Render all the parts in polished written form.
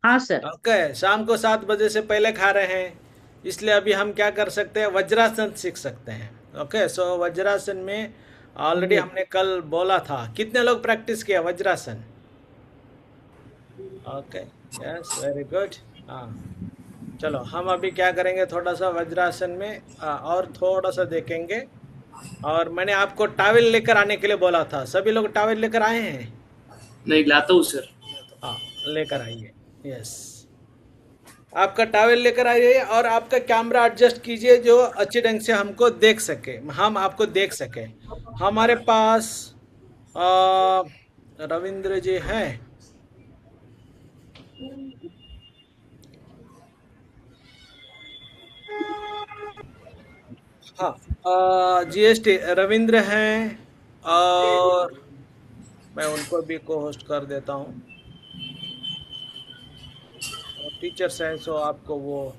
हाँ sir. Okay, शाम को 7 बजे से पहले खा रहे हैं, इसलिए अभी हम क्या कर सकते हैं, वज्रासन सीख सकते हैं। ओके, सो वज्रासन में ऑलरेडी यस। हमने कल बोला था, कितने लोग प्रैक्टिस किया vajrasana? Okay, yes, very good. हाँ, चलो हम अभी क्या करेंगे, थोड़ा सा वज्रासन में और थोड़ा सा देखेंगे। और मैंने आपको टॉवेल लेकर आने के लिए बोला था, सभी लोग टॉवेल लेकर आए हैं? नहीं लाता हूँ सर। हाँ, लेकर आइए। यस, आपका टॉवेल लेकर आइए और आपका कैमरा एडजस्ट कीजिए जो अच्छे ढंग से हमको देख सके, हम आपको देख सके। हमारे पास अ, रविंद्र जी हैं। हाँ, जीएसटी रविंद्र हैं, और मैं उनको भी को होस्ट कर देता हूँ। टीचर्स हैं, सो आपको वो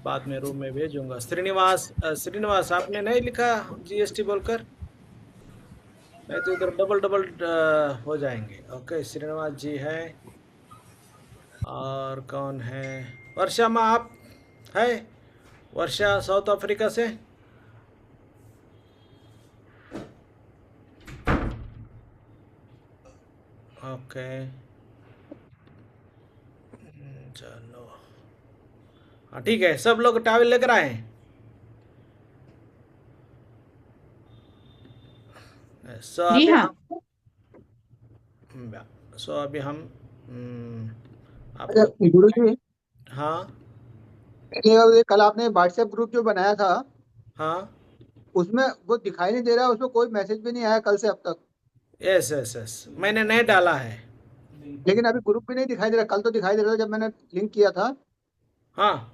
बाद में रूम में भेजूंगा। श्रीनिवास, श्रीनिवास आपने नहीं लिखा जीएसटी बोलकर? नहीं तो इधर डबल डबल हो जाएंगे। ओके, श्रीनिवास जी हैं। और कौन है? वर्षा माँ आप है? वर्षा साउथ अफ्रीका से। ओके, चलो, हाँ ठीक है, सब लोग टावल लेकर आए हैं। सो जी अभी हाँ। हम सो अभी हम अच्छा आपको, गुरु जी, हाँ ये कल आपने व्हाट्सएप ग्रुप जो बनाया था हाँ, उसमें वो दिखाई नहीं दे रहा, उसमें कोई मैसेज भी नहीं आया कल से अब तक। यस यस यस, मैंने नहीं डाला है। लेकिन अभी ग्रुप भी नहीं दिखाई दे रहा, कल तो दिखाई दे रहा था जब मैंने लिंक किया था। हाँ,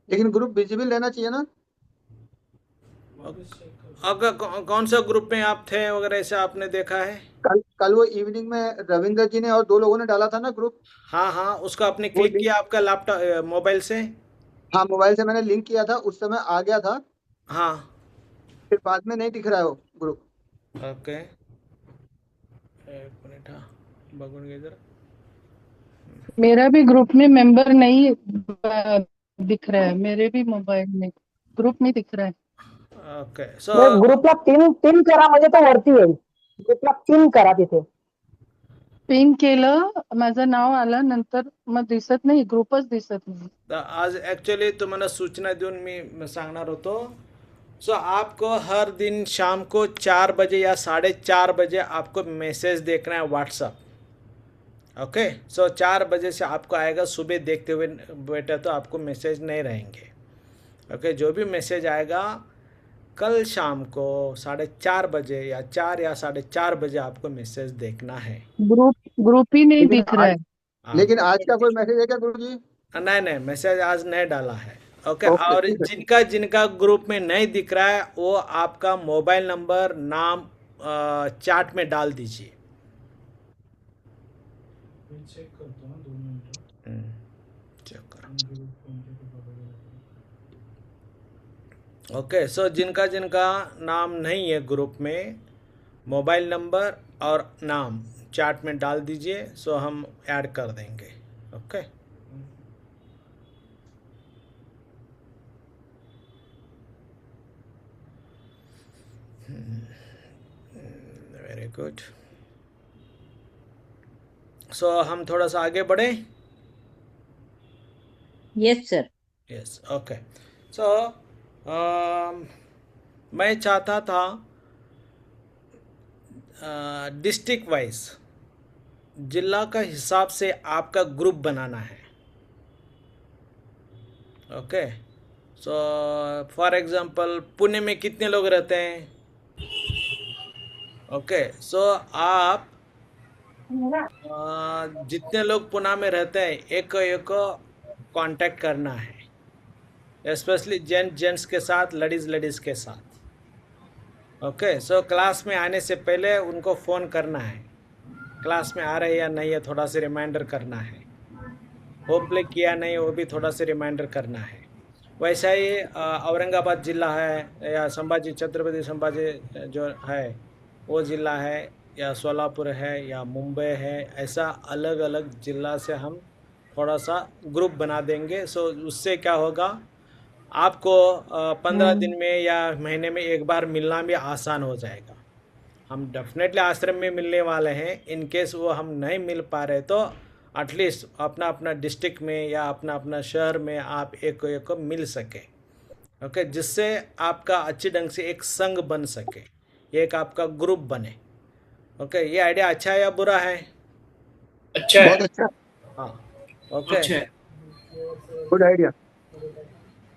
लेकिन ग्रुप विजिबल रहना चाहिए ना। अगर कौन सा ग्रुप में आप थे वगैरह, ऐसा आपने देखा है? कल वो इवनिंग में रविंद्र जी ने और दो लोगों ने डाला था ना ग्रुप। हाँ हाँ, उसको आपने वो क्लिक लिंक, किया आपका लैपटॉप मोबाइल से? हाँ मोबाइल से मैंने लिंक किया था, उस समय आ गया था। हाँ, फिर बाद में नहीं दिख रहा है वो ग्रुप। ओके, एक मिनट, हाँ, बगुन के इधर। मेरा भी ग्रुप में मेंबर नहीं दिख रहा है, मेरे भी मोबाइल में ग्रुप नहीं दिख रहा है। ओके, सो नाही, ग्रुपला पिन पिन करा म्हणजे तो वरती येईल. ग्रुपला पिन करा तिथे. पिन केलं, माझं नाव आलं, नंतर मग दिसत नाही, ग्रुपच दिसत नाही. आज ॲक्च्युली तुम्हाला सूचना देऊन मी सांगणार होतो। सो आपको हर दिन शाम को 4 बजे या 4:30 बजे आपको मैसेज देखना है व्हाट्सअप। ओके, सो 4 बजे से आपको आएगा, सुबह देखते हुए बेटा तो आपको मैसेज नहीं रहेंगे। ओके, जो भी मैसेज आएगा कल शाम को 4:30 बजे या 4 या 4:30 बजे आपको मैसेज देखना है। ग्रुप ग्रुप ही नहीं लेकिन दिख रहा आज है. हाँ, लेकिन आज का कोई मैसेज है क्या गुरु जी? नहीं नहीं, मैसेज आज नहीं डाला है। ओके, ओके और ठीक है। जिनका जिनका ग्रुप में नहीं दिख रहा है वो आपका मोबाइल नंबर नाम चैट में डाल दीजिए। चेक करो। ओके, सो जिनका जिनका नाम नहीं है ग्रुप में, मोबाइल नंबर और नाम चैट में डाल दीजिए, सो हम ऐड कर देंगे। Okay, very good. सो हम थोड़ा सा आगे बढ़ें। Yes sir. Yes, okay, so मैं चाहता था डिस्ट्रिक्ट वाइज, जिला का हिसाब से आपका ग्रुप बनाना है। Okay, so for example Pune में कितने लोग रहते हैं? ओके, सो आप जितने लोग पुणे में रहते हैं एक एक कांटेक्ट करना है, स्पेशली जेंट्स जेंट्स के साथ, लेडीज़ लेडीज़ के साथ। ओके, सो क्लास में आने से पहले उनको फ़ोन करना है, क्लास में आ रहे हैं या नहीं है, थोड़ा सा रिमाइंडर करना है। होपले किया नहीं, वो भी थोड़ा सा रिमाइंडर करना है। वैसा ही औरंगाबाद जिला है या संभाजी छत्रपति संभाजी जो है वो जिला है, या सोलापुर है या मुंबई है, ऐसा अलग अलग जिला से हम थोड़ा सा ग्रुप बना देंगे। सो उससे क्या होगा, आपको 15 दिन में या महीने में एक बार मिलना भी आसान हो जाएगा। हम डेफिनेटली आश्रम में मिलने वाले हैं, इन केस वो हम नहीं मिल पा रहे तो एटलीस्ट अपना अपना डिस्ट्रिक्ट में या अपना अपना शहर में आप एक को मिल सके। ओके, जिससे आपका अच्छी ढंग से एक संघ बन सके, एक आपका ग्रुप बने। ओके, ये आइडिया अच्छा है या बुरा है? अच्छा है। बहुत अच्छा, हाँ, ओके, अच्छा है। Good idea.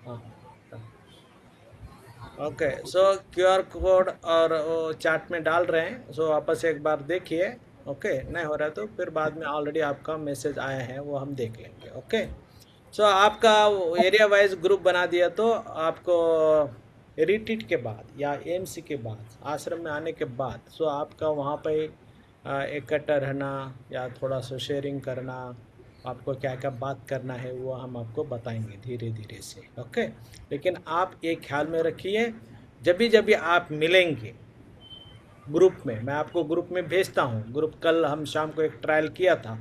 हाँ, ओके। सो QR कोड और वो चैट में डाल रहे हैं, सो वापस एक बार देखिए। ओके, नहीं हो रहा है तो फिर बाद में ऑलरेडी आपका मैसेज आया है वो हम देख लेंगे। ओके, सो आपका एरिया वाइज ग्रुप बना दिया तो आपको रिट्रीट के बाद या AMC के बाद, आश्रम में आने के बाद, सो आपका वहाँ पे इकट्ठा रहना या थोड़ा सा शेयरिंग करना, आपको क्या क्या बात करना है वो हम आपको बताएंगे धीरे धीरे से। ओके, लेकिन आप एक ख्याल में रखिए, जब भी आप मिलेंगे ग्रुप में, मैं आपको ग्रुप में भेजता हूँ ग्रुप, कल हम शाम को एक ट्रायल किया था,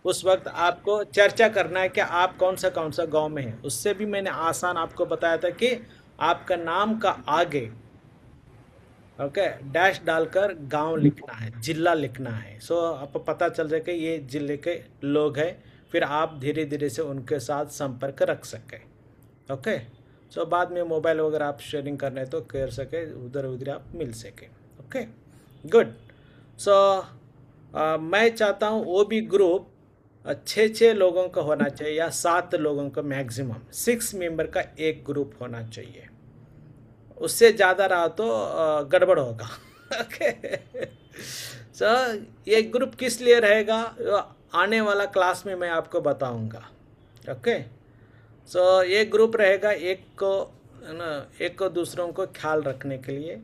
उस वक्त आपको चर्चा करना है कि आप कौन सा गांव में हैं। उससे भी मैंने आसान आपको बताया था कि आपका नाम का आगे ओके डैश डालकर गांव लिखना है, जिला लिखना है। सो आपको पता चल जाए कि ये जिले के लोग हैं, फिर आप धीरे धीरे से उनके साथ संपर्क रख सकें। ओके, सो बाद में मोबाइल वगैरह आप शेयरिंग करना है तो कर सके, उधर उधर आप मिल सके। Okay, good. सो मैं चाहता हूँ वो भी ग्रुप 6 लोगों का होना चाहिए या 7 लोगों का, मैक्सिमम 6 मेंबर का एक ग्रुप होना चाहिए। उससे ज़्यादा रहा तो गड़बड़ होगा। ओके, सो ये ग्रुप किस लिए रहेगा आने वाला क्लास में मैं आपको बताऊंगा। ओके, सो ये ग्रुप रहेगा एक को दूसरों को ख्याल रखने के लिए,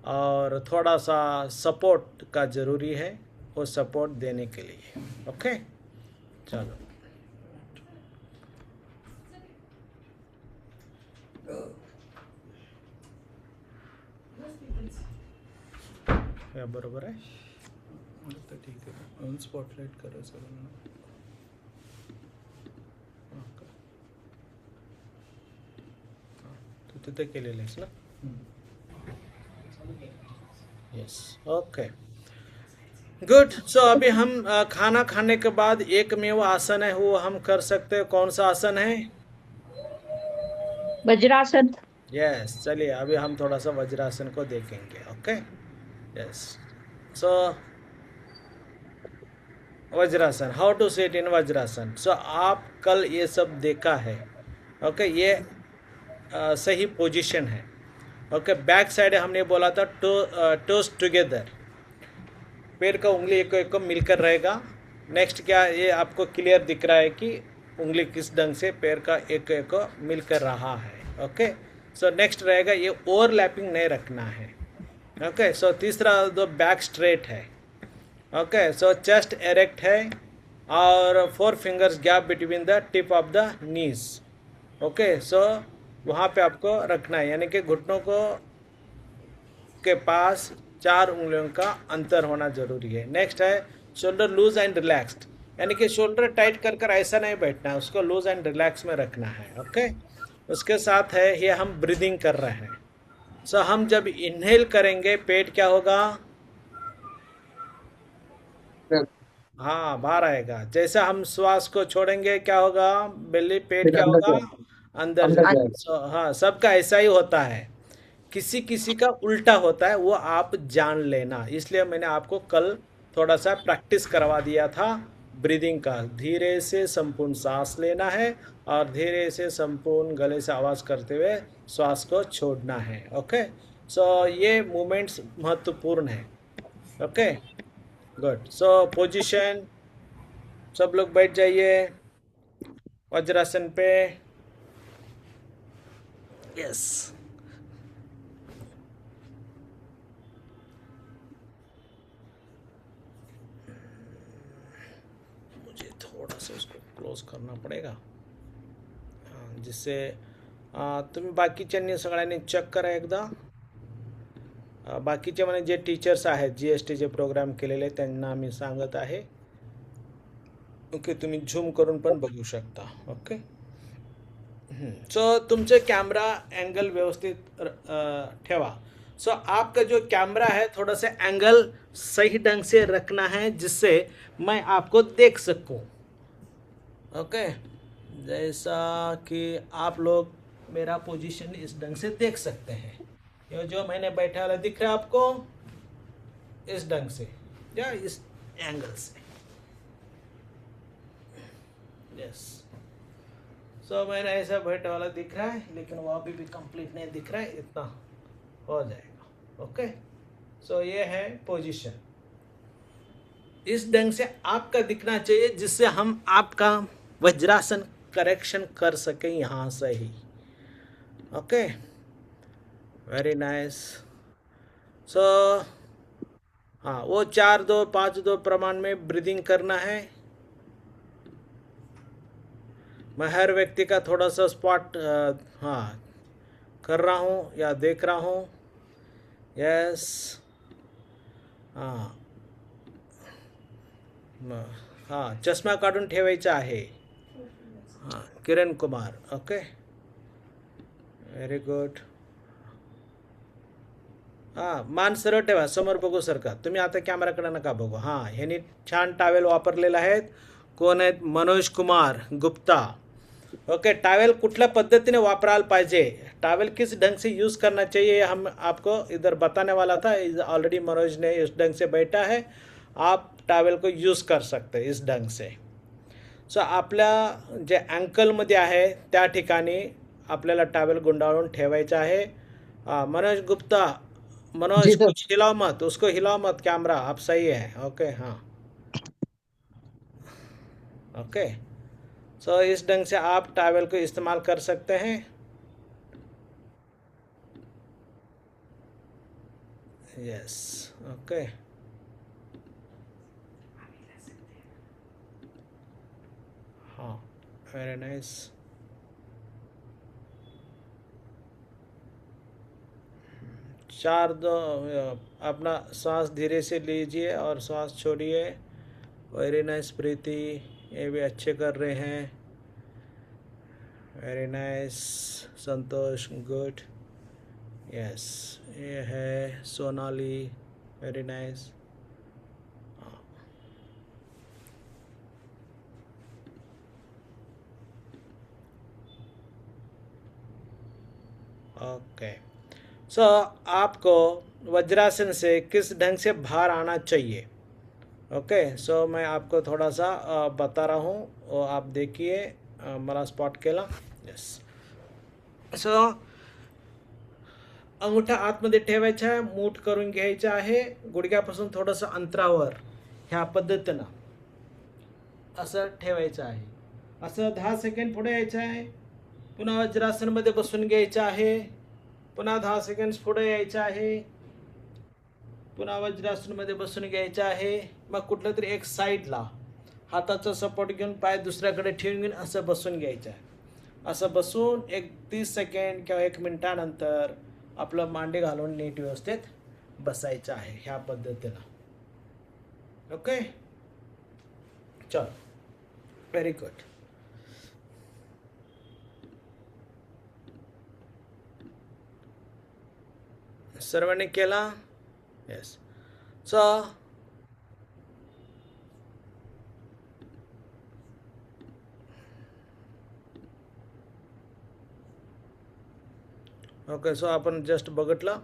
और थोड़ा सा सपोर्ट का ज़रूरी है, वो सपोर्ट देने के लिए। ओके, चलो क्या बरोबर आहे? तर ठीक आहे, स्पॉटलाइट करा सगळ्यांना। तू तिथे केलेलं आहेस ना? Yes, okay, good. सो अभी हम खाना खाने के बाद एक मेवा आसन है वो हम कर सकते हैं। कौन सा आसन है? वज्रासन। यस, चलिए अभी हम थोड़ा सा वज्रासन को देखेंगे। Okay, yes, so vajrasana, how to sit in vajrasana. So आप कल ये सब देखा है। ओके, ये सही पोजीशन है। ओके, बैक साइड हमने बोला था टोस टुगेदर, पैर का उंगली एक को मिलकर रहेगा। नेक्स्ट क्या, ये आपको क्लियर दिख रहा है कि उंगली किस ढंग से पैर का एक को मिलकर रहा है। ओके, सो नेक्स्ट रहेगा ये ओवरलैपिंग नहीं रखना है। ओके, सो तीसरा दो बैक स्ट्रेट है। ओके, सो चेस्ट एरेक्ट है और 4 fingers gap between the tip of the knees. Okay, so वहाँ पे आपको रखना है, यानी कि घुटनों को के पास 4 उंगलियों का अंतर होना जरूरी है। नेक्स्ट है शोल्डर लूज एंड रिलैक्स्ड, यानी कि शोल्डर टाइट कर ऐसा नहीं बैठना है, उसको लूज एंड रिलैक्स में रखना है। ओके, उसके साथ है ये हम ब्रीदिंग कर रहे हैं। सो हम जब इनहेल करेंगे पेट क्या होगा? हाँ, बाहर आएगा। जैसे हम श्वास को छोड़ेंगे क्या होगा? बेली, पेट क्या होगा? अंदर जाएगा। हाँ, सबका ऐसा ही होता है, किसी किसी का उल्टा होता है, वो आप जान लेना। इसलिए मैंने आपको कल थोड़ा सा प्रैक्टिस करवा दिया था ब्रीदिंग का। धीरे से संपूर्ण सांस लेना है और धीरे से संपूर्ण गले से आवाज़ करते हुए श्वास को छोड़ना है। ओके, सो ये मूवमेंट्स महत्वपूर्ण है। Okay, good. सो पोजीशन, सब लोग बैठ जाइए वज्रासन पे। यस, मुझे थोड़ा सा उसको क्लोज करना पड़ेगा, जिससे तुम्ही बाकीच्यांनी सगळ्यांनी चेक करा एकदा। बाकीचे म्हणजे जे टीचर्स आहेत GSTचे प्रोग्राम केलेले त्यांना मी सांगत आहे. ओके, तुम्ही झूम करून पण बघू शकता. ओके, सो तुमचे कैमरा एंगल व्यवस्थित ठेवा. सो आपका जो कैमरा है थोड़ा सा एंगल सही ढंग से रखना है जिससे मैं आपको देख सकूं. ओके, जैसा कि आप लोग मेरा पोजीशन इस ढंग से देख सकते हैं. ये जो मैंने बैठा वाला दिख रहा है आपको, इस ढंग से या इस एंगल से. यस, सो मैंने ऐसा बैठा वाला दिख रहा है, लेकिन वो अभी भी कंप्लीट नहीं दिख रहा है. इतना हो जाएगा. ओके, सो ये है पोजीशन. इस ढंग से आपका दिखना चाहिए जिससे हम आपका वज्रासन करेक्शन कर सकें यहाँ से ही. Okay, very nice. सो हाँ, वो 4-2-5-2 प्रमाण में ब्रीदिंग करना है. मैं हर व्यक्ति का थोड़ा सा स्पॉट हाँ कर रहा हूँ या देख रहा हूँ. यस, हाँ हाँ, चष्मा काढून ठेवायचा आहे. हां, Kiran Kumar. Okay, very good. हां, मान सरळ ठेवा, समोर बघू सारखा. तुम्ही आता कॅमेराकडे नका बघू. हां, ह्यांनी छान टावेल वापरलेला आहेत. कोण आहेत? मनोज कुमार गुप्ता. ओके, टावेल कुठल्या पद्धतीने वापरायला पाहिजे, टावेल किस ढंग से यूज़ करना चाहिए, हम आपको इधर बताने वाला था. ऑलरेडी मनोज ने इस ढंग से बैठा है. आप टावेल को यूज़ कर सकते इस ढंग से. सो आपल्या जे अँकलमध्ये आहे त्या ठिकाणी आपल्याला टावेल गुंडाळून ठेवायचा आहे. मनोज गुप्ता, मनोज जी सर. कुछ हिलाओ मत, उसको हिलाओ मत, कैमरा आप सही है. ओके, हाँ ओके. सो इस ढंग से आप टावेल को इस्तेमाल कर सकते हैं. Yes, okay. हाँ, वेरी नाइस. अपना सांस धीरे से लीजिए और सांस छोड़िए. वेरी नाइस प्रीति, ये भी अच्छे कर रहे हैं. Very nice Santosh, good. Yes, ये है Sonali. Very nice. Okay, so आपको वज्रासन से किस ढंग से बाहर आना चाहिए. ओके, सो मैं आपको थोड़ा सा बता रहा हूँ, और आप देखिए. मला स्पॉट केला. यस, सो अंगुठा आतमध्ये ठेवायचा आहे, मूठ करून घ्यायचा आहे, गुडघ्यापासून थोडंसं अंतरावर ह्या पद्धतीनं असं ठेवायचं आहे. असं 10 सेकंड पुढे यायचं आहे. पुन्हा वज्रासनमध्ये बसून घ्यायचं आहे. पुन्हा 10 सेकंड्स पुढे यायचं आहे. पुन्हा वज्रासनमध्ये बसून घ्यायचं आहे. मग कुठलं तरी एक साईडला हाताचा सपोर्ट घेऊन पाय दुसऱ्याकडे ठेवून घेऊन असं बसून घ्यायचं आहे. असं बसून एक 30 सेकंड किंवा 1 मिनिटानंतर आपलं मांडी घालून नीट व्यवस्थित बसायचं आहे ह्या पद्धतीनं. ओके, चलो, व्हेरी गुड. सर्वांनी केला. येस, सो ओके, सो आपण जस्ट बघितलं.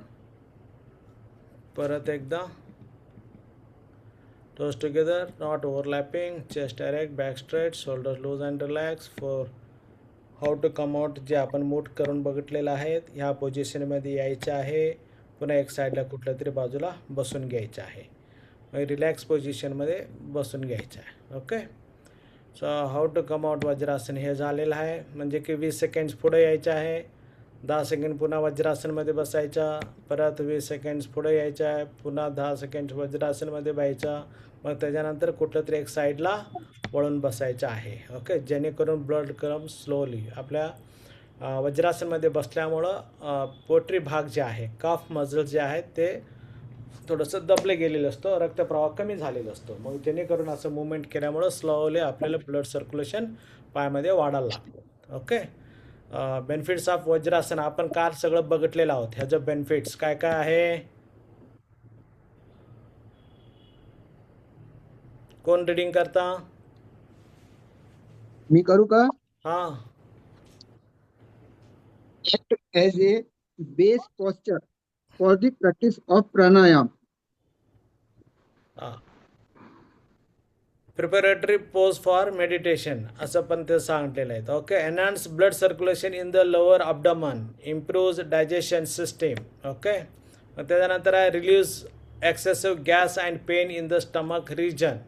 परत एकदा. Toes together, not overlapping, chest direct, back straight, shoulder loose and relax. For how to come out जे आपण मूठ करून बघितलेलं आहे, ह्या पोझिशनमध्ये यायचं आहे. पुन्हा एक साईडला कुठल्या तरी बाजूला बसून घ्यायचं आहे. मग रिलॅक्स पोझिशनमध्ये बसून घ्यायचं आहे. Okay, so how to come out vajrasana हे झालेलं आहे. म्हणजे की 20 सेकंड्स पुढे यायचं आहे. 10 सेकंड पुन्हा वज्रासनमध्ये बसायचा. परत 20 सेकंड्स पुढे यायचं आहे. पुन्हा 10 सेकंड वज्रासनमध्ये बसायचा. मग त्याच्यानंतर कुठलं तरी एक साईडला वळून बसायचं आहे. ओके, जेणेकरून ब्लड कम स्लोली आपल्या वज्रासनमध्ये बसल्यामुळं पोटरी भाग जे आहे, कफ मजल जे आहेत ते थोडंसं दबले गेलेलं असतो, रक्तप्रवाह कमी झालेला असतो. मग जेणेकरून असं मुवमेंट केल्यामुळं स्लोली आपल्याला ब्लड सर्क्युलेशन पायामध्ये वाढायला लागतं. ओके. बेनिफिट्स ऑफ वज्रासन आपण काल सगळं बघितलेलं आहोत. ह्याचं बेनिफिट्स काय काय आहे? कोण रिडिंग करता? मी करू का? हां. Act as a base posture for the practice of pranayam. Preparatory pose for meditation असं पण ते सांगितलेलं आहे. Okay. Enhance blood circulation in the lower abdomen, improves digestion system. Okay. मग त्याच्यानंतर आहे release excessive gas and pain in the stomach region.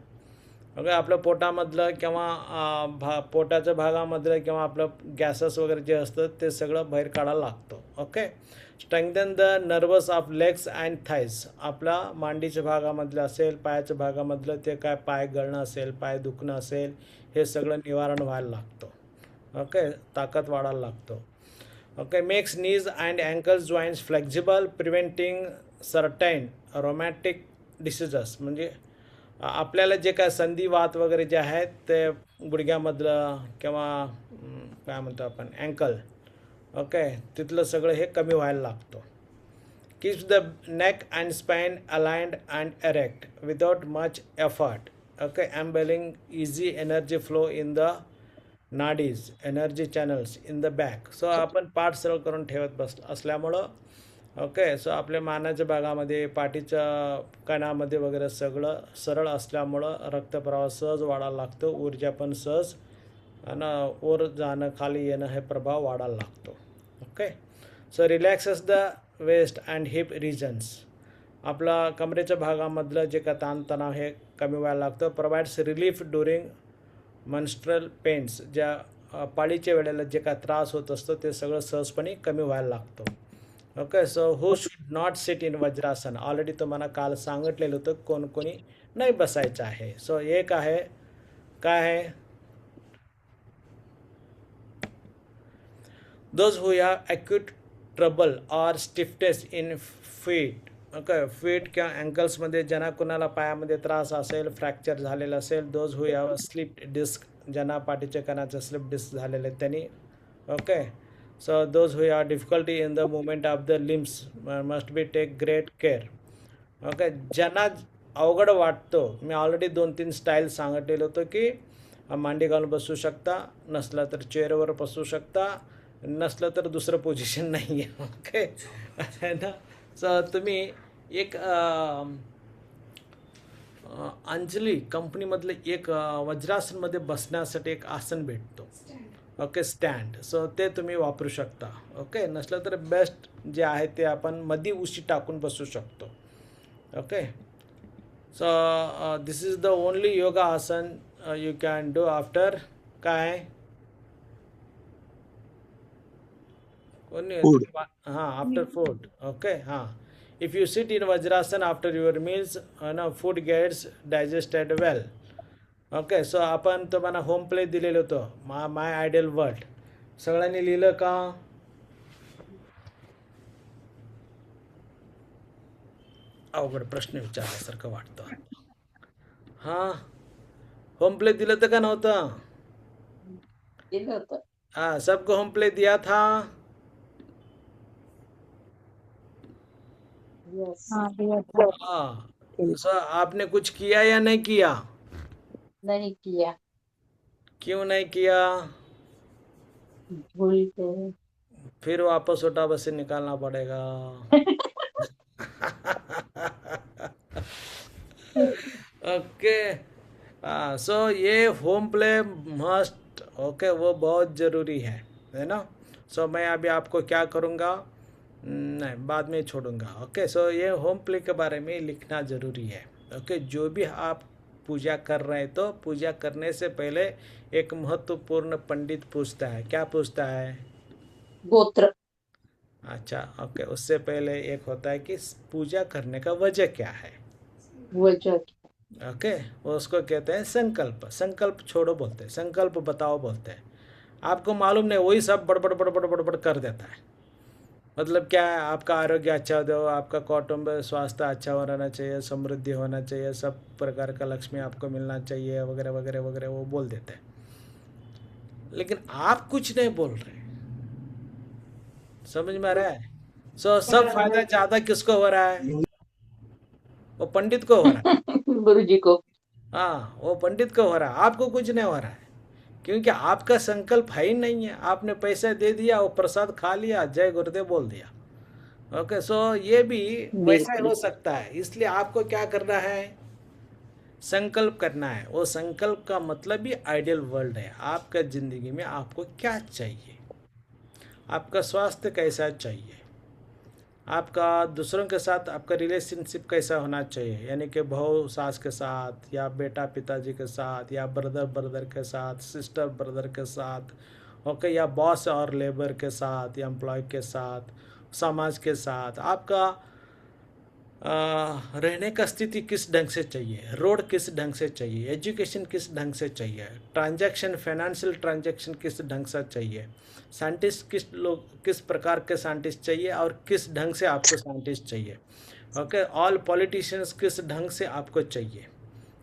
Okay. आपलं पोटामधलं किंवा पोटाच्या भागामधलं किंवा आपलं गॅसेस वगैरे जे असतं ते सगळं बाहेर काढायला लागतं. Okay. Strengthen the nervous of legs and thighs. आपला मांडीच्या भागामधलं असेल, पायाच्या भागामधलं ते काय पाय गळणं असेल, पाय दुखणं असेल, हे सगळं निवारण व्हायला लागतं. ओके. ताकद वाढायला लागतो. Okay. Makes knees and ankles joints flexible, preventing certain rheumatic diseases. म्हणजे आपल्याला जे काय संधिवात वगैरे जे आहेत ते गुडघ्यामधलं किंवा काय म्हणतो आपण अँकल, ओके, तिथलं सगळं हे कमी व्हायला लागतं. Keeps the neck and spine aligned and erect without much effort. Okay. Enabling easy energy flow in the nadis, energy channels in the back. So आपण पाठ सरळ करून ठेवत असल्यामुळं ओके. सो आपल्या मानाच्या भागामध्ये, पाठीच्या कणामध्ये वगैरे सगळं सरळ असल्यामुळं रक्तप्रवाह सहज वाढायला लागतो, ऊर्जा पण सहज आणि वर जाणं खाली येणं हे प्रभाव वाढायला लागतो. Okay. So relaxes the waist and hip regions. आपला कमरेच्या भागामधलं जे का ताणतणाव हे कमी व्हायला लागतं. Provides relief during menstrual pains. ज्या पाळीच्या वेळेला जे काय त्रास होत असतो ते सगळं सहजपणे कमी व्हायला लागतं. Okay. So who should not sit in vajrasana. Already तुम्हाला काल सांगितलेलं होतं कोणी नाही बसायचं आहे. सो एक आहे काय आहे, those who have acute trouble or stiffness in feet. Okay. Feet किंवा अँकल्समध्ये ज्यांना कोणाला पायामध्ये त्रास असेल, फ्रॅक्चर झालेलं असेल, those who have slip disc, ज्यांना पाठीच्या कणाचं स्लिप डिस्क झालेलं आहे त्यांनी. Okay. So those who have difficulty in the movement of the limbs must be take great care. Okay. ज्यांना अवघड वाटतो, मी ऑलरेडी 2-3 स्टाईल सांगितलेलं होतं की मांडी घालून बसू शकता, नसलं तर चेअरवर बसू शकता, नसलं तर दुसरं पोझिशन नाही आहे. ओके. ना. सो तुम्ही एक अंजली कंपनीमधलं एक वज्रासनमध्ये बसण्यासाठी एक आसन भेटतो. ओके. स्टँड. सो ते तुम्ही वापरू शकता. ओके. नसलं तर बेस्ट जे आहे ते आपण मधी उशी टाकून बसू शकतो. Okay. So this is the only yoga asana you can do after काय हां आफ्टर फूड. ओके. हां. If you sit in vajrasana after your meals food gets digested well. Okay. So आपण तुम्हाला होम प्ले दिलेलं होतं, माय आयडियल वर्ल्ड. सगळ्यांनी लिहिलं का? अवघड प्रश्न विचारल्यासारखं वाटतं. हां. होम प्ले दिलं तर का नव्हतं? दिलं होतं. हाँ, सबको होम प्ले दिया था. यस. हाँ दिया था. हाँ. सो आपने कुछ किया या नहीं किया? नहीं किया, क्यों नहीं किया? भूल गए. फिर वापस उठा बसे निकालना पड़ेगा. ओके. सो ये होम प्ले मस्ट, ओके, वो बहुत ज़रूरी है ना. सो मैं अभी आपको क्या करूँगा, नहीं बाद में छोड़ूंगा. ओके. सो ये होम प्ले के बारे में लिखना ज़रूरी है. ओके. जो भी आप पूजा कर रहे हैं तो पूजा करने से पहले एक महत्वपूर्ण पंडित पूछता है. क्या पूछता है? गोत्र. अच्छा. ओके. उससे पहले एक होता है कि पूजा करने का वजह क्या है. वजह. ओके. उसको कहते हैं संकल्प. संकल्प छोड़ो बोलते हैं, संकल्प बताओ बोलते हैं. आपको मालूम नहीं, वही सब बड़बड़ बड़बड़ बड़बड़ कर देता है. मतलब क्या है, आपका आरोग्य अच्छा हो, आपका कौटुंब स्वास्थ्य अच्छा होना चाहिए, समृद्धि होना चाहिए, सब प्रकार का लक्ष्मी आपको मिलना चाहिए, वगैरह वगैरह वगैरह वो बोल देते हैं। लेकिन आप कुछ नहीं बोल रहे, समझ में आ रहा है? सब फायदा ज्यादा किसको हो रहा है? वो पंडित को हो रहा है। गुरु जी को। हाँ, वो पंडित को हो रहा है, आपको कुछ नहीं हो रहा है, क्योंकि आपका संकल्प है ही नहीं है। आपने पैसा दे दिया, वो प्रसाद खा लिया, जय गुरुदेव बोल दिया। ओके, सो ये भी वैसा ही बिल्कुल। हो सकता है। इसलिए आपको क्या करना है? संकल्प करना है। वो संकल्प का मतलब ही आइडियल वर्ल्ड है। आपका जिंदगी में आपको क्या चाहिए, आपका स्वास्थ्य कैसा चाहिए, आपका दूसरों के साथ आपका रिलेशनशिप कैसा होना चाहिए, यानी कि बहू सास के साथ, या बेटा पिताजी के साथ, या ब्रदर ब्रदर के साथ, सिस्टर ब्रदर के साथ, ओके, या बॉस और लेबर के साथ, या एम्प्लॉय के साथ, समाज के साथ। आपका रहने का स्थिति किस ढंग से चाहिए, रोड किस ढंग से चाहिए, एजुकेशन किस ढंग से चाहिए, ट्रांजैक्शन फाइनेंशियल ट्रांजैक्शन किस ढंग से चाहिए, साइंटिस्ट किस प्रकार के साइंटिस्ट चाहिए, और किस ढंग से आपको साइंटिस्ट चाहिए। ओके, ऑल पॉलिटिशियंस किस ढंग से आपको चाहिए।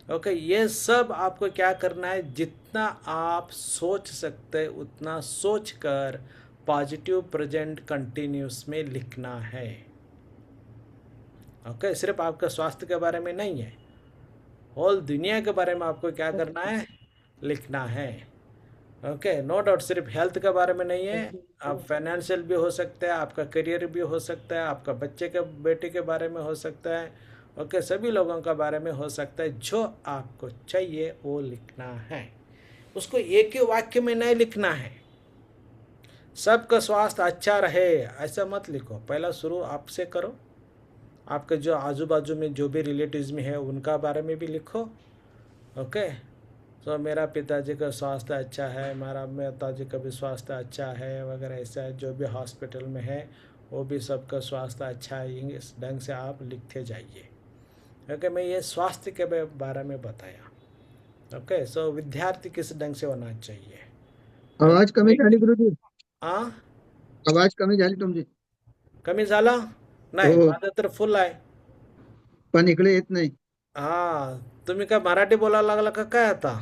ओके, ये सब आपको क्या करना है? जितना आप सोच सकते हैं उतना सोच कर पॉजिटिव प्रेजेंट कंटिन्यूस में लिखना है। ओके, सिर्फ आपका स्वास्थ्य के बारे में नहीं है, होल दुनिया के बारे में आपको क्या करना है? लिखना है। ओके, नो डाउट सिर्फ हेल्थ के बारे में नहीं है, आप फाइनेंशियल भी हो सकता है, आपका करियर भी हो सकता है, आपका बच्चे के बेटे के बारे में हो सकता है। ओके, सभी लोगों के बारे में हो सकता है। जो आपको चाहिए वो लिखना है। उसको एक ही वाक्य में नहीं लिखना है। सबका स्वास्थ्य अच्छा रहे ऐसा मत लिखो, पहला शुरू आपसे करो। आपके जो आजू बाजू में जो भी रिलेटिव्स में है उनका बारे में भी लिखो। ओके, तो मेरा पिताजी का स्वास्थ्य अच्छा है, मेरा माताजी का भी स्वास्थ्य अच्छा है, वगैरह ऐसा है। जो भी हॉस्पिटल में है वो भी सबका स्वास्थ्य अच्छा है, इस ढंग से आप लिखते जाइए। ओके, मैं ये स्वास्थ्य के बारे में बताया। ओके, सो विद्यार्थी किस ढंग से होना चाहिए। आवाज कमी झाली गुरुजी, हां, आवाज कमी झाली तुमची. कमी झाला नाही, हो, माझं तर फुल आहे। पण इकडे येत नाही. हां, तुम्ही काय मराठी बोलायला लागला का काय आता?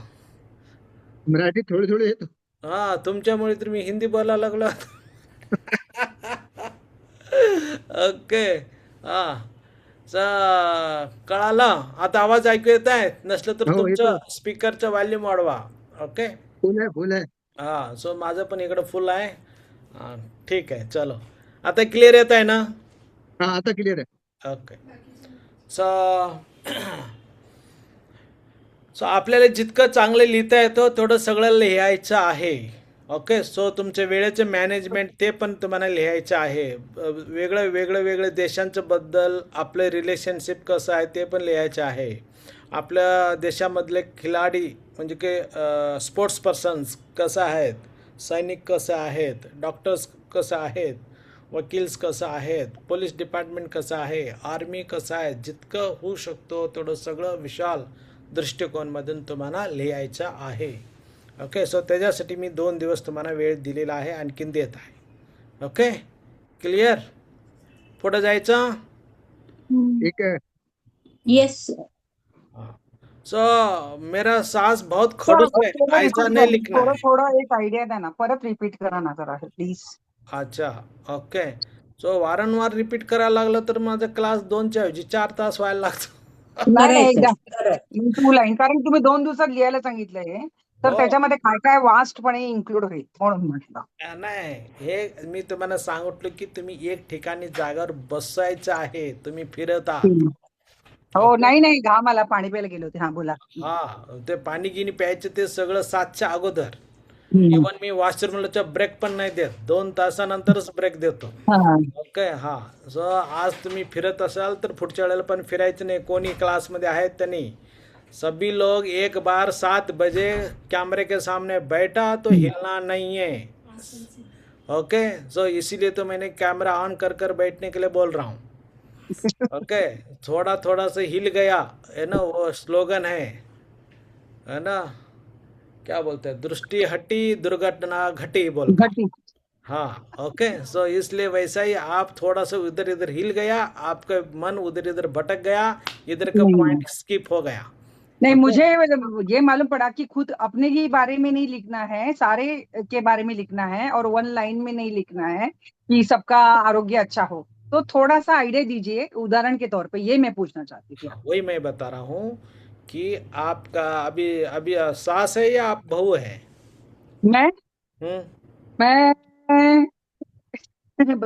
मराठी थोडी थोडी येतो. हां, तुमच्यामुळे तर मी हिंदी बोलायला लागलो आता. ओके, हां. कळालं? आता आवाज ऐकू येत आहे? नसलं तर हो, येतो. तुमचं स्पीकरचं व्हॉल्यूम वाढवा. ओके. फुल आहे, फुल आहे. हां, सो माझं पण इकडं फुल आहे. हां, ठीक आहे, चलो. आता क्लिअर येत आहे ना? हा, आता क्लिअर आहे. ओके. सो सो आपल्याला जितकं चांगलं लिहिता येतं तेवढं सगळं लिहायचं आहे. ओके, सो तुमचे वेळेचे मॅनेजमेंट ते पण तुम्हाला लिहायचं आहे. वेगळं देशांचं बद्दल आपलं रिलेशनशिप कसं आहे ते पण लिहायचं आहे. आपल्या देशामधले खिलाडी म्हणजे की स्पोर्ट्स पर्सन्स कसं आहेत, सैनिक कसं आहेत, डॉक्टर्स कसं आहेत, वकील्स कसं आहेत, पोलीस डिपार्टमेंट कसं आहे, आर्मी कसं आहे, जितकं होऊ शकतो तेवढं सगळं विशाल दृष्टिकोनमधून तुम्हाला लिहायचं आहे. ओके, सो त्याच्यासाठी मी 2 दिवस तुम्हाला वेळ दिलेला आहे, आणखीन देत आहे. Okay, clear? पुढे जायचं. ठीक है. यस। सो मेरा सास बहुत खड़ूस है, ऐसा नहीं लिखना थोडं है. थोडं एक आयडिया द्या ना, परत रिपीट करा ना जरा प्लीज. अच्छा, ओके. सो वारंवार रिपीट करायला लागलं तर माझा क्लास 2च्या ऐवजी 4 तास व्हायला लागतो. नाही एकदा खरंय. 2 लाईन, कारण तुम्ही 2 दिवसात लिहायला सांगितलंय, तर हो. त्याच्यामध्ये काय काय वास्टपणे इन्क्लूड होईल म्हणून म्हटलं. नाही, हे मी तुम्हाला सांगितलं की तुम्ही एक ठिकाणी जागावर बसायचं आहे, तुम्ही फिरत आहात. हो, नाही घाम आला, पाणी प्यायला गेले होते. हा बोला. हा, ते पाणी गिनी प्यायचं ते सगळं 7च्या अगोदर. इव्हन मी वॉशरूमला ब्रेक पण नाही देत, 2 तासानंतरच ब्रेक देतो. हा. ओके, हा. सो आज तुम्ही फिरत असाल तर पुढच्या वेळेला पण फिरायचं नाही. कोणी क्लासमध्ये आहेत त्यांनी सभी लोग एक बार 7 बजे कैमरे के सामने बैठा तो हिलना नहीं है. ओके, सो इसीलिए तो मैंने कैमरा ऑन कर कर बैठने के लिए बोल रहा हूँ. ओके, थोड़ा थोड़ा सा हिल गया है ना, वो स्लोगन है ना, क्या बोलते हैं, दृष्टि हटी दुर्घटना घटी बोल. घटी. हाँ ओके, सो इसलिए वैसा ही आप थोड़ा सा इधर इधर हिल गया, आपका मन उधर इधर भटक गया, इधर का नहीं पॉइंट स्किप हो गया। नहीं, ओके, मुझे ये मालूम पड़ा कि खुद अपने ही बारे में नहीं लिखना है, सारे के बारे में लिखना है, और वन लाइन में नहीं लिखना है कि सबका आरोग्य अच्छा हो। तो थोड़ा सा आइडिया दीजिए उदाहरण के तौर पे, ये मैं पूछना चाहती थी। हाँ वही मैं बता रहा हूँ कि आपका अभी अभी सास है या आप बहू है? मैं हम्म, मैं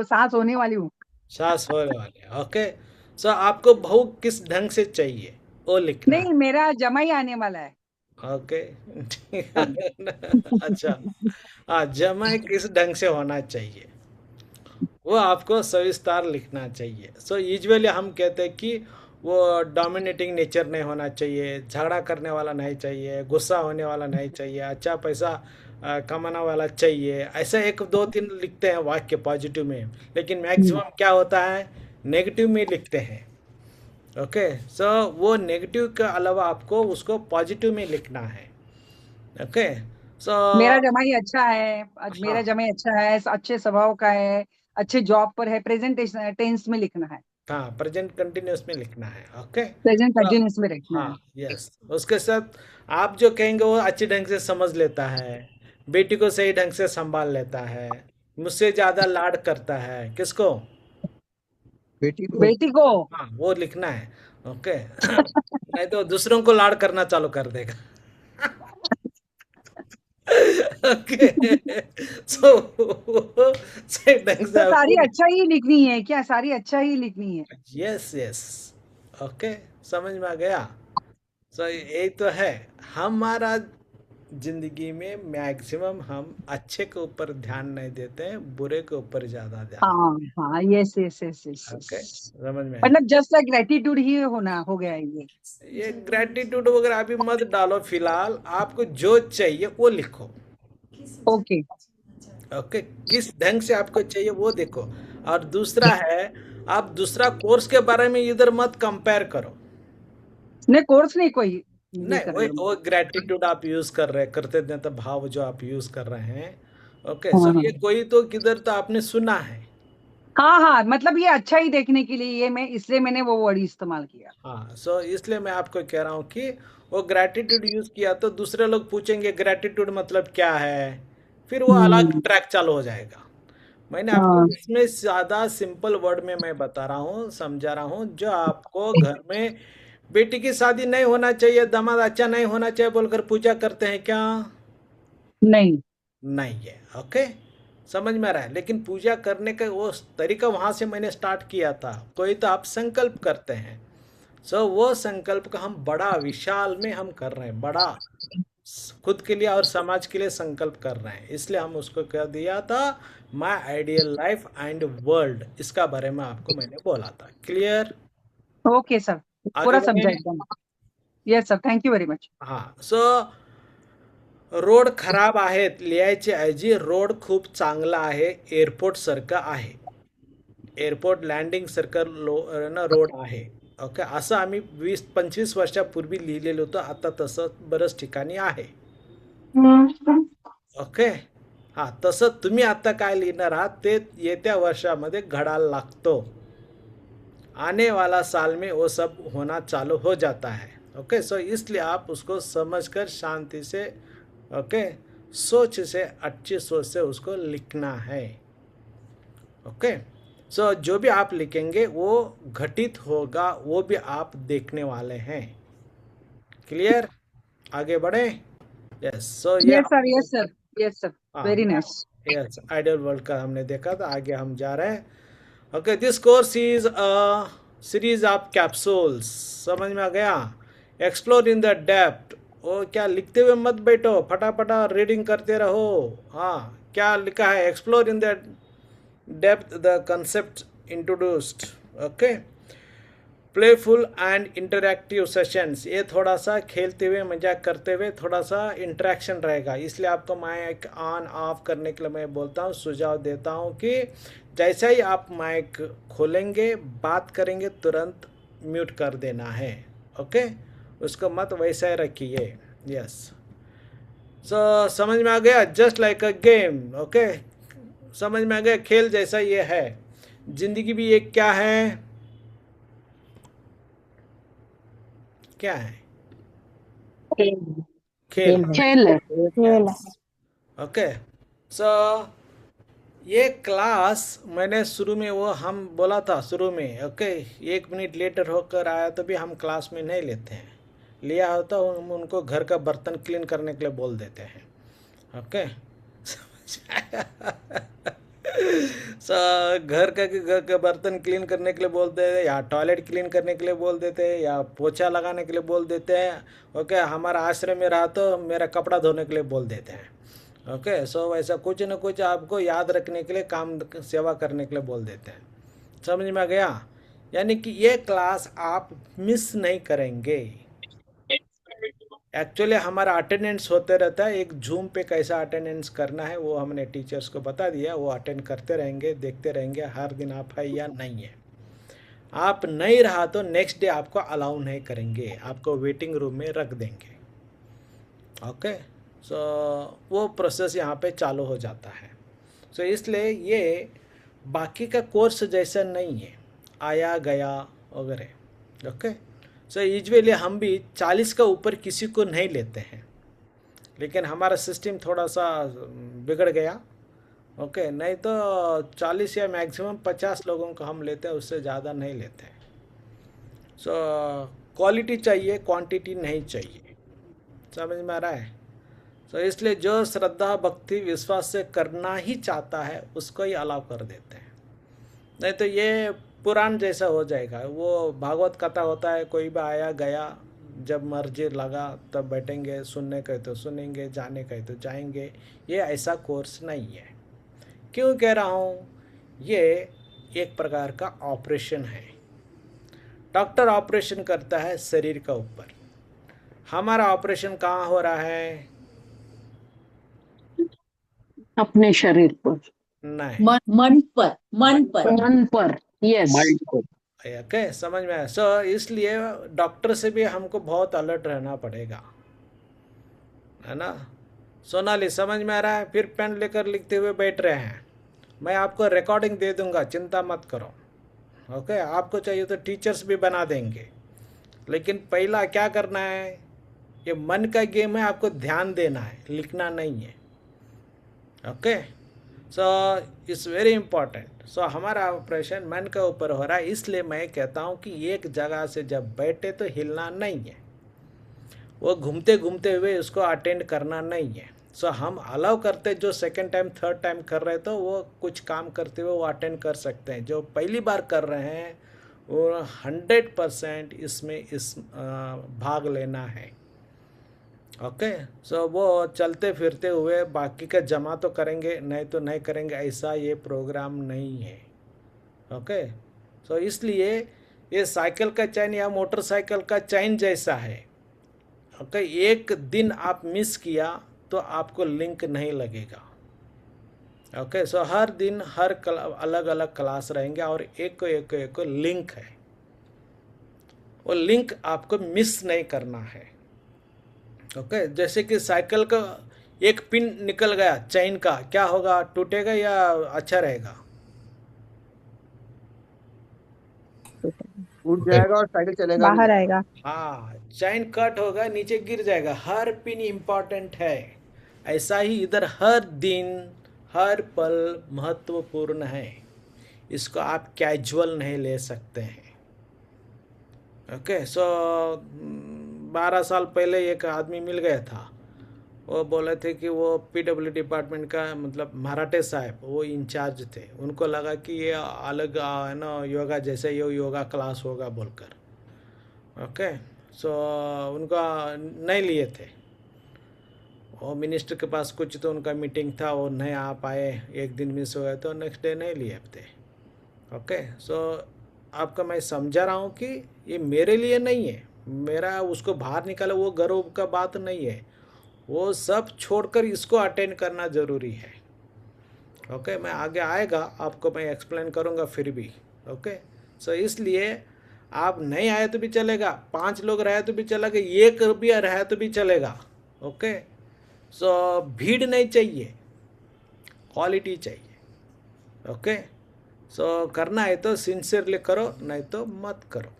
सांस होने वाली हूँ। सास होने वाले, ओके। सो आपको बहू किस ढंग से चाहिए वो लिखना है। नहीं, मेरा जमाई आने वाला है। ओके अच्छा, हाँ जमाई किस ढंग से होना चाहिए वो आपको सविस्तार लिखना चाहिए। सो यूजुअली हम कहते हैं कि वो डोमिनेटिंग नेचर नहीं होना चाहिए, झगड़ा करने वाला नहीं चाहिए, गुस्सा होने वाला नहीं चाहिए, अच्छा पैसा कमाने वाला चाहिए, ऐसा एक दो तीन लिखते हैं वाक्य पॉजिटिव में। लेकिन मैक्सिमम क्या होता है, नेगेटिव में लिखते हैं। ओके, सो वो नेगेटिव के अलावा आपको उसको पॉजिटिव में लिखना है। ओके, सो मेरा जमाई अच्छा है, मेरा हाँ जमाई अच्छा है, अच्छे स्वभाव का है, अच्छे जॉब पर है, प्रेजेंट टेंस में लिखना है, हाँ प्रेजेंट कंटिन्यूस में लिखना है। ओके, प्रेजेंट तो कंटिन्यूस में लिखना हाँ है। यस, उसके साथ आप जो कहेंगे वो अच्छे ढंग से समझ लेता है, बेटी को सही ढंग से संभाल लेता है, मुझसे ज्यादा लाड करता है, किसको? बेटी को। बेटी को। हाँ वो लिखना है। ओके नहीं तो दूसरों को लाड करना चालू कर देगा। ओके सो सही ढंग से तो सारी आपको, अच्छा ही लिखनी है क्या? सारी अच्छा ही लिखनी है? यस यस, ओके समझ में आ गया। सो यही तो है हमारा जिंदगी में, मैक्सिमम हम अच्छे के ऊपर ध्यान नहीं देते हैं, बुरे के ऊपर ज्यादा ध्यान। हाँ हाँ, yes yes yes yes okay yes. समझ में आई। मतलब जस्ट लाइक ग्रेटिट्यूड ही होना हो गया है ये। ये ग्रेटिट्यूड वगैरह अभी मत डालो, फिलहाल आपको जो चाहिए वो लिखो। ओके। ओके, किस ढंग से आपको चाहिए वो देखो। और दूसरा है, आप दूसरा कोर्स के बारे में इधर मत कंपेयर करो। नहीं, कोर्स नहीं कोई नहीं नहीं कर रहे हो। वो ग्रेटिट्यूड आप यूज कर रहे हैं, कृतज्ञता भाव जो आप यूज कर रहे हैं। ओके, हाँ सो हाँ ये कोई तो किधर तो आपने सुना है। हाँ हाँ, मतलब ये अच्छा ही देखने के लिए ये मैं इसलिए मैंने वो वर्ड इस्तेमाल किया। हाँ सो इसलिए मैं आपको कह रहा हूँ कि वो ग्रेटिट्यूड यूज किया तो दूसरे लोग पूछेंगे ग्रेटिट्यूड मतलब क्या है, फिर वो अलग हम्म। ट्रैक चालू हो जाएगा। मैंने आपको हाँ इसमें ज्यादा सिंपल वर्ड में मैं बता रहा हूँ, समझा रहा हूँ, जो आपको घर में बेटी की शादी नहीं होना चाहिए, दामाद अच्छा नहीं होना चाहिए बोलकर पूजा करते हैं क्या? नहीं। नहीं है। ओके, समझ में आ रहा है। लेकिन पूजा करने का वो तरीका वहां से मैंने स्टार्ट किया था। कोई तो आप संकल्प करते हैं, सो वो संकल्प का हम बड़ा विशाल में हम कर रहे हैं, बड़ा खुद के लिए और समाज के लिए संकल्प कर रहे हैं, इसलिए हम उसको कह दिया था माय आइडियल लाइफ एंड वर्ल्ड, इसका बारे में आपको मैंने बोला था। क्लियर? ओके सर, आगे पूरा समझा बढ़े। एकदम। Yes sir, thank you very much. हाँ सो रोड खराब आहेत लिहायचे ऐवजी रोड खूप चांगला आहे, एअरपोर्ट सारखं आहे, एअरपोर्ट लँडिंग सारखं ना रोड आहे। ओके, असं आम्ही 20-25 वर्षापूर्वी लिहिलेलं होतं, आता तसं बरंच ठिकाणी आहे। ओके, हां तसं तुम्ही आता काय लिहिणार आहात ते येत्या वर्षामध्ये घडायला लागतो, आने वाला साल में वो सब होना चालू हो जाता है। ओके, सो इसलिए आप उसको समझकर शांति से, ओके, सोच से, अच्छी सोच से उसको लिखना है। ओके, सो जो भी आप लिखेंगे वो घटित होगा, वो भी आप देखने वाले हैं। क्लियर? आगे बढ़े। यस, सो ये yes sir, yes sir, yes sir, हाँ very nice. Yes, ideal world का हमने देखा था, आगे हम जा रहे हैं। Okay, this course is a series of capsules, समझ में आ गया? एक्सप्लोर इन द डेप्थ, वो क्या लिखते हुए मत बैठो, फटाफटा रीडिंग करते रहो। हाँ क्या लिखा है, explore in the depth the concept introduced. Okay, playful end interactive sessions, ये थोड़ा सा खेलते हुए मजाक करते हुए थोड़ा सा इंटरेक्शन रहेगा, इसलिए आपको माइक ऑन ऑफ करने के लिए मैं बोलता हूँ, सुझाव देता हूँ कि जैसे ही आप माइक खोलेंगे बात करेंगे तुरंत म्यूट कर देना है। ओके, उसको मत वैसे रखिए। यस, सो समझ में आ गया? Just like a game. Okay, समझ में आ गया? खेल जैसा ये है, जिंदगी भी एक क्या है, क्या है? खेल। खेल है। खेल है। ओके, सो ये क्लास मैंने शुरू में वो हम बोला था शुरू में, ओके, 1 मिनट लेटर होकर आया तो भी हम क्लास में नहीं लेते हैं, लिया होता हम उनको घर का बर्तन क्लीन करने के लिए बोल देते हैं। ओके, सो घर का बर्तन क्लीन करने के लिए बोलते हैं, या टॉयलेट क्लीन करने के लिए बोल देते हैं, या पोछा लगाने के लिए बोल देते हैं। ओके, हमारा आश्रम में रहा तो मेरा कपड़ा धोने के लिए बोल देते हैं। ओके, सो वैसा कुछ न कुछ आपको याद रखने के लिए, काम सेवा करने के लिए बोल देते हैं। समझ में आ गया? यानी कि ये क्लास आप मिस नहीं करेंगे। एक्चुअली हमारा अटेंडेंस होते रहता है, एक जूम पे कैसा अटेंडेंस करना है वो हमने टीचर्स को बता दिया, वो अटेंड करते रहेंगे, देखते रहेंगे हर दिन आप है या नहीं है। आप नहीं रहा तो नेक्स्ट डे आपको अलाउ नहीं करेंगे, आपको वेटिंग रूम में रख देंगे। ओके, सो वो प्रोसेस यहाँ पे चालू हो जाता है। सो इसलिए ये बाकी का कोर्स जैसा नहीं है, आया गया वगैरह। ओके, सो यूजुअली हम भी 40 का ऊपर किसी को नहीं लेते हैं, लेकिन हमारा सिस्टम थोड़ा सा बिगड़ गया। ओके, नहीं तो 40 या मैक्सिमम 50 लोगों को हम लेते हैं, उससे ज़्यादा नहीं लेते हैं। सो क्वालिटी चाहिए, क्वांटिटी नहीं चाहिए। समझ में आ रहा है? सो इसलिए जो श्रद्धा भक्ति विश्वास से करना ही चाहता है उसको ही अलाउ कर देते हैं, नहीं तो ये पुराण जैसा हो जाएगा। वो भागवत कथा होता है, कोई भी आया गया, जब मर्जी लगा तब बैठेंगे, सुनने कहे तो सुनेंगे, जाने कहे तो जाएंगे। ये ऐसा कोर्स नहीं है। क्यों कह रहा हूँ? ये एक प्रकार का ऑपरेशन है। डॉक्टर ऑपरेशन करता है शरीर का ऊपर, हमारा ऑपरेशन कहाँ हो रहा है? अपने शरीर पर, नहीं, मन पर, मन पर। मन पर। यस, ओके, समझ में आया? सो इसलिए डॉक्टर से भी हमको बहुत अलर्ट रहना पड़ेगा, है ना? सोनाली, समझ में आ रहा है? फिर पेन लेकर लिखते हुए बैठ रहे हैं। मैं आपको रिकॉर्डिंग दे दूंगा, चिंता मत करो। ओके, आपको चाहिए तो टीचर्स भी बना देंगे, लेकिन पहला क्या करना है? ये मन का गेम है, आपको ध्यान देना है, लिखना नहीं है। Okay, so it's very important. So हमारा ऑपरेशन मन के ऊपर हो रहा है, इसलिए मैं कहता हूँ कि एक जगह से जब बैठे तो हिलना नहीं है, वो घूमते घूमते हुए उसको अटेंड करना नहीं है। सो हम अलाउ करते, जो सेकंड टाइम थर्ड टाइम कर रहे तो वो कुछ काम करते हुए वो अटेंड कर सकते हैं। जो पहली बार कर रहे हैं वो 100% इसमें भाग लेना है। ओके, सो वो चलते फिरते हुए बाकी का जमा तो करेंगे, नहीं तो नहीं करेंगे, ऐसा ये प्रोग्राम नहीं है। ओके, सो इसलिए ये साइकिल का चैन या मोटरसाइकिल का चैन जैसा है। ओके, एक दिन आप मिस किया तो आपको लिंक नहीं लगेगा। ओके, सो हर दिन हर अलग अलग क्लास रहेंगे और एक को लिंक है, वो लिंक आपको मिस नहीं करना है। ओके, जैसे कि साइकिल का एक पिन निकल गया चैन का, क्या होगा? टूटेगा या अच्छा रहेगा? उठ जाएगा और साइकिल चलेगा बाहर आएगा। हाँ, चैन कट होगा, नीचे गिर जाएगा। हर पिन इम्पॉर्टेंट है। ऐसा ही इधर हर दिन हर पल महत्वपूर्ण है, इसको आप कैजुअल नहीं ले सकते हैं। ओके, सो 12 साल पहले एक आदमी मिल गया था, वो बोले थे कि वो PW डिपार्टमेंट का, मतलब मराठे साहब वो इंचार्ज थे। उनको लगा कि ये अलग है ना, योगा जैसे ये योगा क्लास होगा बोलकर। ओके, सो उनका नहीं लिए थे, वो मिनिस्टर के पास कुछ तो उनका मीटिंग था, वो नहीं आ पाए, एक दिन मिस हो गए तो नेक्स्ट डे नहीं लिए थे। ओके, सो आपका मैं समझा रहा हूँ कि ये मेरे लिए नहीं है, मेरा उसको बाहर निकाला वो गर्व का बात नहीं है, वो सब छोड़कर इसको अटेंड करना ज़रूरी है। ओके, मैं आगे आएगा आपको मैं एक्सप्लेन करूँगा फिर भी। ओके, सो इसलिए आप नहीं आए तो भी चलेगा, 5 लोग रहे तो भी चलेगा, 1 भी रहे तो भी चलेगा। ओके, सो भीड़ नहीं चाहिए, क्वालिटी चाहिए। ओके, सो करना है तो सिंसियरली करो, नहीं तो मत करो।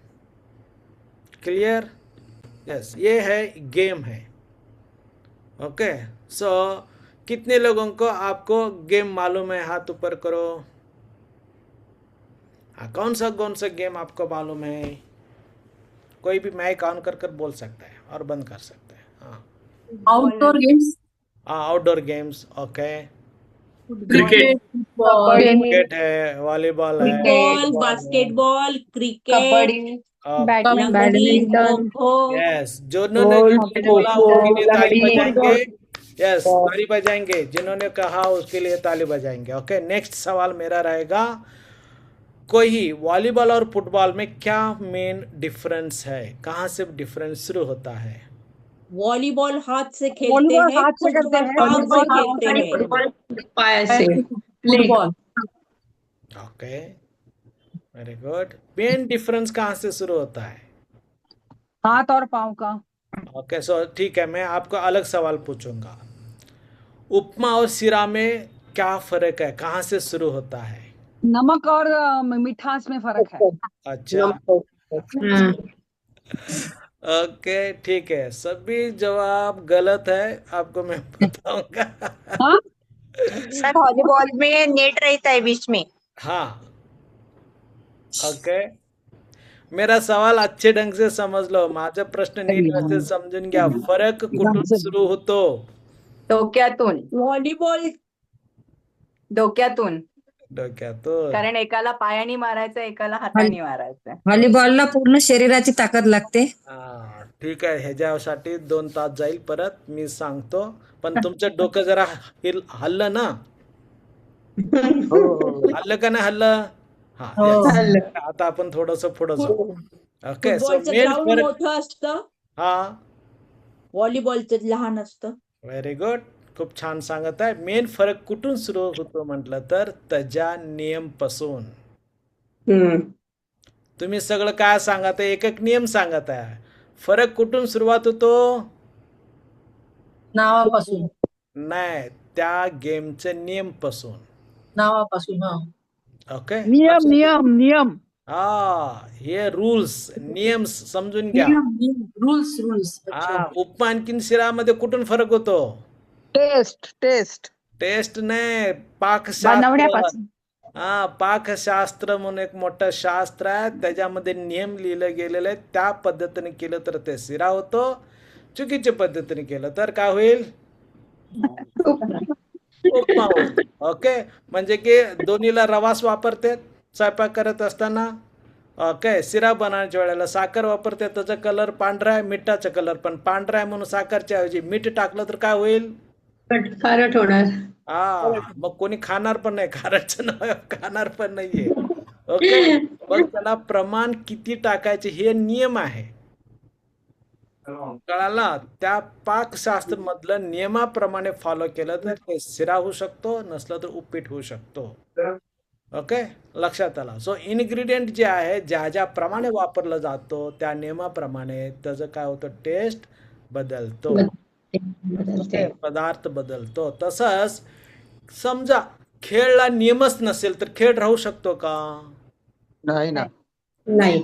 क्लियर? यस, ये है गेम है। ओके, सो कितने लोगों को आपको गेम मालूम है? हाथ ऊपर करो। हाँ, कौन सा गेम आपको मालूम है? कोई भी माइक ऑन कर कर बोल सकता है और बंद कर सकता है। हाँ, outdoor games, outdoor games. Okay, cricket, football, cricket है, वॉलीबॉल है, फुटबॉल, फुटबॉल है। बास्केटबॉल, क्रिकेट, कबड्डी, ओके, लंगड़ी, खो, यस, जिन्होंने बोला उनके लिए ताली बजाएंगे। यस, ताली बजाएंगे, जिन्होंने कहा उसके लिए ताली बजाएंगे। ओके, नेक्स्ट सवाल मेरा रहेगा, कोई वॉलीबॉल और फुटबॉल में क्या मेन डिफरेंस है? कहाँ से डिफरेंस शुरू होता है? वॉलीबॉल हाथ से खेलते वॉलीबॉल हैं, हाथ से करते फुटबॉल हैं, पाँव से फुटबॉल खेलते हैं। Football okay, very good. Main difference कहाँ से शुरू होता है? हाथ और पाँव का। ओके, सो ठीक है, मैं आपको अलग सवाल पूछूंगा। उपमा और सिरा में क्या फर्क है? कहाँ से शुरू होता है? नमक और मिठास में फर्क है। अच्छा, ओके, ठीक है, सभी जवाब गलत है, आपको मैं बताऊंगा। हाँ, सर वॉलीबॉल में नेट रहता है बीच में। हाँ, ओके, मेरा सवाल अच्छे ढंग से समज लो, माझा प्रश्न नीट असे समजून घ्या। फरक कुठून सुरू होतो? डोक्यातून व्हॉलीबॉल डोक्यातून डोक्यातून। कारण एकाला पायाने मारायचं एकाला हाताने मारायचं. व्हॉलीबॉलला पूर्ण शरीराची ताकद लागते. हा, ठीक आहे, ह्याच्यासाठी 2 तास जाईल, परत मी सांगतो, पण तुमचं डोकं जरा हल्लं ना? हल्लं का नाही हल्लं? हा, yes. आता आपण थोडस पुढे जाऊ. ओके, सो फुटबॉलचं मेन ग्राउंड फरक. मोठं असतं, हा, व्हॉलीबॉलचं लहान असतं. व्हेरी गुड, खूप छान सांगत आहे. मेन फरक कुठून सुरू होतो म्हटलं तर त्याच्या नियम पासून. तुम्ही सगळं काय सांगत आहे? एक एक नियम सांगत आहे. फरक कुठून सुरुवात होतो? नावापासून नाही, त्या गेमचे नियम पासून. नावापासून ओके, नियम हा, हे रूल्स नियम समजून घ्या. रूल्स हा, उपमा आणखीन शिरामध्ये कुठून फरक होतो? टेस्ट नाही, पाकशास्त्र. बनवण्यापासून. हा, पाकशास्त्र म्हणून एक मोठं शास्त्र आहे, त्याच्यामध्ये नियम लिहिलं गेलेलं आहे. त्या पद्धतीने केलं तर ते शिरा होतो, चुकीच्या पद्धतीने केलं तर काय होईल? उपमा होईल. ओके, म्हणजे की दोन्हीला रवास वापरते स्वयंपाक करत असताना. ओके, शिरा बनवण्याच्या वेळेला साखर वापरते, त्याचा कलर पांढरा आहे, मिठाचा कलर पण पांढरा आहे, म्हणून साखरच्या ऐवजी मीठ टाकलं तर काय होईल? खारट होणार. हा, मग कोणी खाणार पण नाही, खारटचं नाव खाणार पण नाहीये. ओके, मग त्याला प्रमाण किती टाकायचे हे नियम आहे, कळाला? त्या पाकशास्त्र मधलं नियमाप्रमाणे फॉलो केलं तर ते शिरा होऊ शकतो, नसलं तर उपीट होऊ शकतो. ओके, लक्षात आला? सो इन्ग्रेडियंट जे आहे, ज्या ज्या प्रमाणे वापरलं जातो त्या नियमाप्रमाणे त्याचं काय होतं? टेस्ट बदलतो, पदार्थ बदलतो. तसंच समजा खेळला नियमच नसेल तर खेळ राहू शकतो का? नाही ना. नाही.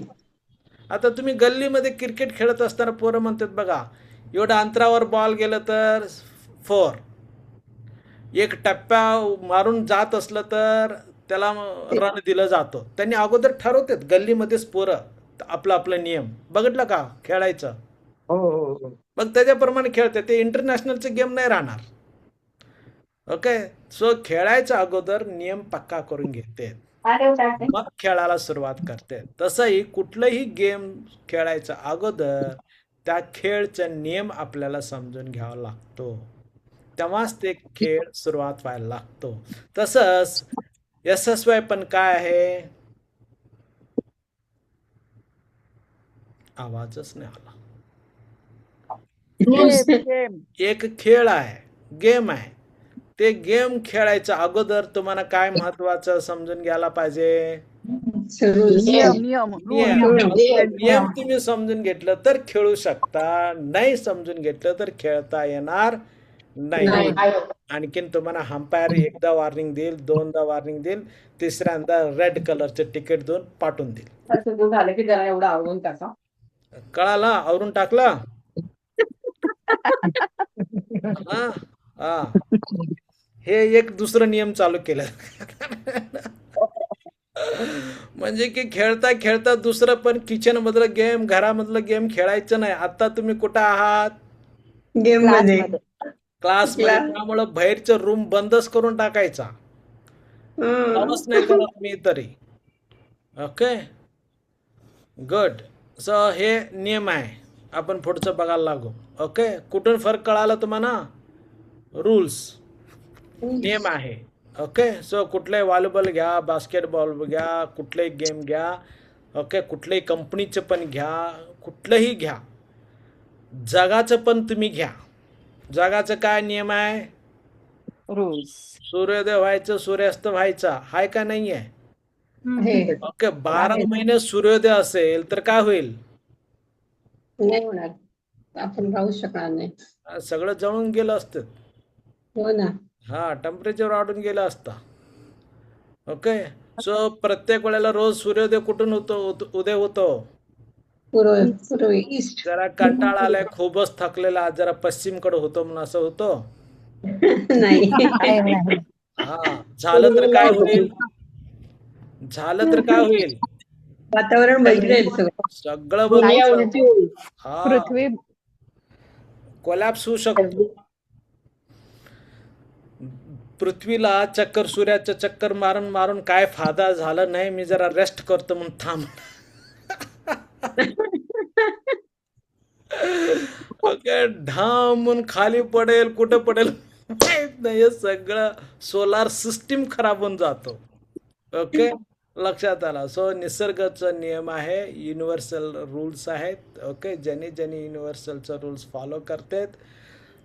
आता तुम्ही गल्लीमध्ये क्रिकेट खेळत असताना पोरं म्हणतात बघा, एवढ्या अंतरावर बॉल गेलं तर 4, एक टप्प्या मारून जात असलं तर त्याला रन दिलं जातो. त्यांनी अगोदर ठरवतात गल्लीमध्येच पोरं आपला आपला नियम. बघितलं का खेळायचं? हो. मग त्याच्याप्रमाणे खेळते, ते इंटरनॅशनलचे गेम नाही राहणार. ओके, सो खेळायच्या अगोदर नियम पक्का करून घेते, मग खेळायला सुरुवात करते. तसंही कुठलंही गेम खेळायच्या अगोदर त्या खेळचा नियम आपल्याला समजून घ्यावा लागतो, तेव्हाच ते खेळ सुरुवात व्हायला लागतो. तसंच यशस्वी पण काय आहे? आवाजच नाही आला. एक खेळ आहे, गेम आहे. ते गेम खेळायच्या अगोदर तुम्हाला काय महत्वाचं समजून घ्यायला पाहिजे? नियम तुम्ही समजून घेतलं तर खेळू शकता, नाही समजून घेतलं तर खेळता येणार नाही. नाही. आणखीन तुम्हाला अंपायर एकदा वॉर्निंग देईल, दोनदा वॉर्निंग देईल, तिसऱ्यांदा रेड कलरचे तिकीट देऊन पाठवून देईल. असं झालं की जरा एवढं आवडून टाका. कळाला? आवरून टाकला? हा हा, हे एक दुसरं नियम चालू केलं. म्हणजे की खेळता खेळता दुसरं पण किचन मधलं गेम, घरामधलं गेम खेळायचं नाही. आता तुम्ही कुठं आहात? गेम मध्ये क्लासमध्ये. त्यामुळं बाहेरचं रूम बंदच करून टाकायचा. आवाज नाही करत मी तरी. Okay, good. सो हे नियम आहे. आपण पुढचं बघायला लागू. ओके, कुठून फरक कळाला तुम्हाला? रूल्स, नियम आहे. ओके, सो कुठलाही व्हॉलीबॉल घ्या, बास्केटबॉल घ्या, कुठलेही गेम घ्या. ओके, कुठल्याही कंपनीचं पण घ्या, कुठलंही घ्या, जगाचं पण तुम्ही घ्या. जगाचं काय नियम आहे? रूल्स. सूर्योदय व्हायचं, सूर्यास्त व्हायचा, हाय का नाही आहे? ओके, 12 महिने सूर्योदय असेल तर काय होईल? नाही होणार, आपण राहू शकणार नाही. सगळं जळून गेलं असतं. हो ना. हा, टेम्परेचर वाढून गेलं असता. ओके, सो प्रत्येक वेळेला रोज सूर्योदय कुठून होतो, उदय होतो? पूर्वी ईस्ट. जरा कंटाळा आलाय, खूपच थकलेला, जरा पश्चिमकडे होतो म्हणून असं होतं? नाही. हा, झालं तर काय होईल? झालं तर काय होईल? वातावरण बदलेल सगळं. सगळं बदलून हा, पृथ्वी कोलॅप्स होऊ शकतो. पृथ्वीला चक्कर, सूर्याचं चक्कर मारून मारून काय फायदा झाला नाही. मी जरा रेस्ट करतो म्हणून थांब. ओके, ढामून खाली पडेल, कुठं पडेल माहित नाही. हे सगळं सोलार सिस्टीम खराब होऊन जातो. ओके, लक्षात आला? सो निसर्गाचा नियम आहे, युनिव्हर्सल रूल्स आहेत. ओके, ज्यांनी ज्यांनी युनिव्हर्सलचा रूल्स फॉलो करतात,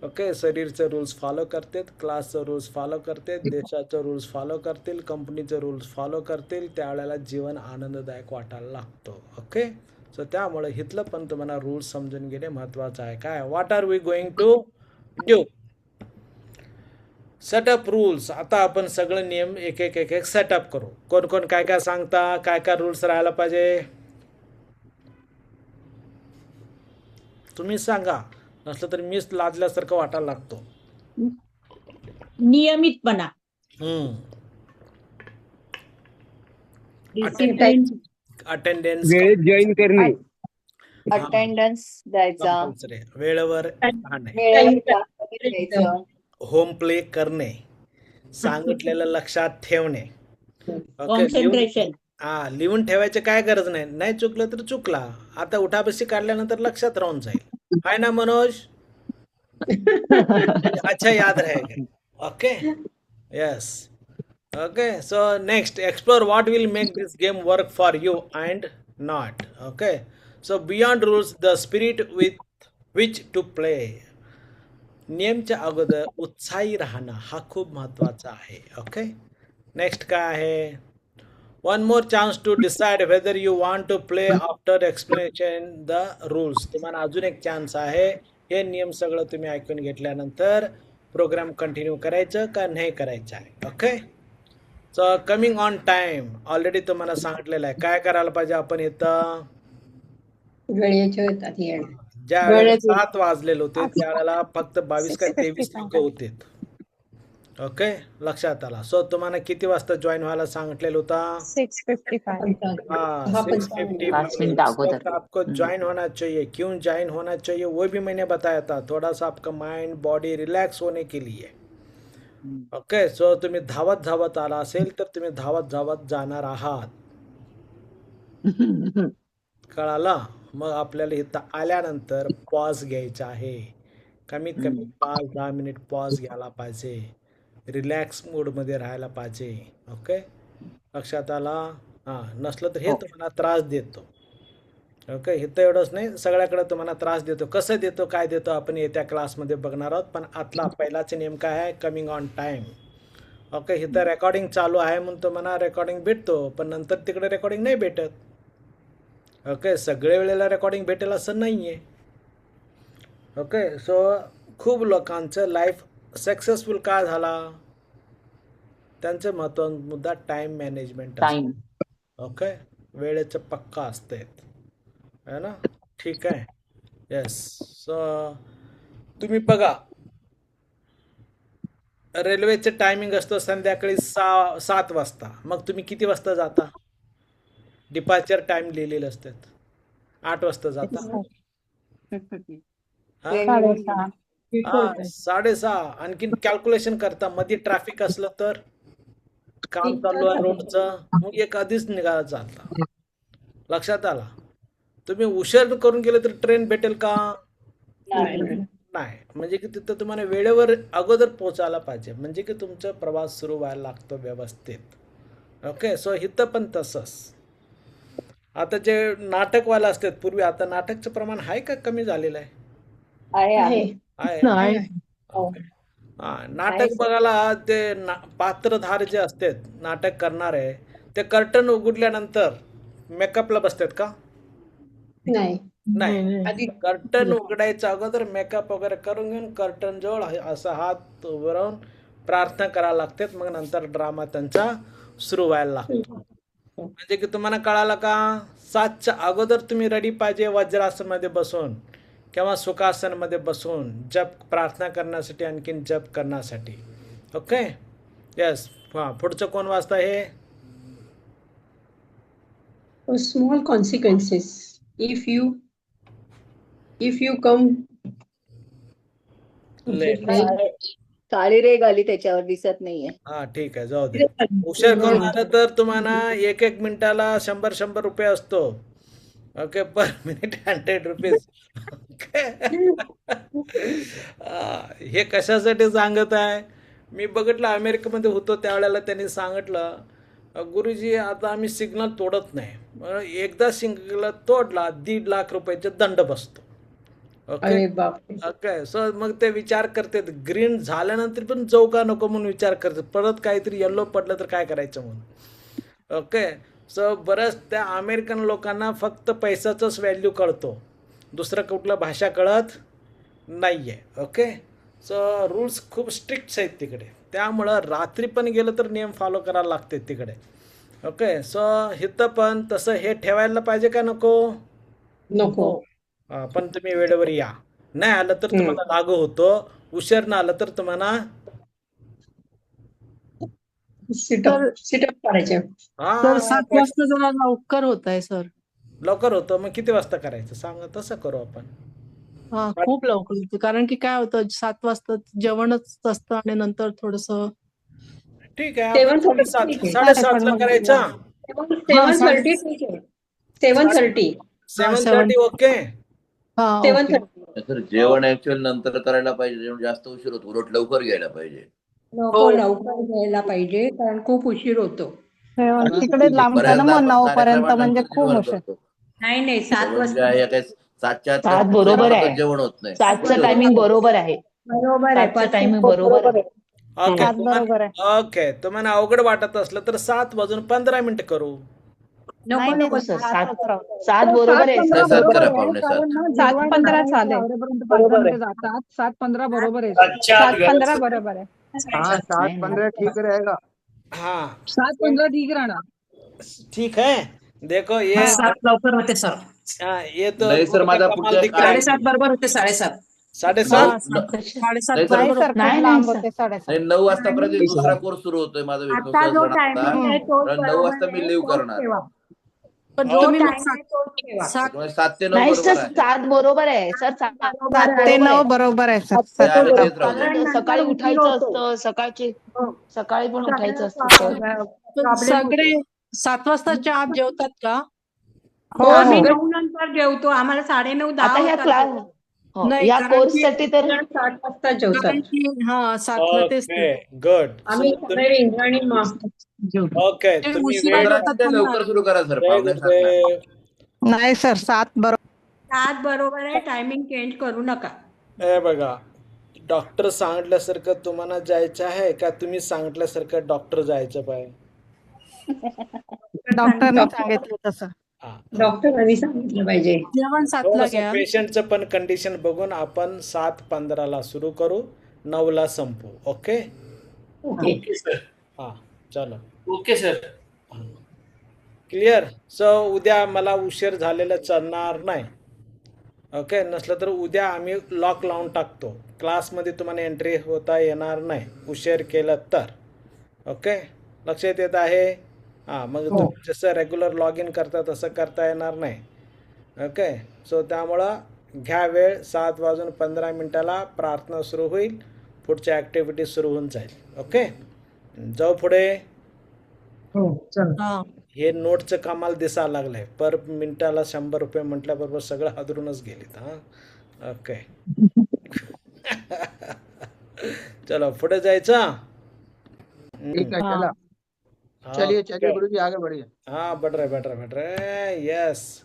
ओके, शरीरचे रूल्स फॉलो करतात, क्लासचे रूल्स फॉलो करतात, देशाचे रूल्स फॉलो करतील, कंपनीचे रूल्स फॉलो करतील, त्यावेळेला जीवन आनंददायक वाटायला लागतो. ओके, सो त्यामुळे इथलं पण तुम्हाला रूल्स समजून घेणे महत्त्वाचं आहे. काय, what are we going to do? Setup rules. आता आपण सगळे नियम एक एक एक एक सेटअप करू. कोण कोण काय काय सांगता, काय काय रूल्स राहायला पाहिजे? तुम्ही सांगा, नसलं तर मीच लादल्यासारखं वाटायला लागतो. नियमितपणा, अटेंडन्स वेळेत जॉईन करणे, अटेंडन्स द्यायचा, वेळेवर राहणे, द्यायचं, होम प्ले करणे, सांगितलेलं लक्षात ठेवणे. Okay, concentration. लिहून ठेवायची काय गरज नाही. नाही चुकलं तर चुकला, आता उठाबशी काढल्यानंतर लक्षात राहून जाईल. आहे ना मनोज? अच्छा, याद रहेगा. Okay, yes. Okay, so next, explore what will make this game work for you and not. Okay, so beyond rules, the spirit with which to play. नियमच्या अगोदर उत्साही राहणं हा खूप महत्त्वाचा आहे. ओके, नेक्स्ट काय आहे? One more chance to decide whether you want to play after explanation the rules. तुम्हाला अजून एक चान्स आहे. हे नियम सगळं तुम्ही ऐकून घेतल्यानंतर प्रोग्राम कंटिन्यू करायचं का नाही करायचं आहे. Okay, so coming on time already तुम्हाला सांगितलेलं आहे. काय करायला पाहिजे आपण इथं? वेळेचे होतात हे. ज्या वेळेला 7 वाजलेले होते त्यावेळेला फक्त 22 का 23 लोक होते. ओके, लक्षात आला? सो तुम्हाला किती वाजता जॉईन व्हायला सांगितलेलं होता? 6:55. हाँ, 6:55 आपको ज्वाइन होना चाहिए. क्यों ज्वाइन होना चाहिए वो भी मैंने बताया था. थोड़ा सा आपका माइंड बॉडी रिलॅक्स होने के लिए. ओके, सो तुम्ही धावत धावत आला असेल तर तुम्ही धावत धावत जाणार आहात. कळाला? मग आपल्याला इथं आल्यानंतर पॉज घ्यायचा आहे. कमीत कमी 5-10 मिनिट पॉज घ्यायला पाहिजे. रिलॅक्स मूडमध्ये राहायला पाहिजे. ओके, लक्षात आला? हां, नसलं तर हे तुम्हाला त्रास देतो. ओके, इथं एवढंच नाही, सगळ्याकडे तुम्हाला त्रास देतो. कसं देतो, काय देतो, आपण येत्या क्लासमध्ये बघणार आहोत. पण आतला पहिलाच नेम काय आहे? Coming on time. ओके, इथं रेकॉर्डिंग चालू आहे म्हणून तुम्हाला रेकॉर्डिंग भेटतो, पण नंतर तिकडे रेकॉर्डिंग नाही भेटत. ओके, सगळे वेळेला रेकॉर्डिंग भेटेल असं नाही आहे. ओके, सो खूप लोकांचं लाईफ सक्सेसफुल का झाला? त्यांचे महत्त्वाचा मुद्दा टाइम मॅनेजमेंट टाइम ओके, वेळेचं पक्का असते है ना. ठीक आहे. येस. सो तुम्ही बघा, रेल्वेचं टायमिंग असतो संध्याकाळी 7 वाजता. मग तुम्ही किती वाजता जाता? डिपार्चर टाइम लिहिलेलं असतात. 8 वाजता जाता. हा? 6:30. आणखीन कॅल्क्युलेशन करता, मध्ये ट्रॅफिक असलं तर, काम चालू आहे रोडचं, मग एक आधीच निघायला चालता. लक्षात आला? तुम्ही उशीर करून गेले तर ट्रेन भेटेल का? नाही. म्हणजे की तिथं तुम्हाला वेळेवर अगोदर पोचायला पाहिजे, म्हणजे की तुमचा प्रवास सुरू व्हायला लागतो व्यवस्थित. ओके. सो इथं पण तसंच. आता जे नाटकवाला असतात पूर्वी, आता नाटकचं प्रमाण आहे का कमी झालेलं आहे? आहे आहे. ओके. नाटक बघायला ते पात्रधार जे असतात नाटक करणारे, ते कर्टन उघडल्यानंतर मेकअपला बसतात का? नाही. आधी कर्टन उघडायच्या अगोदर मेकअप वगैरे करून घेऊन कर्टन जवळ असा हात उभं राहून प्रार्थना करायला लागतात. मग नंतर ड्रामा त्यांचा सुरू व्हायला लागतो. म्हणजे की तुम्हाला कळालं का? 7च्या अगोदर तुम्ही रेडी पाहिजे वज्रासनमध्ये बसून किंवा सुखासनमध्ये बसून जप प्रार्थना करण्यासाठी, आणखीन जप करण्यासाठी. ओके. येस. हां, पुढचं कोण वाचता हे? Small consequences. If you come late. काळी रेग आली त्याच्यावर, दिसत नाहीये. हा, ठीक आहे, जाऊ दे. उशीर करून आलं तर तुम्हाला 1 मिनिटाला 100 रुपये असतो. ओके. Per minute 100 rupees. हे कशासाठी सांगत आहे? मी बघितलं अमेरिकेमध्ये होतो त्यावेळेला त्यांनी सांगितलं, गुरुजी आता आम्ही सिग्नल तोडत नाही, एकदा सिग्नल तोडला 1.5 लाख रुपयाचा दंड बसतो. ओके. ओके. सो मग ते विचार करतात, ग्रीन झाल्यानंतर पण जाऊ का नको म्हणून विचार करतात, परत काहीतरी येल्लो पडलं तर काय करायचं म्हणून. ओके. सो बरंच त्या अमेरिकन लोकांना फक्त पैशाचंच व्हॅल्यू कळतो, दुसरं कुठलं भाषा कळत नाही आहे. ओके. सो रूल्स खूप स्ट्रिक्ट आहेत तिकडे, त्यामुळं रात्री पण गेलं तर नियम फॉलो करायला लागते तिकडे. ओके. सो इथं पण तसं हे ठेवायला पाहिजे का नको? नको. पण तुम्ही वेळेवर या. नाही आलं तर तुम्हाला लागू होतो. उशीर न आलं तर तुम्हाला सिटअप करायचे. सर 7 वाजता जरा लवकर होत आहे सर. लवकर होतं. मग किती वाजता करायचं सांगा, तसं करू आपण. हा, खूप लवकर होतं. कारण की काय होतं, 7 वाजता जेवणच असतं आणि नंतर थोडस. ठीक आहे, 7:30ला करायचा. 7:30. ओके. 7:30. जेवण ऍक्च्युअल नंतर करायला पाहिजे, जेवण जास्त उशीर होतो. उलट लवकर घ्यायला पाहिजे. लवकर घ्यायला पाहिजे, कारण खूप उशीर होतो. तिकडे लांबता ना मग 9 पर्यंत, म्हणजे खूप उशीर. नाही 7 वाजता. 7च्या बरोबर आहे. जेवण होत नाही. 7चं टायमिंग बरोबर आहे. बरोबर आहे. टायमिंग बरोबर आहे. ओके. तुम्हाला अवघड वाटत असलं तर 7:15 करू. नको सर, 7 बरोबर आहे. 7 करा, पावणे 7. 7:15 चालेल. 7:15 बरोबर आहे. 7:15 बरोबर आहे. 7:15 ठीक रहेगा. हाँ, 7:15 ठीक रहना. ठीक है. देखो ये 7 लवकर होते सर. ये तो नाही सर, माझा पुढच्या 7:30 बरोबर होते. 7:30. 7:30. 7:30 नाही, बरोबर. नाही, लांब नाही, होते 7:30. नाही, 9 वाजतापर्यंत दुसरा कोर्स सुरू होतोय माझा. आता जो टायमिंग आहे तो 9 वाजता मी लिव्ह करणार. पण हो, तुम्ही मग टायमिंग तोच ठेवा. 7 ते 9 नाही बरोबर सर, आहे. 7 बरोबर आहे सर. 7 ते 9 बरोबर आहे सर. ते आहे, तेच राहू दे. सकाळी उठायचं असतं, सकाळी पण उठायचं असतं सर. सगळे 7 वाजताच्या आत जेवतात का? आम्ही 9 नंतर जेवतो. आम्हाला 9:30 आता ह्या क्लास नाही, या कारण कोर्स की- साठी तर 7 वाजता जेवतात. कारण की 7ला तेच ओके, गुड. आम्ही सगळे इंद्राणी ओके, ते तुम्ही उशिरा वेळ- जेवतात ते पण लवकर सुरू करा सर, वेळ- पावणे 7. नाही सर, 7 बरोबर. 7 बरोबर आहे. टायमिंग चेंज करू नका. हे बघा, डॉक्टर सांगितल्यासारखं तुम्हाला जायचं आहे का तुम्ही सांगितल्यासारखं डॉक्टर जायचं पाहिजे? डॉक्टरने सांगितलं तसं. डॉक्टरांनी सांगितलं पाहिजे. जेवण 7ला घ्या. पेशंटचं पण कंडिशन बघून आपण 7:15 सुरू करू 9ला संपू. ओके. Okay sir. हां चलो. Okay sir. क्लिअर. सो उद्या मला उशीर झालेला चालणार नाही. ओके. नसलं तर उद्या आम्ही लॉक लावून टाकतो. क्लासमध्ये तुम्हाला एंट्री होता येणार नाही उशीर केलं तर. ओके. लक्षात येत आहे. हां मग तुम्ही जसं रेग्युलर लॉग इन करता तसं करता येणार नाही. ओके. सो त्यामुळं घ्या वेळ. 7:15 प्रार्थना सुरू होईल. पुढच्या ॲक्टिव्हिटी सुरू होऊन जाईल. ओके. जाऊ पुढे. हो चल. हा. हे नोटचं कमाल दिसायला लागलंय. पर मिनिटाला 100 रुपये म्हटल्याबरोबर सगळं हादरूनच गेलीत. हां ओके. चलो पुढे जायचं. ठीक है चला. चलिए चलिए गुरु जी आगे बढ़िए. हाँ बढ़ रहे. यस.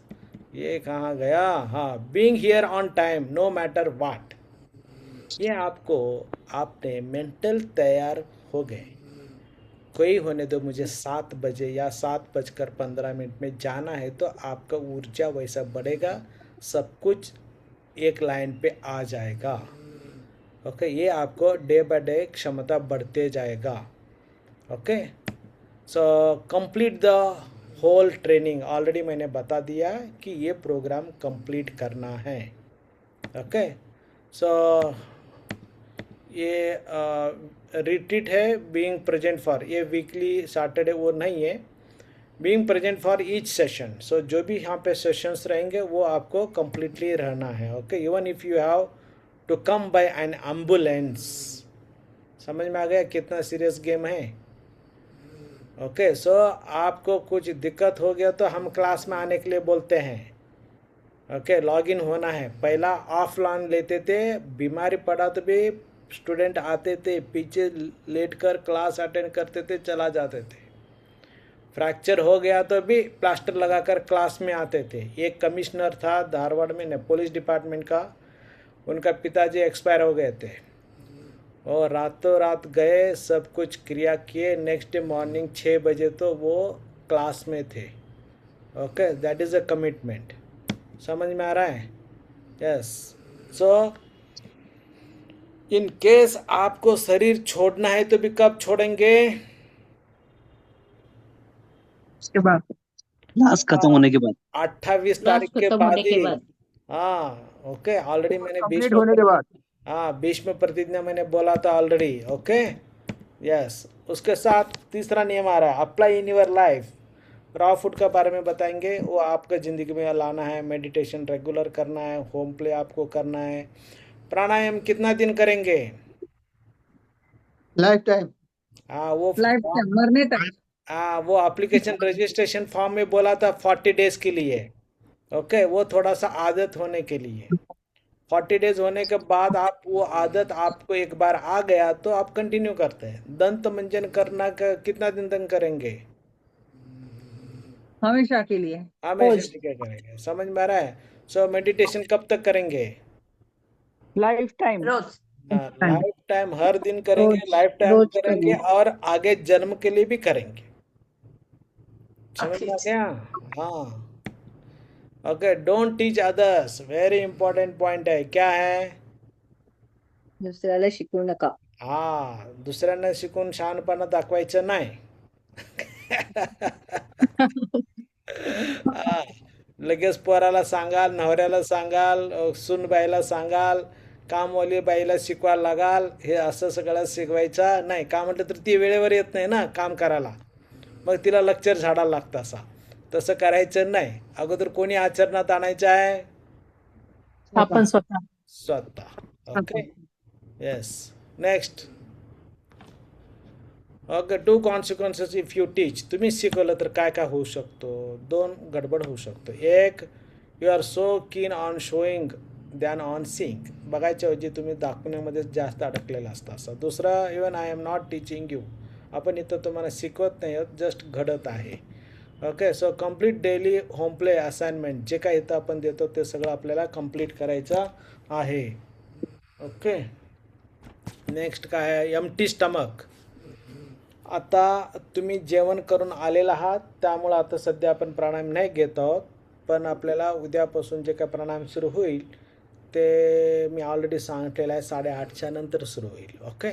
ये कहाँ गया. हाँ being here on time no matter what. ये आपको आपने मेंटल तैयार हो गए. कोई होने दो मुझे 7 बजे या 7:15 में जाना है तो आपका ऊर्जा वैसा बढ़ेगा. सब कुछ एक लाइन पे आ जाएगा. ओके. ये आपको डे बाय डे क्षमता बढ़ते जाएगा. Okay. So complete the whole training. Already मैंने बता दिया कि ये प्रोग्राम कंप्लीट करना है. ओके. सो ये रिट्रीट है बीइंग प्रेजेंट फॉर. ये वीकली सैटरडे वो नहीं है. Being present for each session. So जो भी यहाँ पे सेशंस रहेंगे वो आपको कम्प्लीटली रहना है. Okay. Even if you have to come by an ambulance. समझ में आ गया कितना सीरियस गेम है. ओके. सो आपको कुछ दिक्कत हो गया तो हम क्लास में आने के लिए बोलते हैं. ओके. लॉगिन होना है. पहला ऑफलाइन लेते थे. बीमारी पड़ा तो भी स्टूडेंट आते थे पीछे लेट कर क्लास अटेंड करते थे चला जाते थे. फ्रैक्चर हो गया तो भी प्लास्टर लगाकर क्लास में आते थे. एक कमिश्नर था धारवाड़ में पुलिस डिपार्टमेंट का. उनका पिताजी एक्सपायर हो गए थे और रातों रात गए सब कुछ क्रिया किए. नेक्स्ट डे मॉर्निंग 6 बजे तो वो क्लास में थे. Okay. That is a commitment. समझ में आ रहा है. यस. सो इन केस आपको शरीर छोड़ना है तो भी कब छोड़ेंगे. उसके बाद क्लास खत्म होने के बाद. 28 क्लास तारीख के खत्म बाद होने के ही. बाद. हाँ ओके. ऑलरेडी मैंने कंप्लीट होने के बाद. हाँ 20 में प्रतिज्ञा मैंने बोला था ऑलरेडी. ओके. यस. उसके साथ तीसरा नियम आ रहा है. Apply in your life. Raw food का बारे में बताएंगे. वो आपका ज़िंदगी में लाना है. मेडिटेशन रेगुलर करना है. होम प्ले आपको करना है. प्राणायाम कितना दिन करेंगे. Life time. हाँ वो लाइफ टाइम मरने तक. हाँ वो एप्लीकेशन रजिस्ट्रेशन फॉर्म में बोला था 40 डेज के लिए. ओके. वो थोड़ा सा आदत होने के लिए. 40 डेज होने के बाद आप वो आदत आपको एक बार आ गया तो आप कंटिन्यू करते हैं. दंत मंजन करना का कितना दिन तक करेंगे. हमेशा के लिए. हमेशा क्या करेंगे. समझ में आ रहा है. सो मेडिटेशन कब तक करेंगे. Lifetime. रोज. लाइफ टाइम हर दिन करेंगे. लाइफ टाइम रोज करेंगे और आगे जन्म के लिए भी करेंगे. समझ में आ गया. हाँ okay. Don't teach others. Very important point है. क्या है. दुसऱ्याला शिकवू नका. हा दुसऱ्यांना शिकून शहाणपणा दाखवायचं नाही. हा, लगेच पोराला सांगाल, नवऱ्याला सांगाल, सूनबाईला सांगाल, कामवाली बाईला शिकवायला लागाल. हे असं सगळं शिकवायचं नाही. का म्हटलं तर ती वेळेवर येत नाही ना काम करायला. मग तिला लेक्चर झाडायला लागतं. असा तसं करायचं नाही. अगोदर कोणी आचरणात आणायचं आहे. आपण स्वतः. स्वतः. Okay. Yes. Next. Okay. 2 consequences if you teach. तुम्ही शिकवलं तर काय काय होऊ शकतो. 2 गडबड होऊ शकतो. एक you are so keen on showing than on seeing. बघायच्या ऐवजी तुम्ही दाखवण्यामध्ये जास्त अडकलेला असता. असं. दुसरं even I am not teaching you. आपण इथं तुम्हाला शिकवत नाही आहोत जस्ट घडत आहे. Okay. So complete daily home play assignment जे काय इथं आपण देतो ते सगळं आपल्याला कंप्लीट करायचं आहे. ओके. नेक्स्ट काय आहे. Empty stomach. आता तुम्ही जेवण करून आलेला आहात त्यामुळं आता सध्या आपण प्राणायाम नाही घेत आहोत. पण आपल्याला उद्यापासून जे काय प्राणायाम सुरू होईल ते मी ऑलरेडी सांगितलेलं आहे 8:30च्या नंतर सुरू होईल. ओके,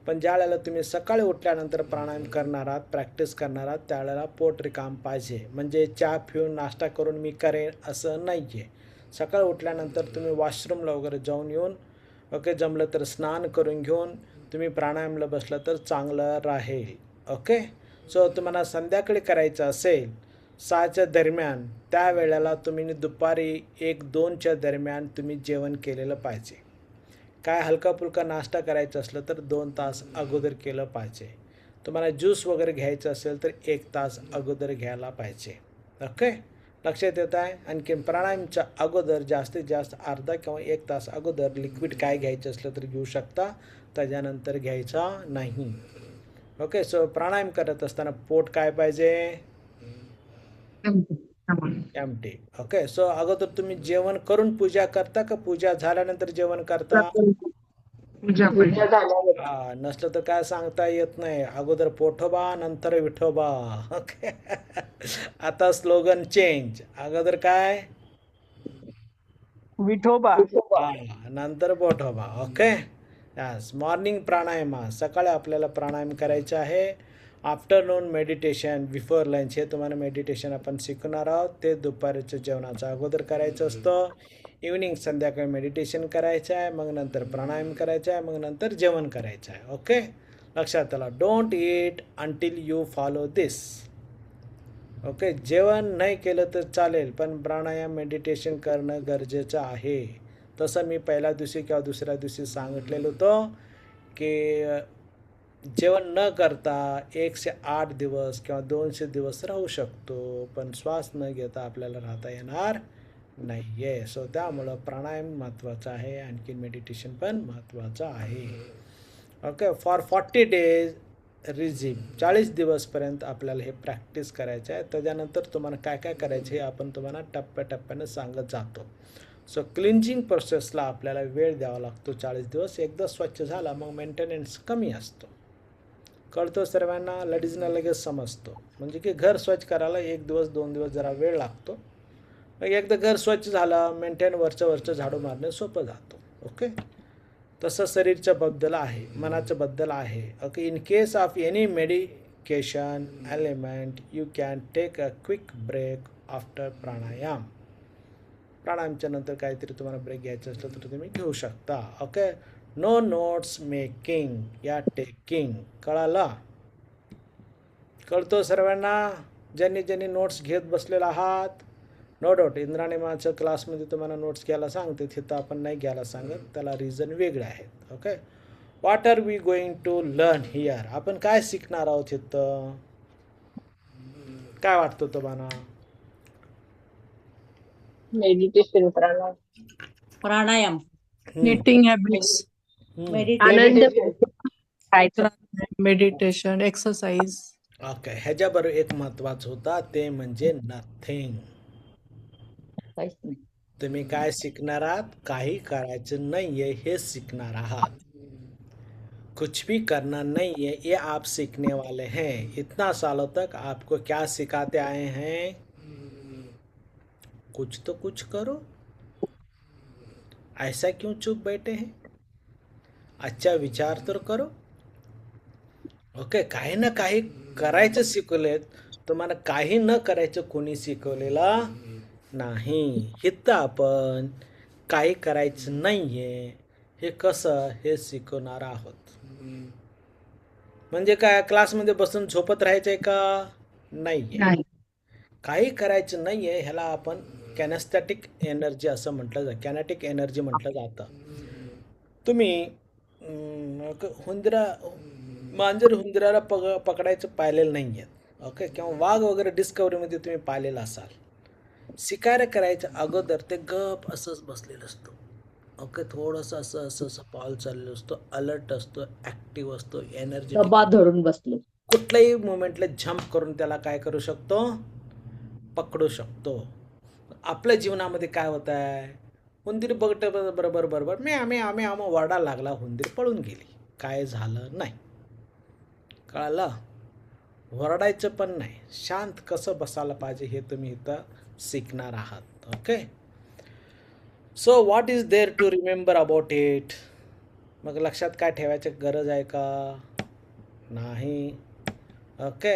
पण ज्या वेळेला तुम्ही सकाळी उठल्यानंतर प्राणायाम करणार आहात, प्रॅक्टिस करणार आहात, त्यावेळेला पोट रिकाम पाहिजे. म्हणजे चहा पिऊन नाश्ता करून मी करेन असं नाही आहे. सकाळी उठल्यानंतर तुम्ही वॉशरूमला वगैरे जाऊन येऊन, ओके, जमलं तर स्नान करून घेऊन तुम्ही प्राणायामला बसलं तर चांगलं राहील. ओके, सो तुम्हाला संध्याकाळी करायचं असेल 6च्या दरम्यान, त्यावेळेला तुम्ही दुपारी 1-2च्या दरम्यान तुम्ही जेवण केलेलं पाहिजे. काय हलका फुलका नाश्ता करायचा असलं तर 2 तास अगोदर केलं पाहिजे. तुम्हाला ज्यूस वगैरे घ्यायचं असेल तर 1 तास अगोदर घ्यायला पाहिजे. ओके, लक्षात येत आहे. आणखी प्राणायामच्या अगोदर जास्तीत जास्त अर्धा किंवा 1 तास अगोदर लिक्विड काय घ्यायचं असलं तर घेऊ शकता, त्याच्यानंतर घ्यायचा नाही. ओके, सो प्राणायाम करत असताना पोट काय पाहिजे, एम्प्टी. ओके, सो अगोदर तुम्ही जेवण करून पूजा करता का पूजा झाल्यानंतर जेवण करता? नसलं तर काय सांगता येत नाही. अगोदर पोठोबा नंतर विठोबा. ओके, आता स्लोगन चेंज. अगोदर काय, विठोबा, नंतर पोठोबा. Okay, yes. मॉर्निंग प्राणायाम, सकाळी आपल्याला प्राणायाम करायचं आहे. आफ्टरनून मेडिटेशन, बिफोर लंच, हे तुम्हाला मेडिटेशन आपण शिकणार आहोत. ते दुपारच्या जेवणाच्या अगोदर करायचं असतं. इव्हनिंग संध्याकाळी मेडिटेशन करायचं आहे, मग नंतर प्राणायाम करायचं आहे, मग नंतर जेवण करायचं आहे. ओके, लक्षात आला. Don't eat until you follow this. Okay, जेवण नाही केलं तर चालेल, पण प्राणायाम मेडिटेशन करणं गरजेचं आहे. तसं मी पहिल्या दिवशी किंवा दुसऱ्या दिवशी सांगितलेलं होतं की जेवण न करता 108 दिवस किंवा 200 दिवस राहू शकतो, पण श्वास न घेता आपल्याला राहता येणार नाही आहे. सो त्यामुळं प्राणायाम महत्त्वाचं आहे, आणखी मेडिटेशन पण महत्त्वाचं आहे. ओके, फॉर 40 डेज रिझिम, 40 दिवसपर्यंत आपल्याला हे प्रॅक्टिस करायचं आहे. त्याच्यानंतर तुम्हाला काय काय करायचं हे आपण तुम्हाला टप्प्याटप्प्यानं सांगत जातो. सो क्लिन्जिंग प्रोसेसला आपल्याला वेळ द्यावा लागतो 40 दिवस. एकदा स्वच्छ झाला मग मेंटेनन्स कमी असतो. कळतो सर्वांना, लेडीजना लगेच समजतो. म्हणजे की घर स्वच्छ करायला 1 दिवस 2 दिवस जरा वेळ लागतो. मग एकदा घर स्वच्छ झालं, मेंटेन वरचं झाडू मारणे सोपं जातो. ओके, तसं शरीरच्या बद्दल आहे, मनाच्या बद्दल आहे. Okay, in case of any medication element you can take a quick break after pranayama. प्राणायामच्या नंतर काहीतरी तुम्हाला ब्रेक घ्यायचं असलं तर तुम्ही घेऊ शकता. ओके, नो नोट्स मेकिंग या टेकिंग. कळाला? कळतो सर्वांना? ज्यांनी नोट्स घेत बसलेला आहात, नो डाऊट इंद्राणी माच्या क्लासमध्ये तुम्हाला नोट्स घ्यायला सांगते, तिथं आपण नाही घ्यायला सांगत, त्याला रिझन वेगळे आहेत. Okay, what are we going to learn here? आपण काय शिकणार आहोत तिथं? काय वाटतं तुम्हाला? Meditation, pranayama, eating habits, meditation, exercise. Okay, ह्याच्याबरोबर एक महत्त्वाचं होता ते म्हणजे नथिंग. तुम्ही काय शिकणार आहात? काही करायचं नाहीये हे शिकणार आहात. कुछ भी करना नहीं है, ये आप सीखने वाले हैं. इतना सालों तक आपको क्या सिखाते आए हैं? कुछ तो कुछ करो. ऐसा क्यों चुप बैठे हैं? अच्छा विचार तर करो. ओके, काही ना काही करायचं शिकवलेत तुम्हाला, काही न करायचं कोणी शिकवलेलं नाही. इथं आपण काही करायचं नाहीये हे कसं हे शिकवणार आहोत. म्हणजे काय क्लासमध्ये बसून झोपत राहायचंय का? नाहीये. काही करायचं नाहीये ह्याला आपण कॅनेस्थेटिक एनर्जी असं म्हटलं जातं, कॅनेटिक एनर्जी म्हटलं जातं. तुम्ही मांजर हुंदराला पकडायचं पाहिलेलं नाही आहेत. ओके, किंवा वाघ वगैरे डिस्कवरीमध्ये तुम्ही पाहिलेलं असाल. शिकार करायच्या अगोदर ते गप असंच बसलेलं असतो. ओके, थोडंसं असं पाऊल चाललेलं असतो, अलर्ट असतो, ॲक्टिव्ह असतो, एनर्जी धरून बसले. कुठल्याही मुवमेंटला जम्प करून त्याला काय करू शकतो? पकडू शकतो. आपल्या जीवनामध्ये काय होत आहे? हुंदीर बरोबर मी आम्ही वरडा लागला, हुंदीर पळून गेली, काय झालं नाही. कळालं? वरडायचं पण नाही, शांत कसं बसायला पाहिजे हे तुम्ही इथं शिकणार आहात. Okay, so what is there to remember about it? मग लक्षात काय ठेवायची गरज आहे का? नाही. Okay.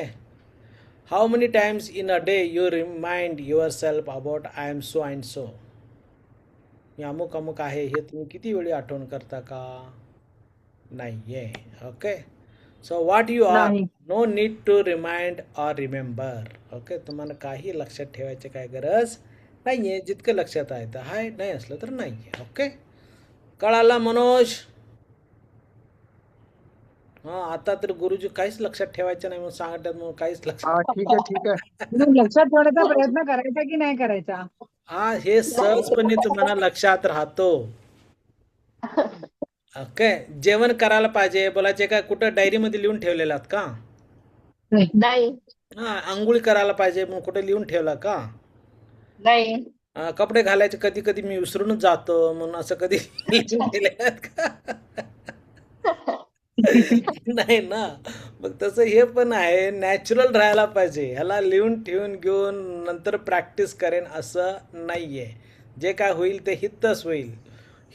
How many times in a day you remind yourself about I am so and so? मी अमुक अमुक आहे हे तुम्ही किती वेळी आठवण करता का? नाही आहे. Okay. So what you are, नाही. No need to remind or remember. Okay. तुम्हाला काही लक्षात ठेवायची काय गरज नाही आहे. जितकं लक्षात आहे तर हाय, नाही असलं तर नाही आहे. ओके. कळालं मनोज? हां, आता तर गुरुजी काहीच लक्षात ठेवायचं नाही म्हणून सांगतात, म्हणून काहीच लक्षात. हा ठीक आहे ठीक आहे. तुम्ही लक्षात ठेवण्याचा प्रयत्न करायचा की नाही करायचा? हा, हे सहजपणे तुम्हाला लक्षात राहतो. ओके. जेवण करायला पाहिजे बोलायचे काय, कुठं डायरीमध्ये लिहून ठेवलेलं आहात का? नाही. हा, आंघोळी करायला पाहिजे म्हणून कुठे लिहून ठेवला का? नाही. कपडे घालायचे कधी कधी मी विसरूनच जातो म्हणून असं कधी लिहून ठेवलेलं आहेत का? नाही ना. मग तसं हे पण आहे, नॅचरल राहायला पाहिजे. ह्याला लिहून ठेवून घेऊन नंतर प्रॅक्टिस करेन असं नाही आहे. जे काय होईल ते हितच होईल.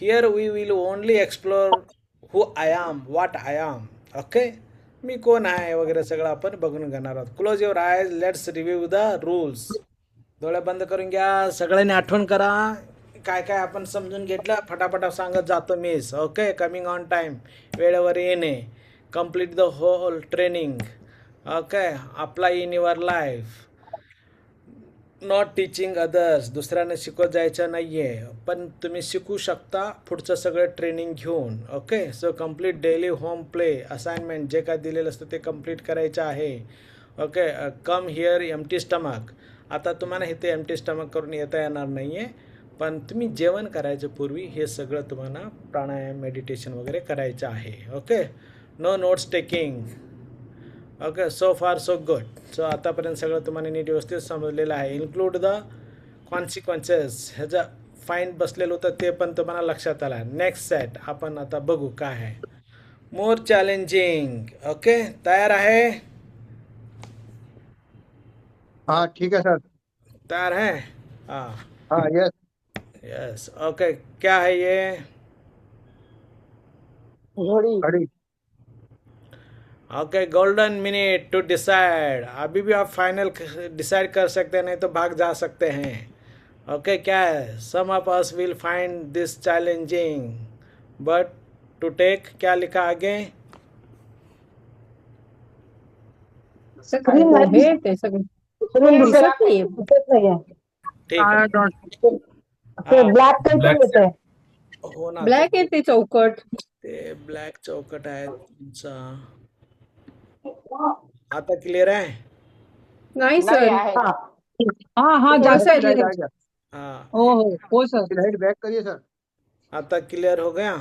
Here we will only explore who I am, what I am. Okay. मी कोण आहे वगैरे सगळं आपण बघून घेणार आहोत. Close your eyes, let's review the rules. डोळे बंद करून घ्या. सगळ्यांनी आठवण करा काय काय आपण समजून घेतलं. फटाफटा सांगत जातो miss. Okay. Coming on time, वेळेवर येणे, complete the whole training. Okay. Apply in your life, not teaching others. दुसऱ्यांना शिकवत जायचं नाही आहे, पण तुम्ही शिकू शकता पुढचं सगळं ट्रेनिंग घेऊन. Okay. So complete daily home play assignment, जे काय दिलेलं असतं ते कंप्लीट करायचं आहे. Okay. Come here empty stomach. आता तुम्हाला इथे एम्प्टी स्टमक करून येता येणार नाही आहे, पण तुम्ही जेवण करायच्या पूर्वी हे सगळं तुम्हाला प्राणायाम, मेडिटेशन वगैरे करायचं आहे. Okay. No notes taking. Okay. So far so good. So आतापर्यंत सगळं तुम्हाला नीट व्यवस्थित समजलेलं आहे. इन्क्लूड द कॉन्सिक्वेन्सेस, ह्याचं फाईन बसलेलं होतं ते पण तुम्हाला लक्षात आलं. नेक्स्ट सेट आपण आता बघू काय आहे. मोर चॅलेंजिंग. ओके. तयार आहे? हा ठीक है सर. तैयार है? हाँ. हाँ यस. यस. ओके. क्या है ये? घड़ी. Okay. Golden minute to decide. अभी भी आप फाइनल डिसाइड कर सकते हैं, नहीं तो भाग जा सकते हैं. ओके. क्या है? Some of us will find this challenging but to take. क्या लिखा आगे? स्क्रीन आहे ते सगळं दिसत नाहीये. ठीक है. ते ब्लॅक काहीतरी येतंय. हो ना. ब्लॅक आहे ते चौकट. ते ब्लॅक चौकट आहे तुमचा. आता क्लिअर आहे? नाही नाही सर. आहे. हा हा जास्त थोडासा आहे. आ गया. हाँ. हो सर. स्लाइड बैक करिए सर. आता क्लिअर हो गया.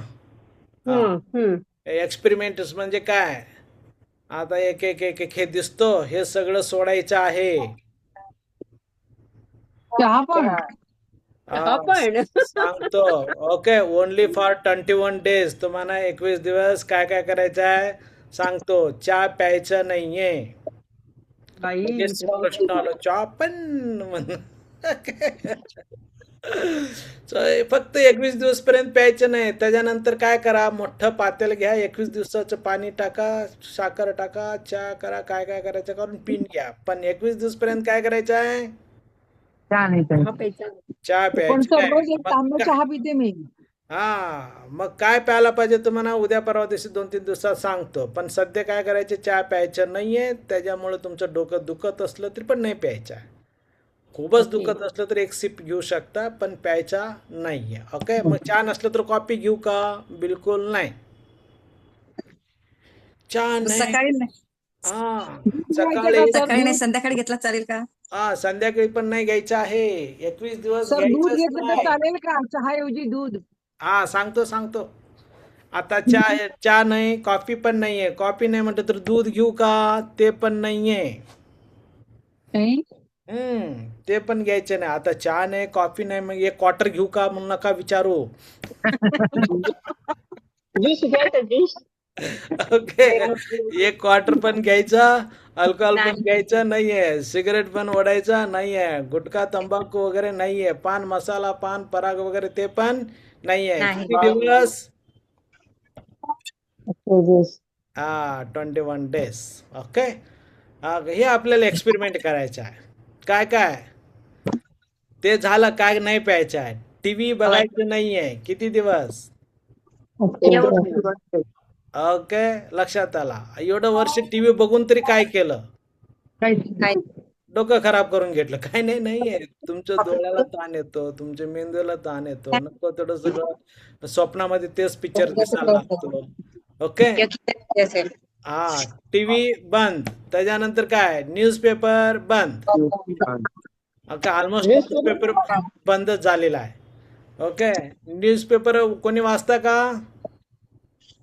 एक्सपेरिमेंट्स म्हणजे काय? आता एक एक एक एक हे दिसतो, हे सगळं सोडायचं आहे. चहा पण. पण सांगतो. ओके. Only for 21 days. तुम्हाला 21 दिवस काय काय करायचं आहे सांगतो. चहा प्यायचं नाहीये. बाई लगेच प्रश्न आलो, चहा पण म्हणून. So, फक्त 21 दिवस पर्यंत प्यायचं नाही. त्याच्यानंतर काय करा, मोठं पातेल घ्या, 21 दिवसाचं पाणी टाका, साखर टाका, चहा करा, काय काय करायचं करून पिऊन घ्या. पण 21 दिवस पर्यंत काय करायचं आहे? चहा नाही प्यायचं. हा प्यायचा. चहा पण प्यायची सर नाही. रोज एक मग तांब्या चहा पिते मी. हा, मग काय प्यायला पाहिजे तुम्हाला उद्या परवा दिवशी 2-3 दिवसात सांगतो. पण सध्या काय करायचे, चहा प्यायचं नाहीये. त्याच्यामुळे तुमचं डोकं दुखत असलं तरी पण नाही प्यायचं. खूपच दुखत असलं तर एक सिप घेऊ शकता, पण प्यायचा नाहीये. ओके. मग चहा नसलं तर कॉफी घेऊ का? बिलकुल नाही. चहा नाही. सकाळी नाही. हा, सकाळी सकाळी नाही, संध्याकाळी घेतला चालेल का? हा, संध्याकाळी पण नाही घ्यायचं आहे. 21 दिवस सर दूध घ्यायचंच घेतलं तर नाही. चालेल का? चहाऐवजी दूध. हा, सांगतो. आता चहा नाही, कॉफी पण नाहीये. कॉफी नाही म्हटलं तर दूध घेऊ का? ते पण नाहीये. नाही. ते पण घ्यायचं नाही. आता चहा नाही, कॉफी नाही, मग एक क्वार्टर घेऊ का म्हणून नका विचारू. ज्यूस घ्यायचं ज्यूस. ओके. एक क्वार्टर पण घ्यायचा अल्कोहोल पण नाही. घ्यायचं नाहीये, सिगरेट पण ओढायचा नाहीये, गुटखा तंबाखू वगैरे नाहीये, पान मसाला पान पराग वगैरे ते पण नाहीये. नाही. किती दिवस? Phases. 21 डेज. ओके. हे आपल्याला एक्सपेरिमेंट करायचं आहे. काय काय ते झालं, काय नाही प्यायचं आहे, टीव्ही बघायचं नाहीये, किती दिवस? एवढं. ओके, लक्षात आला. एवढं वर्ष टीव्ही बघून तरी काय केलं? काही डोकं खराब करून घेतलं. काय नाही, नाहीये. तुमच्या डोळ्याला ताण येतो, तुमच्या मेंदूला ताण येतो, नको तेवढं सगळं स्वप्नामध्ये तेच पिक्चर दिसायला लागतो. ओके. असेल. हा, टीव्ही बंद. त्याच्यानंतर काय, न्यूजपेपर बंद. ओके, ऑलमोस्ट न्यूजपेपर बंद झालेला आहे. ओके, न्यूजपेपर कोणी वाचता का?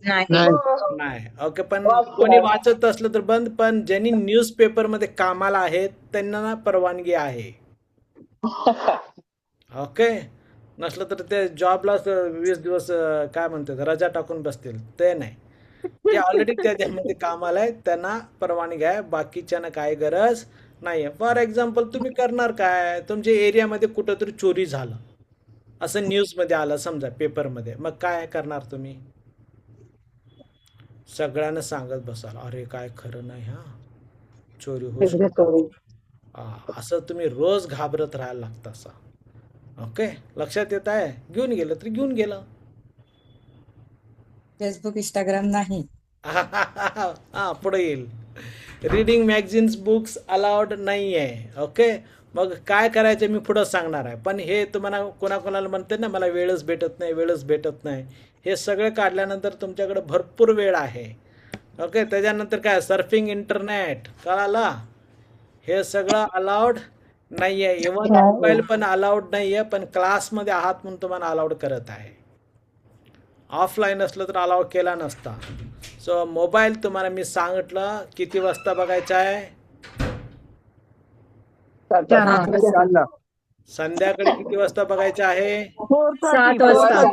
नाही. नाही. ओके, पण कोणी वाचत असलं तर बंद. पण ज्यांनी न्यूजपेपर मध्ये कामाला आहेत त्यांना परवानगी आहे. ओके, नसलं तर ते जॉबला 20 दिवस काय म्हणतात रजा टाकून बसतील, ते नाही. ते ऑलरेडी त्याच्यामध्ये कामाला आहेत, त्यांना परवानगी आहे. बाकीच्यांना काय गरज नाहीये. फॉर एक्झाम्पल, तुम्ही करणार काय, तुमच्या एरियामध्ये कुठंतरी चोरी झालं असं न्यूज मध्ये आलं समजा, पेपरमध्ये, मग काय करणार तुम्ही? सगळ्यांना सांगत बसाल, अरे काय खरं नाही, हा चोरी होऊ शकते. असं तुम्ही रोज घाबरत राहायला लागतं असं. ओके, लक्षात येत आहे? घेऊन गेलं तर घेऊन गेलं. फेसबुक इंस्टाग्राम नाही. हा, पुढे येईल. रीडिंग मॅगझिन्स बुक्स अलाउड नाही आहे. ओके, मग काय करायचं मी पुढं सांगणार आहे. पण हे तुम्हाला कोणाकोणाला म्हणते ना, मला वेळच भेटत नाही, वेळच भेटत नाही, हे सगळं काढल्यानंतर तुमच्याकडे भरपूर वेळ आहे. ओके, त्याच्यानंतर काय, सर्फिंग इंटरनेट, कळालं? हे सगळं अलाउड नाही आहे. इव्हन मोबाईल पण अलाउड नाही आहे, पण क्लासमध्ये आहात म्हणून तुम्हाला अलाउड करत आहे. ऑफलाईन असलं तर अलाउड केला नसता. सो मोबाईल तुम्हाला मी सांगितलं किती वाजता बघायचा आहे? संध्याकाळी किती वाजता बघायचं आहे? 7 वाजता.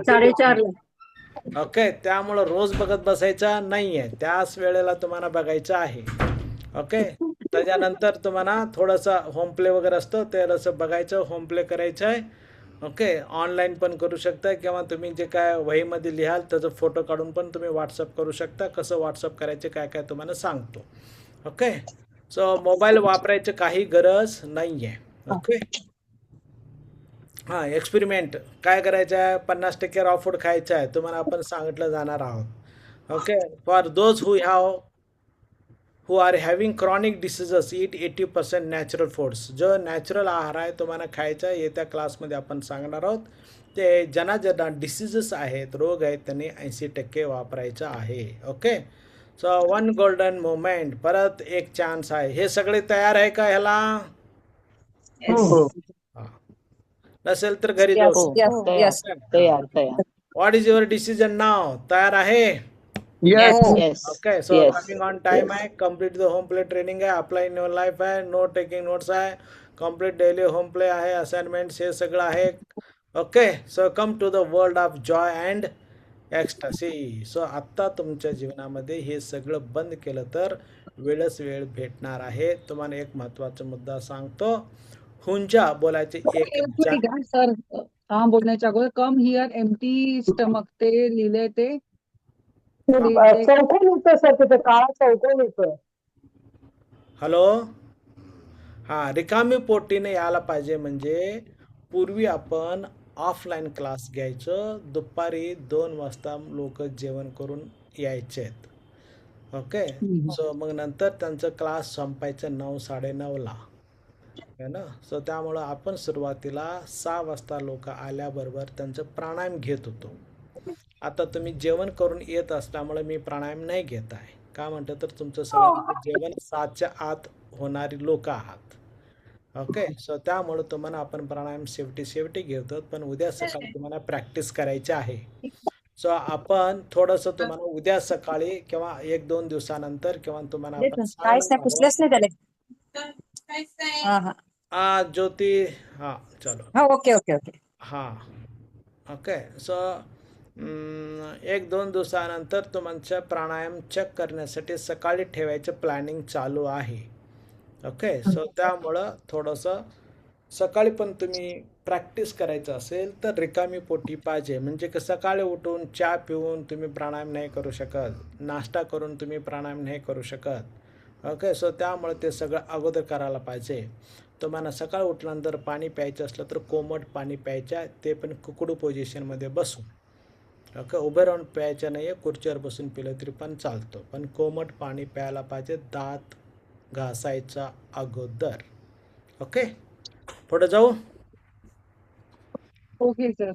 4:30 ओके, त्यामुळं रोज बघत बसायचा नाहीये, त्याच वेळेला तुम्हाला बघायचं आहे. ओके, त्याच्यानंतर तुम्हाला थोडंसं होम प्ले वगैरे असतं, त्याला बघायचं, होम प्ले करायचं आहे. ओके, ऑनलाईन पण करू शकता, किंवा तुम्ही जे काय वहीमध्ये लिहाल त्याचा फोटो काढून पण तुम्ही व्हॉट्सअप करू शकता. कसं व्हॉट्सअप करायचे काय काय तुम्हाला सांगतो. ओके, सो मोबाईल वापरायची काही गरज नाही आहे. ओके, हां, एक्सपेरिमेंट काय करायचं आहे, 50% रॉ फूड खायचं आहे तुम्हाला, आपण सांगितलं जाणार आहोत. Okay, for those who are having chronic diseases eat 80% natural foods. जो नॅचरल आहार आहे तुम्हाला खायचा, येत्या क्लासमध्ये आपण सांगणार आहोत. ते ज्यांना ज्यांना डिसीजेस आहेत, रोग आहेत, त्यांनी 80% वापरायचं आहे. ओके, सो 1 गोल्डन मोमेंट, परत एक चान्स आहे. हे सगळे तयार आहे का ह्याला? नसेल तर घरी जाऊ. व्हॉट इज युअर डिसिजन नाव? तयार आहे? Okay, so coming on time आहे. Complete the home play training आहे, अप्लाय इन युअर लाईफ आहे, नोट टेकिंग नोट्स आहे, कम्प्लीट डेली होम प्ले आहे, असाइनमेंट्स, हे सगळं आहे. Okay, so come to the world of joy and ecstasy. So आत्ता तुमच्या जीवनामध्ये हे सगळं बंद केलं तर वेळच वेळ भेटणार आहे. तुम्हाला एक महत्त्वाचा मुद्दा सांगतो. हुंजा बोलायचे एक सर, बोलण्याच्या अगोदर कम हिअर एम्प्टी स्टमक, ते लिहिले ते चौकोन येतं सर, तिथे काळा चौकोन येतं. हॅलो, हां, रिकामी पोटीने यायला पाहिजे. म्हणजे पूर्वी आपण ऑफलाईन क्लास घ्यायचं, दुपारी 2 वाजता लोक जेवण करून यायचेत. ओके, सो मग नंतर त्यांचं क्लास संपायचं 9, 9:30ला आहे ना. सो त्यामुळं आपण सुरुवातीला 6 वाजता लोक आल्याबरोबर त्यांचं प्राणायाम घेत होतो. आता तुम्ही जेवण करून येत असल्यामुळे मी प्राणायाम नाही घेत आहे. का म्हणतं तर तुमचं सगळं जेवण 7च्या आत होणारी लोक आहात. ओके, सो त्यामुळं तुम्हाला आपण प्राणायाम शेवटी घेतो, पण उद्या सकाळी तुम्हाला प्रॅक्टिस करायची आहे. सो आपण थोडंसं तुम्हाला उद्या सकाळी किंवा 1-2 दिवसानंतर किंवा तुम्हाला आपण ज्योती, हां, चलो, ओके. हां, ओके. सो 1-2 दिवसानंतर तुमचं प्राणायाम चेक करण्यासाठी सकाळी ठेवायचं प्लॅनिंग चालू आहे. ओके, सो त्यामुळं थोडंसं सकाळी पण तुम्ही प्रॅक्टिस करायचं असेल तर रिकामी पोटी पाहिजे. म्हणजे की सकाळी उठून चहा पिऊन तुम्ही प्राणायाम नाही करू शकत, नाश्ता करून तुम्ही प्राणायाम नाही करू शकत. ओके, सो त्यामुळे ते सगळं अगोदर करायला पाहिजे. तुम्हाला सकाळी उठल्यानंतर पाणी प्यायचं असलं तर कोमट पाणी प्यायचं, ते पण कुकडू पोझिशनमध्ये बसून. ओके, उभे राहून प्यायचं नाही आहे, खुर्चीवर बसून पिलं तरी पण चालतं, पण कोमट पाणी प्यायला पाहिजे दात घासायचा अगोदर. ओके, पुढे जाऊ. Okay sir.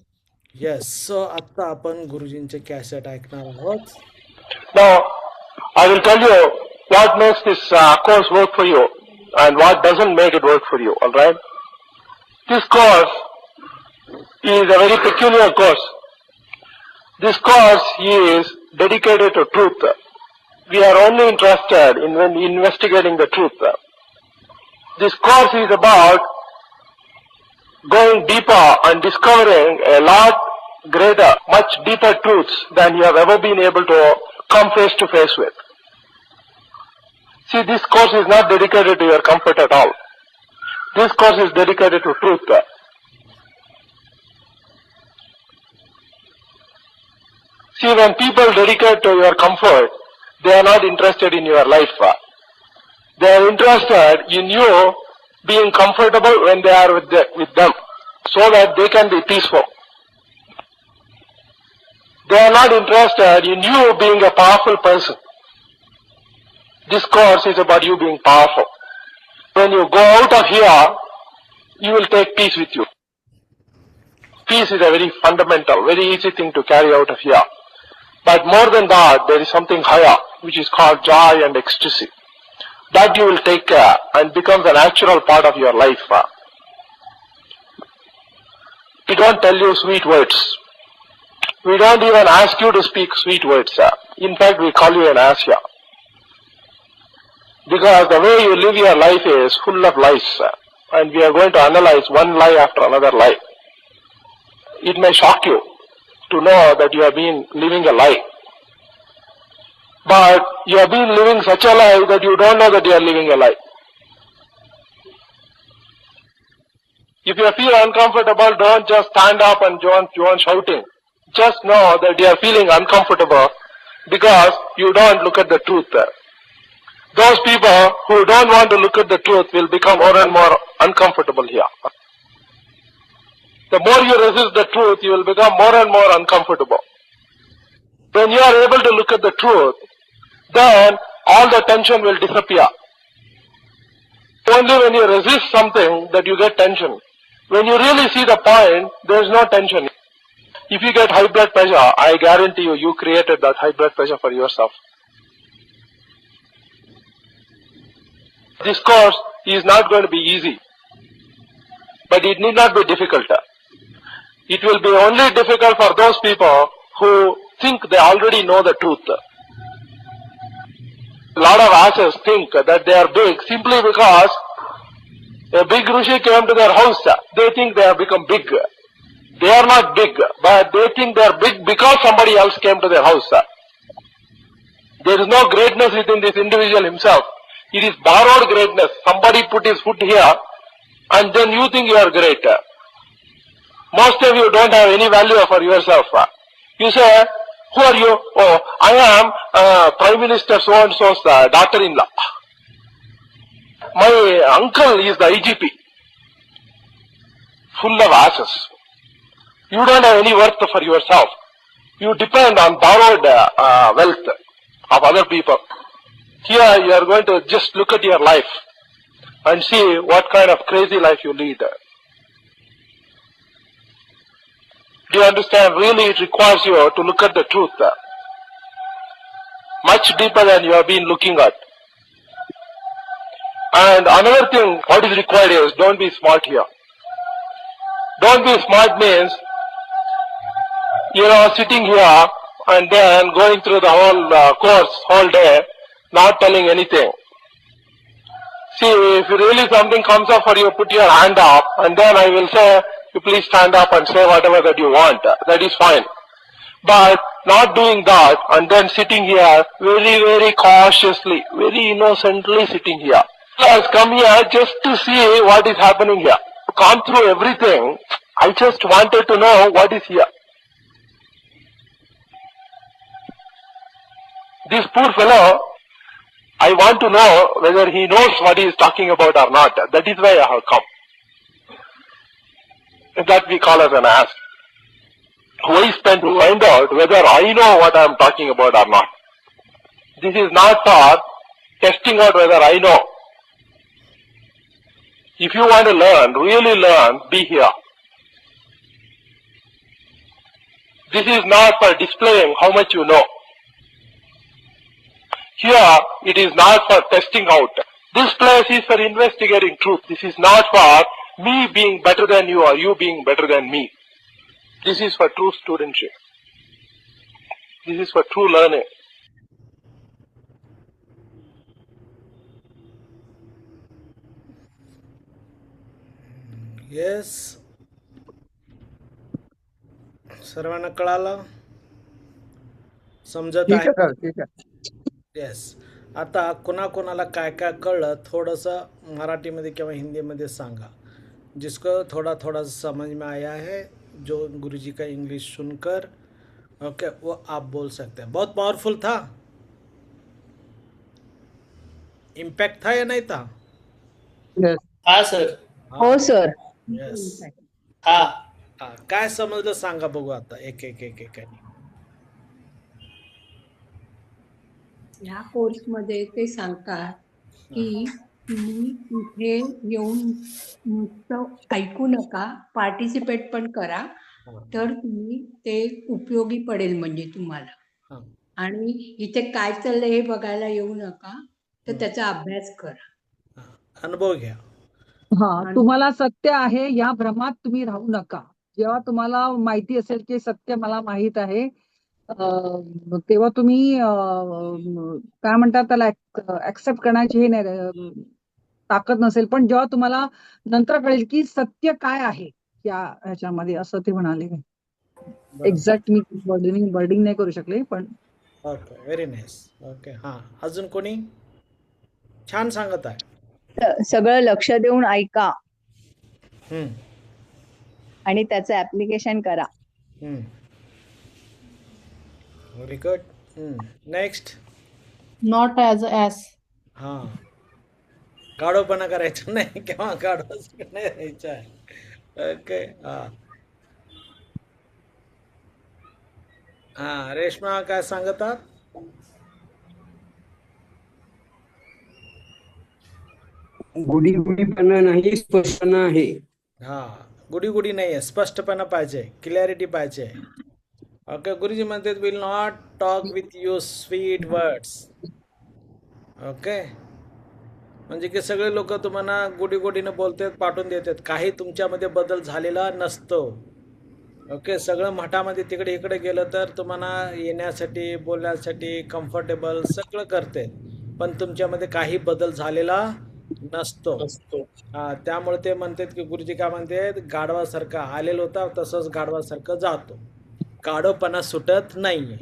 येस, सो आता आपण गुरुजींचे कॅसेट ऐकणार आहोत. Now, I will tell you what makes this course work for you and what doesn't make it work for you, alright? This course is a very peculiar course. This course is dedicated to truth. We are only interested in investigating the truth. This course is about going deeper and discovering a lot greater, much deeper truths than you have ever been able to come face to face with. See, this course is not dedicated to your comfort at all. This course is dedicated to truth. See, when people dedicate to your comfort, they are not interested in your life. They are interested in you being comfortable when they are with them, so that they can be peaceful. They are not interested in you being a powerful person. This course is about you being powerful. When you go out of here, you will take peace with you. Peace is a very fundamental, very easy thing to carry out of here. But more than that, there is something higher, which is called joy and ecstasy. That you will take care and becomes a natural part of your life. We don't tell you sweet words. We don't even ask you to speak sweet words. In fact, we call you an ass here. Because the way you live your life is full of lies. And we are going to analyze one lie after another lie. It may shock you to know that you have been living a lie. But you have been living such a lie that you don't know that you are living a lie. If you feel uncomfortable, don't just stand up and join shouting. Just know that you are feeling uncomfortable because you don't look at the truth. Those people who don't want to look at the truth will become more and more uncomfortable here. The more you resist the truth, you will become more and more uncomfortable. When you are able to look at the truth, then all the tension will disappear. Only when you resist something that you get tension. When you really see the point, there is no tension. If you get high blood pressure, I guarantee you, you created that high blood pressure for yourself. This course is not going to be easy, but it need not be difficult. It will be only difficult for those people who think they already know the truth. A lot of asses think that they are big simply because a big Rishi came to their house. They think they have become big. They are not big, but they think they are big because somebody else came to their house. There is no greatness within this individual himself. It is borrowed greatness. Somebody put his foot here and then you think you are great. Most of you don't have any value for yourself. You say, who are you? Oh, I am Prime Minister so-and-so's daughter-in-law. My uncle is the IGP. Full of asses. You don't have any worth for yourself. You depend on borrowed wealth of other people. Here you are going to just look at your life and see what kind of crazy life you lead. Do you understand? Really it requires you to look at the truth. Much deeper than you have been looking at. And another thing, what is required is, don't be smart here. Don't be smart means, sitting here and then going through the whole course, whole day, not telling anything. See, if really something comes up for you, put your hand up and then I will say, you please stand up and say whatever that you want. That is fine. But not doing that and then sitting here very, very cautiously, very innocently sitting here. I has come here just to see what is happening here. Gone through everything. I just wanted to know what is here. This poor fellow, I want to know whether he knows what he is talking about or not. That is why I have come. That we call as an ask. Why spend to find out whether I know what I am talking about or not. This is not for testing out whether I know. If you want to learn, really learn, be here. This is not for displaying how much you know. Here, it is not for testing out. This place is for investigating truth. This is not for me being better than you or you being better than me. This is for true studentship. This is for true learning. Yes, सर्वांना कळालं? समजत ठीक आहे? आहे sir, ठीक आहे. Yes. आता कोणाकोणाला काय काय कळलं थोडंसं मराठीमध्ये किंवा हिंदीमध्ये सांगा. जिसको थोड़ा थोड़ा समझ में आया है, जो गुरुजी का इंग्लिश सुनकर ओके वो आप बोल सकते हैं. बहुत पावरफुल था, इम्पैक्ट था या नहीं था? Yes. हा सर. हो सर. येस. हा. काय समजलं सांगा बघू आता एक एक एक एक. ह्या कोर्समध्ये ते सांगतात की तुम्ही इथे येऊन नुसतं ऐकू नका, पार्टिसिपेट पण करा, तर तुम्ही ते उपयोगी पडेल म्हणजे तुम्हाला. आणि इथे काय चाललंय हे बघायला येऊ नका, तर त्याचा अभ्यास करा, अनुभव घ्या. तुम्हाला सत्य आहे या भ्रमात तुम्ही राहू नका. जेव्हा तुम्हाला माहिती असेल की सत्य मला माहित आहे, तेव्हा तुम्ही काय म्हणतात त्याला ऍक्सेप्ट करण्याची हे नाही ताकद नसेल. पण जेव्हा तुम्हाला नंतर कळेल की सत्य काय आहे या ह्याच्यामध्ये, असं ते म्हणाले. एक्झॅक्ट मी वर्डिंग नाही करू शकले पण. Okay, very nice. ओके, हां, अजून कोणी? छान सांगत आहे. सगळं लक्ष देऊन ऐका हम्म, आणि त्याचं ऍप्लिकेशन करा. Very good. Next. Not as as. हां, गाढवपणा करायचा नाही किंवा गाढव नाही राहायचं आहे. ओके, हां हां. रेश्मा काय सांगतात? गुढी गुढीपणा नाही, स्पष्टपणा आहे. हां, गुडी गुडी नाही आहे, स्पष्टपणा पाहिजे, क्लॅरिटी पाहिजे. ओके, गुरुजी म्हणतात will not talk with you sweet words. Okay, म्हणजे की सगळे लोक तुम्हाला गुडी गुडीनं बोलतात, पाठवून देतात, काही तुमच्यामध्ये बदल झालेला नसतो. ओके, सगळं मठामध्ये तिकडे इकडे गेलं तर तुम्हाला येण्यासाठी बोलण्यासाठी कम्फर्टेबल सगळं करते, पण तुमच्यामध्ये काही बदल झालेला नसतो. त्यामुळे ते म्हणतात की गुरुजी काय म्हणतात, गाढवासारखा आलेला होता तसंच गाढवासारखं जातो, गाढवपणा सुटत नाहीये.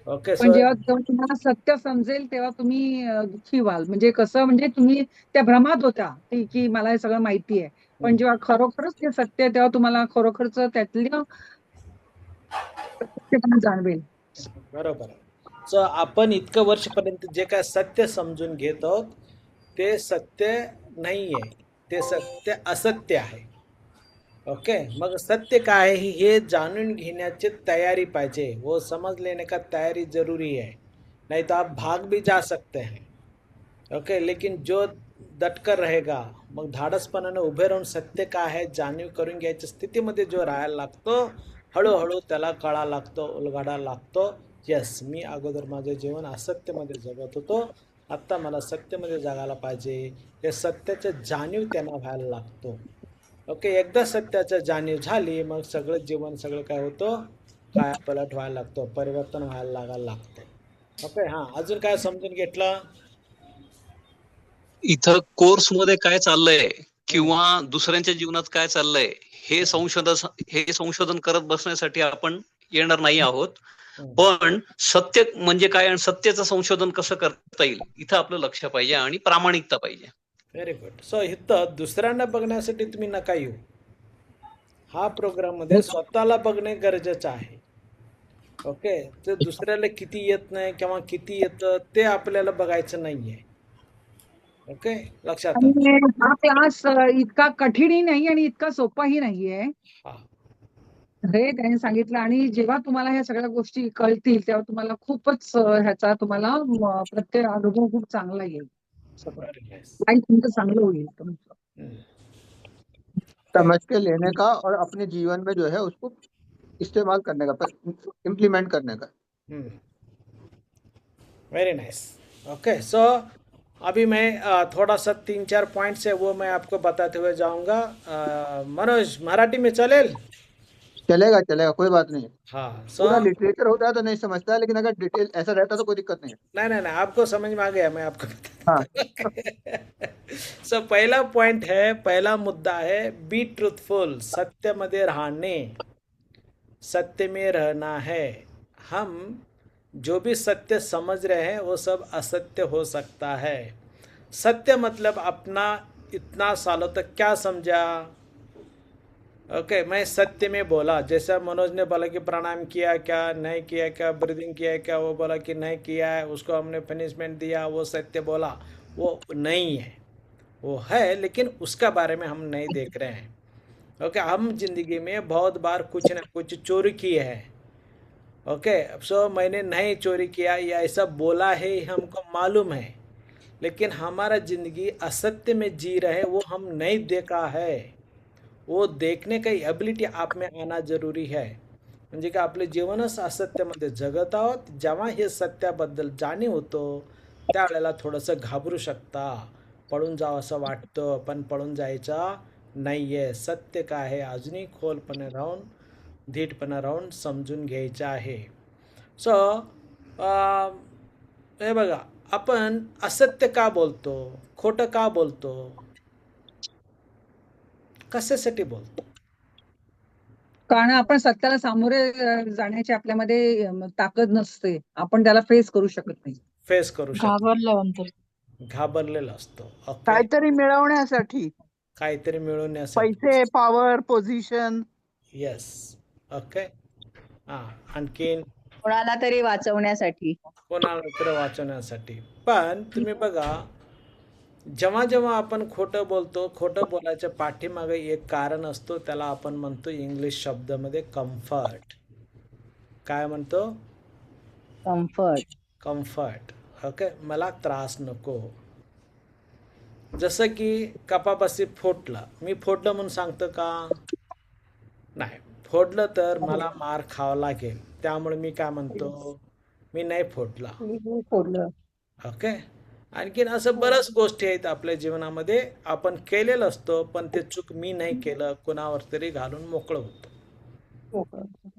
ओके, पण जेव्हा तुम्हाला सत्य समजेल तेव्हा तुम्ही दुःखी व्हाल. म्हणजे कसं, म्हणजे तुम्ही त्या भ्रमात होता की मला हे सगळं माहिती आहे, पण जेव्हा खरोखरच ते सत्य आहे तेव्हा तुम्हाला खरोखरच त्यातलं जाणवेल. बरोबर. सो आपण इतकं वर्षपर्यंत जे काय सत्य समजून घेत आहोत ते सत्य नाहीये, ते सत्य असत्य आहे. ओके, मग सत्य काय आहे हे जाणून घेण्याची तैयारी पाहिजे. वो समझ लेने का तैयारी जरूरी है, नहीं तो आप भाग भी जा सकते हैं. ओके, लेकिन जो डटकर रहेगा, मग धाडसपणाने उभे राहून सत्य काय आहे जाणीव करून घ्यायच्या स्थितीमध्ये जो राहायला लागतो, हळूहळू त्याला कळा लागतो, उलगडा लागतो. यस, मी अगोदर माझे जीवन असत्यमध्ये जगत होतो, आत्ता मला सत्यमध्ये जगायला पाहिजे. हे सत्याचं जाणीव त्यांना व्हायला लागतो. ओके, एकदा सत्याचं जाणीव झाली मग सगळं जीवन सगळं काय होतं, काय पलट व्हायला लागतो, परिवर्तन व्हायला लागायला लागतं. ओके, हां, अजून काय समजून घेतलं? इथं कोर्स मध्ये काय चाललंय किंवा दुसऱ्यांच्या जीवनात काय चाललंय हे संशोधन करत बसण्यासाठी आपण येणार नाही आहोत, पण सत्य म्हणजे काय आणि सत्याचं संशोधन कसं करता येईल इथं आपलं लक्ष पाहिजे आणि प्रामाणिकता पाहिजे. Very good. सो इथं दुसऱ्यांना बघण्यासाठी तुम्ही नका येऊ. हा प्रोग्राम मध्ये स्वतःला बघणे गरजेचं आहे. ओके, तर दुसऱ्याला किती येत नाही किंवा किती येतं ते आपल्याला बघायचं नाहीये. ओके, लक्षात आलं? आणि हा क्लास इतका कठीणही नाही आणि इतका सोपाही नाहीये हा. हे त्यांनी सांगितलं. आणि जेव्हा तुम्हाला ह्या सगळ्या गोष्टी कळतील तेव्हा तुम्हाला खूपच ह्याचा तुम्हाला प्रत्येक अनुभव खूप चांगला येईल. सगळं Very nice. लाईफ तुमचं चांगलं होईल तुमचं. समझ के लेने का और अपने जीवन में जो है उसको इस्तेमाल करने का, इम्प्लीमेंट करने का. Very nice. ओके, सो अभी मैं थोड़ा सा 3-4 पॉइंट्स है वो मैं आपको बताते हुए जाऊंगा. मनोज, मराठी में चलेल? चलेगा चलेगा, कोई बात नहीं है. हाँ. सो पूरा लिटरेचर होता है तो नहीं समझता है, लेकिन अगर डिटेल ऐसा रहता तो कोई दिक्कत नहीं है. नहीं नहीं नहीं, आपको समझ में आ गया, मैं आपको हाँ. सो पहला पॉइंट है, पहला मुद्दा है बी ट्रूथफुल. सत्यमध्ये राहणे, सत्य में रहना है. हम जो भी सत्य समझ रहे हैं वो सब असत्य हो सकता है. सत्य मतलब अपना इतना सालों तक क्या समझा. ओके, मैं सत्य में बोला. जैसा मनोज ने बोला कि प्राणायाम किया क्या, नहीं किया क्या, ब्रीदिंग किया क्या, वो बोला कि नहीं किया है, उसको हमने पनिशमेंट दिया, वो सत्य बोला. वो नहीं है, वो है, लेकिन उसका बारे में हम नहीं देख रहे हैं. ओके, हम जिंदगी में बहुत बार कुछ ना कुछ चोरी की है. ओके, सो मैंने नहीं चोरी किया या ऐसा बोला है हमको मालूम है, लेकिन हमारा जिंदगी असत्य में जी रहे वो हम नहीं देखा है. वो देखणे काही ॲबिलिटी आप में आना जरुरी है. म्हणजे की आपले जीवनच असत्यामध्ये जगत आहोत. जेव्हा हे सत्याबद्दल जाणीव होतो त्यावेळेला थोडंसं घाबरू शकता, पळून जावं असं वाटतं, पण पळून जायचा नाहीये. सत्य काय आहे अजूनही खोलपणे राहून, धीटपणे राहून समजून घ्यायचं आहे. सो हे बघा, आपण असत्य का बोलतो, खोटं का बोलतो, कशासाठी बोलतो. कारण आपण सत्याला सामोरे जाण्याची आपल्यामध्ये ताकद नसते. आपण त्याला फेस करू शकत नाही. फेस करू शकतो, घाबरलेला असतो. काहीतरी मिळवण्यासाठी, काहीतरी मिळवण्यासाठी, पैसे, पॉवर, पोझिशन. येस. ओके. आणखीन कोणाला तरी वाचवण्यासाठी. कोणाला तरी वाचवण्यासाठी. पण तुम्ही बघा, जेव्हा जेव्हा आपण खोटं बोलतो, खोटं बोलायच्या पाठीमागे एक कारण असतो, त्याला आपण म्हणतो इंग्लिश शब्दामध्ये कम्फर्ट. काय म्हणतो? कम्फर्ट. कम्फर्ट. ओके, मला त्रास नको. जसं की कपापाशी फोडलं, मी फोडलं म्हणून सांगतो का? नाही. फोडलं तर मला मार खावा लागेल, त्यामुळे मी काय म्हणतो, मी नाही फोडला. फोडलं. ओके. आणखीन असं बऱ्याच गोष्टी आहेत आपल्या जीवनामध्ये आपण केलेलं असतो, पण ते चूक मी नाही केलं, कुणावर तरी घालून मोकळं होतो.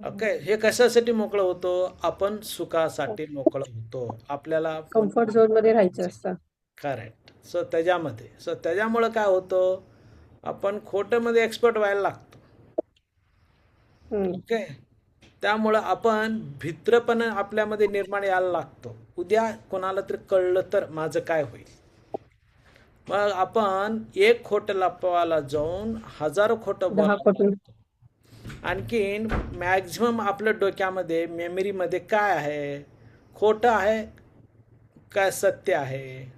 ओके, हे कशासाठी मोकळं होतो? आपण सुखासाठी मोकळं होतो. आपल्याला कम्फर्ट झोन मध्ये राहायचं असतं. करेक्ट. सो त्याच्यामुळं काय होतं, आपण खोटं मध्ये एक्सपर्ट व्हायला लागतो. ओके, त्यामुळं आपण भित्रपणा आपल्यामध्ये निर्माण यायला लागतो. उद्या कोणाला तरी कळलं तर माझं काय होईल. मग आपण एक खोटं लपवायला जाऊन हजारो खोटं बोलतो. आणखीन मॅक्झिमम आपल्या डोक्यामध्ये, मेमरीमध्ये काय आहे, खोटं आहे काय सत्य आहे.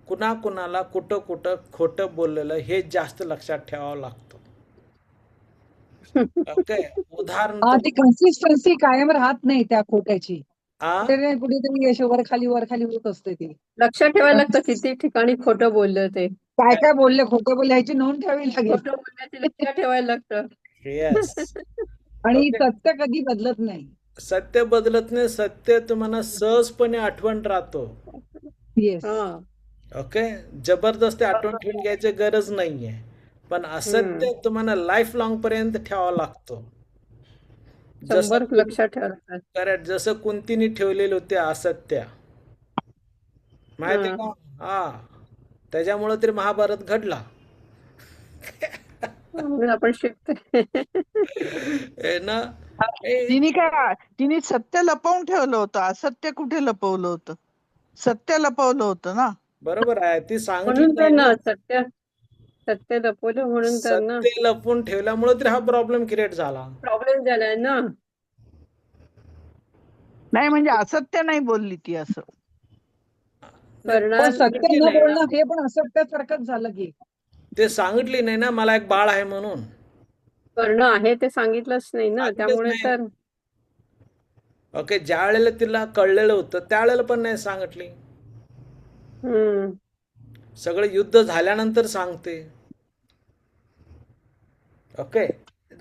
कुणाला कुठं कुठं खोटं बोललेलं हे जास्त लक्षात ठेवावं लागतं. ओके, उदाहरण ती कन्सिस्टन्सी कायम राहत नाही त्या खोट्याची. कुठेतरी अशी वर खाली होत असते. ती लक्षात ठेवायला लागतं किती ठिकाणी खोटं बोललं ते, काय बोलले, खोटं बोलले ह्याची नोंद ठेवावी लागेल. खोटं बोलण्याचे लक्षात ठेवायला लागतं. येस. आणि सत्य कधी बदलत नाही. सत्य बदलत नाही. सत्य तुम्हाला सहजपणे आठवण राहतो. येस. ओके, जबरदस्ती आठवण ठेवून घ्यायची गरज नाहीये, पण असत्य तुम्हाला लाईफ लॉंग पर्यंत ठेवावं लागतो. लक्षात ठेवायला. करेक्ट. जसं कुंतीने ठेवलेले होते असत्य, माहिती का? त्याच्यामुळे तरी महाभारत घडला. म्हणून आपण शिकतोय. आहे ना. तिने सत्य लपवून ठेवलं होतं, असत्य कुठे लपवलं होतं? सत्य लपवलं होतं ना. बरोबर आहे, ती सांगितली म्हणून नाही ना. त्यांना सत्य लपवलं म्हणून त्यांना सत्य लपवून ठेवल्यामुळे तर हा प्रॉब्लेम क्रिएट झाला. प्रॉब्लेम झालाय ना. नाही म्हणजे असत्य नाही बोलली ती असं. पण सत्य न बोलणं हे पण असत्यासारखंच झालं की. ते सांगितली नाही ना मला एक बाळ आहे म्हणून. करणं आहे ते सांगितलंच नाही ना, त्यामुळे तर ओके, ज्या वेळेला तिला कळलेलं होतं त्यावेळेला पण नाही सांगितली. सगळं युद्ध झाल्यानंतर सांगते. ओके,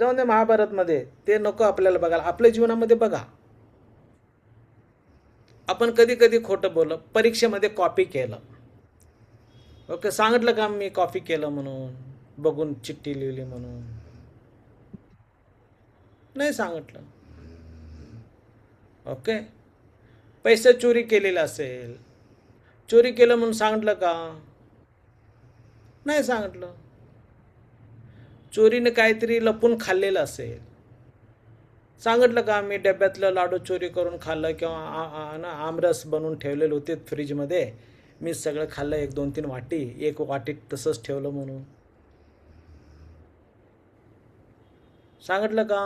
जाऊन दे महाभारत मध्ये ते नको आपल्याला बघायला. आपल्या जीवनामध्ये बघा, आपण कधी कधी खोटं बोललं, परीक्षेमध्ये कॉपी केलं. ओके, सांगितलं का मी कॉपी केलं म्हणून, बघून चिठ्ठी लिहिली म्हणून? नाही सांगितलं. ओके, पैसे चोरी केलेले असेल, चोरी केलं म्हणून सांगितलं का? नाही सांगितलं. चोरीने काहीतरी लपून खाल्लेलं असेल, सांगितलं का मी डब्यातलं लाडू चोरी करून खाल्लं, किंवा आमरस बनवून ठेवलेले होते फ्रीजमध्ये, मी सगळं खाल्लं 1-2-3 वाटी, एक वाटीत तसंच ठेवलं म्हणून? सांगितलं का?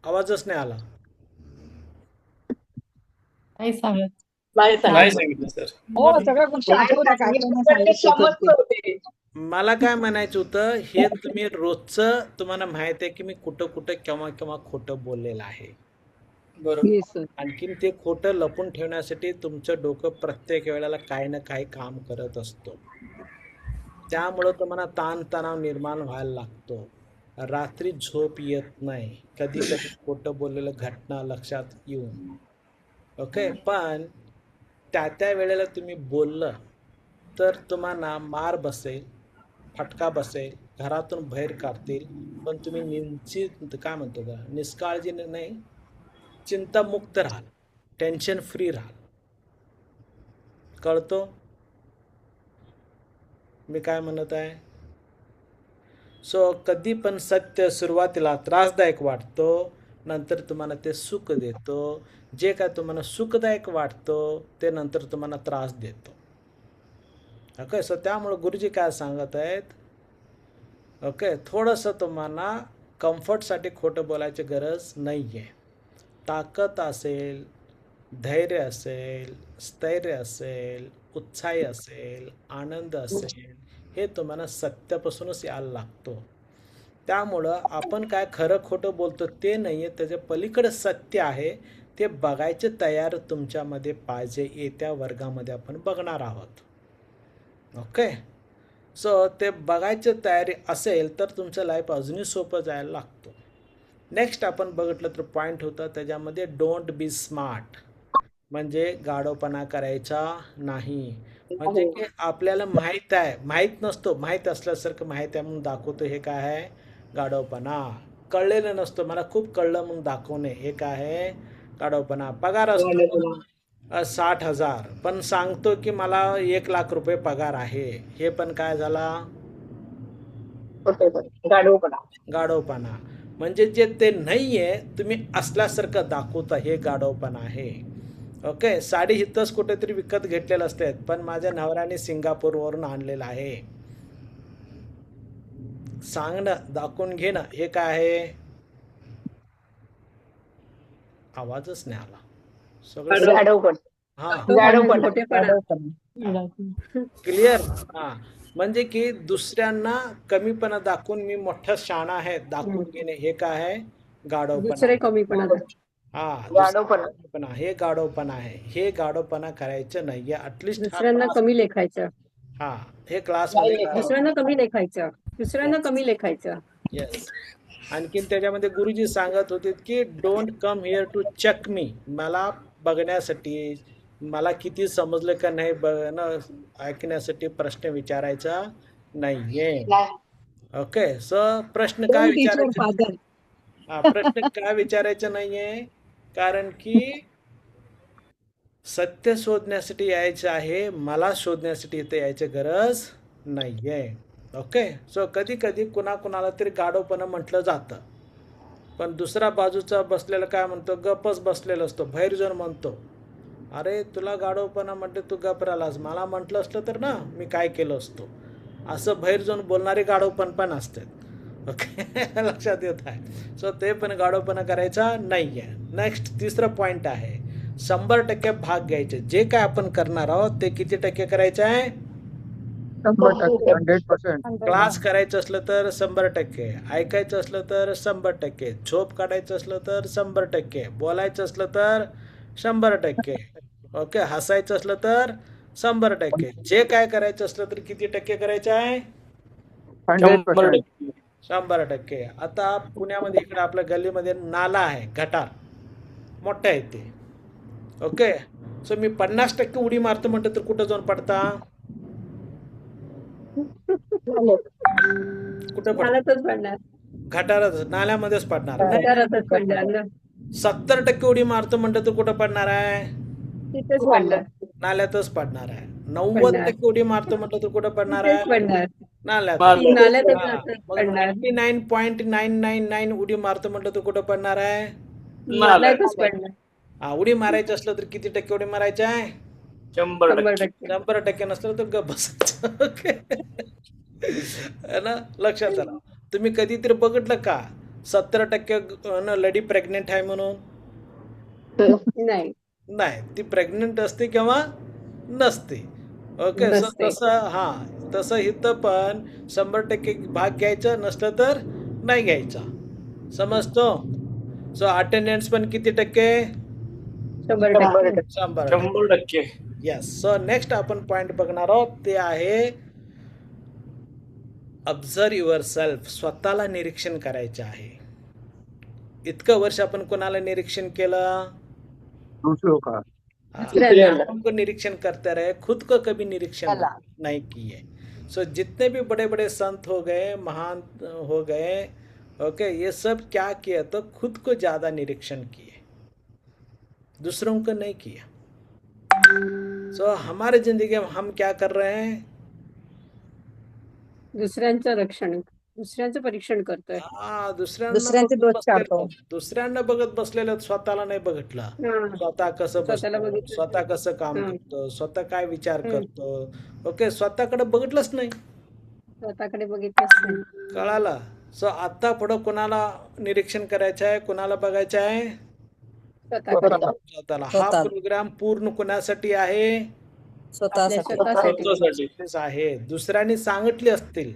आवाजच नाही आला. नाही सांगत. नाही सांगितलं सर. हो, सगळ्या गोष्टी आठवल्या का? मला काय म्हणायचं होतं, हे तुम्ही रोजचं तुम्हाला माहित आहे की मी कुठं कुठं केव्हा केव्हा खोटं बोललेलं आहे. बरोबर. आणखीन ते खोटं लपून ठेवण्यासाठी तुमचं डोकं प्रत्येक वेळेला काही ना काही काम करत असतो. त्यामुळं तुम्हाला ताणतणाव निर्माण व्हायला लागतो. रात्री झोप येत नाही, कधी कधी खोटं बोललेलं घटना लक्षात येऊन. ओके, पण त्या वेळेला तुम्ही बोललं तर तुम्हाला मार बसेल, फटका बसेल, घरातून बाहेर काढतील, पण तुम्ही काय म्हणतो का, निष्काळजीने नाही, चिंतामुक्त राहाल, टेन्शन फ्री राहाल. कळतो मी काय म्हणत आहे? सो कधी पण सत्य सुरुवातीला त्रासदायक वाटतो, नंतर तुम्हाला ते सुख देतो. जे काय तुम्हाला सुखदायक वाटतो ते नंतर तुम्हाला त्रास देतो. ओके, सो त्यामुळे गुरुजी काय सांगत आहेत, ओके, थोडंसं तुम्हाला कम्फर्टसाठी खोटं बोलायची गरज नाही आहे. ताकद असेल, धैर्य असेल, स्थैर्य असेल, उत्साही असेल, आनंद असेल, हे तुम्हाला सत्यापासूनच यायला लागतो. त्यामुळं आपण काय खरं खोटं बोलतो ते नाही आहे, त्याच्या पलीकडे सत्य आहे ते बघायचे तयार तुमच्यामध्ये पाहिजे. येत्या वर्गामध्ये आपण बघणार आहोत. ओके, सो ते बघायची तयारी असेल तर तुमचं लाईफ अजूनही सोपं जायला लागतो. नेक्स्ट आपण बघितलं तर पॉईंट होता त्याच्यामध्ये, डोंट बी स्मार्ट, म्हणजे गाढवपणा करायचा नाही. म्हणजे की आपल्याला माहीत आहे, माहीत नसतो, माहीत असल्यासारखं माहीत आहे म्हणून दाखवतो, हे काय आहे? गाढवपणा. कळलेलं नसतं, मला खूप कळलं म्हणून दाखवणे, हे काय आहे? गाढवपणा. पगार असतो 60,000, पण सांगतो की मला 1 लाख रुपये पगार आहे, हे पण काय झाला? गाढवपणा. म्हणजे जे ते नाहीये तुम्ही असल्यासारखं दाखवता, हे गाढवपणा आहे. ओके, साडी हिथंच कुठेतरी विकत घेतलेलं असते, पण माझ्या नवऱ्याने सिंगापूरवरून आणलेलं आहे, सांगणं, दाखवून घेणं, हे काय आहे? आवाजच नाही आला. सगळं क्लिअर. हा, म्हणजे की दुसऱ्यांना कमीपणा दाखवून मी मोठा शहाणा आहे दाखवून घेणे, हे काय आहे? गाढवपणा. दुसरे कमीपणा. गाढवपणा, हे गाढवपणा आहे. हे गाढवपणा करायचं नाहीये. ऍटलिस्ट दुसऱ्यांना कमी लेखायचं. हा, हे क्लासमध्ये दुसऱ्यांना कमी लेखायचं, दुसऱ्यांना कमी लेखायचं. येस. आणखीन त्याच्यामध्ये गुरुजी सांगत होते की don't come here to check me, मला बघण्यासाठी, मला किती समजलं का नाही ऐकण्यासाठी प्रश्न विचारायचा नाहीये. ओके, सो प्रश्न काय विचारायचा? प्रश्न काय विचारायचं नाहीये, कारण की सत्य शोधण्यासाठी यायचं आहे, मला शोधण्यासाठी इथे यायची गरज नाहीये. ओके. सो कधी कधी कुणाला तरी गाढवपणा म्हटलं जातं, पण दुसरा बाजूचा बसलेला काय म्हणतो, गपच बसलेला असतो, बाहेर जाऊन म्हणतो, अरे तुला गाढवपणा म्हणते, तू गप राहिलास, मला म्हटलं असलं तर ना मी काय केलं असतो. असं बाहेर जाऊन बोलणारे गाढवपण पण असतात. ओके. लक्षात येत आहे. सो ते पण गाढवपणा करायचा नाही आहे. नेक्स्ट तिसरं पॉईंट आहे, 100% भाग घ्यायचे. जे काय आपण करणार आहोत ते किती टक्के करायचं आहे? 100%, 100%. क्लास करायचं असलं तर 100%, ऐकायचं असलं तर 100%, झोप काढायचं असलं तर 100%, बोलायचं असलं तर 100%, ओके, हसायचं असलं तर 100%. जे काय करायचं असलं तर किती टक्के करायचं आहे? 100%. 100%. आता पुण्यामध्ये इकडे आपल्या गल्लीमध्ये नाला आहे, गटार मोठं आहे ते. ओके. सो मी 50% उडी मारतो म्हणतो तर कुठं जाऊन पडता? कुठं पडणार? गटारात, नाल्यामध्येच पडणार. 70% उडी मारतो म्हणतो तर कुठं पडणार आहे? नाल्यातच पडणार आहे. 90% उडी मारतो म्हटलं तर कुठं पडणार आहे? नाल्यात. 99.999 उडी मारतो म्हटलं तर कुठं पडणार आहे? उडी मारायचं असलं तर किती टक्के उडी मारायची आहे? 100% नसलं तर गप बसायचं. ओके. ना, लक्षात आलं. तुम्ही कधीतरी बघितलं का 70% लेडी प्रेग्नेंट आहे म्हणून? नाही, ती प्रेग्नेंट असते किंवा नसते. ओके. तसं इथं पण 100% भाग घ्यायचा, नसलं तर नाही घ्यायचा. समजतो? सो अटेंडन्स पण किती टक्के? 100%. येस. सो नेक्स्ट आपण पॉइंट बघणार आहोत ते आहे ऑब्झर्व युअर सेल्फ. स्वतःला निरीक्षण करायचे आहे. इतकं वर्ष आपण कोणाला निरीक्षण केलं? दूसरों का. हमको निरीक्षण करते रहे, खुद को कभी निरीक्षण नहीं किए. सो जितने भी बड़े बड़े संत हो गए, महान हो गए, ओके, ये सब क्या किया? तो खुद को ज्यादा निरीक्षण किए, दूसरों को नहीं किया. सो हमारे जिंदगी में हम क्या कर रहे हैं? दुसऱ्यांचं परीक्षण करतोय. दुसऱ्यांचे दोष काढतो. दुसऱ्यांना बघत बसलेलं, स्वतःला नाही बघितलं. स्वतः कसं बसतो, स्वतः कसं काम करतो, स्वतः काय विचार करतो. ओके. स्वतःकडे बघितलंच नाही. कळालं? सो आता पुढं कोणाला निरीक्षण करायचं आहे, कोणाला बघायचं आहे? स्वतःला. हा प्रोग्राम पूर्ण कोणासाठी आहे? स्वतःसाठी आहे. दुसऱ्यांनी सांगितले असतील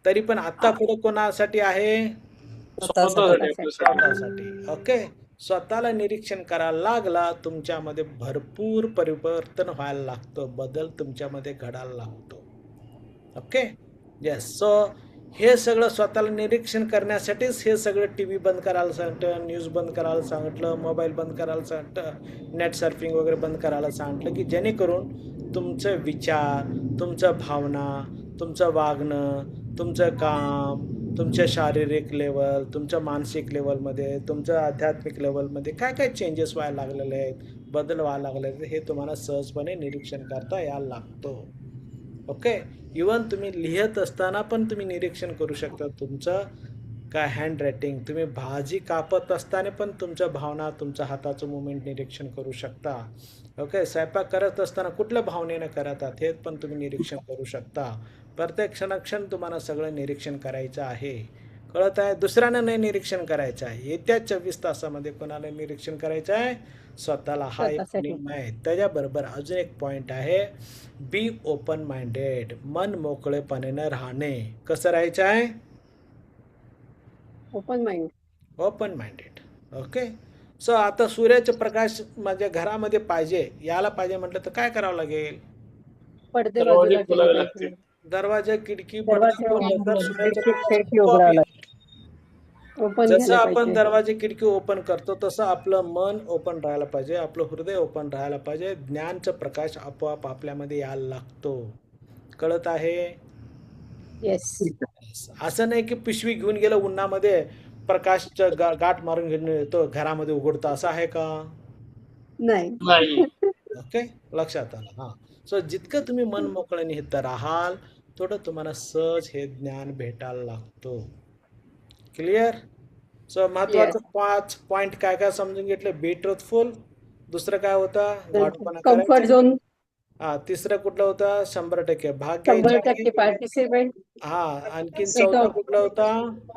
तरी पण आता पुढे कोणासाठी आहे? स्वतःसाठी. ओके. स्वतःला निरीक्षण करायला लागला, तुमच्यामध्ये भरपूर परिवर्तन व्हायला लागतं, बदल तुमच्यामध्ये घडायला लागतो. ओके. येस. सो हे सगळं स्वतःला निरीक्षण करण्यासाठीच हे सगळं TV बंद करायला सांगितलं, न्यूज बंद करायला सांगितलं, मोबाईल बंद करायला सांगितलं, नेट सर्फिंग वगैरे बंद करायला सांगितलं, की जेणेकरून तुमचे विचार, तुमचं भावना, तुमचं वागणं, तुमचं काम, तुमच्या शारीरिक लेवल, तुमच्या मानसिक लेवलमध्ये, तुमच्या आध्यात्मिक लेवलमध्ये काय काय चेंजेस व्हायला लागलेले आहेत, बदल व्हायला लागले आहेत, हे तुम्हाला सहजपणे निरीक्षण करता यायला लागतो. ओके. इवन तुम्ही लिहित असताना पण तुम्ही निरीक्षण करू शकता तुमचं काय हँड रायटिंग. तुम्ही भाजी कापत असताना पण तुमच्या भावना, तुमच्या हाताचं मुवमेंट निरीक्षण करू शकता. ओके. स्वयंपाक करत असताना कुठल्या भावनेनं करत आहात हे पण तुम्ही निरीक्षण करू शकता. प्रत्येक क्षण तुम्हाला सगळं निरीक्षण करायचं आहे. कळत आहे? दुसऱ्यांना नाही निरीक्षण करायचं आहे. येत्या 24 तासामध्ये कोणाला निरीक्षण करायचं आहे? स्वतःला. हा एक नियम आहे. त्याच्याबरोबर अजून एक पॉइंट आहे, बी ओपन माइंडेड. मन मोकळेपणाने राहणे. कसं राहायचं आहे? Open minded. ओके. सो आता सूर्याचे प्रकाश माझ्या घरामध्ये पाहिजे, याला पाहिजे म्हटलं तर काय करावं लागेल? दरवाजा, खिडकी, जसं आपण दरवाजे खिडकी ओपन करतो तसं आपलं मन ओपन राहायला पाहिजे, आपलं हृदय ओपन राहायला पाहिजे. ज्ञानचा प्रकाश आपोआप आपल्यामध्ये यायला लागतो. कळत आहे? असं नाही की पिशवी घेऊन गेलं उन्हामध्ये, प्रकाशचा गाठ मारून घेऊन येतो घरामध्ये उघडतो, असं आहे का? नाही. ओके. लक्षात आलं? हा. सो जितकं तुम्ही मन मोकळ्याने इथं राहाल थोडं तुम्हाला सहज हे ज्ञान भेटायला लागतो. क्लिअर? सो महत्वाचं 5 पॉइंट काय काय समजून घेतले. बी ट्रुथफुल. दुसरं काय होतं? गाढवपणा कम्फर्ट करायचं. झोन, हा, तिसरं कुठलं होतं? 100% भाग घ्यायचे 100% आहे. पार्टिसिपेट, हा, आणखीन चौथा कुठला होता?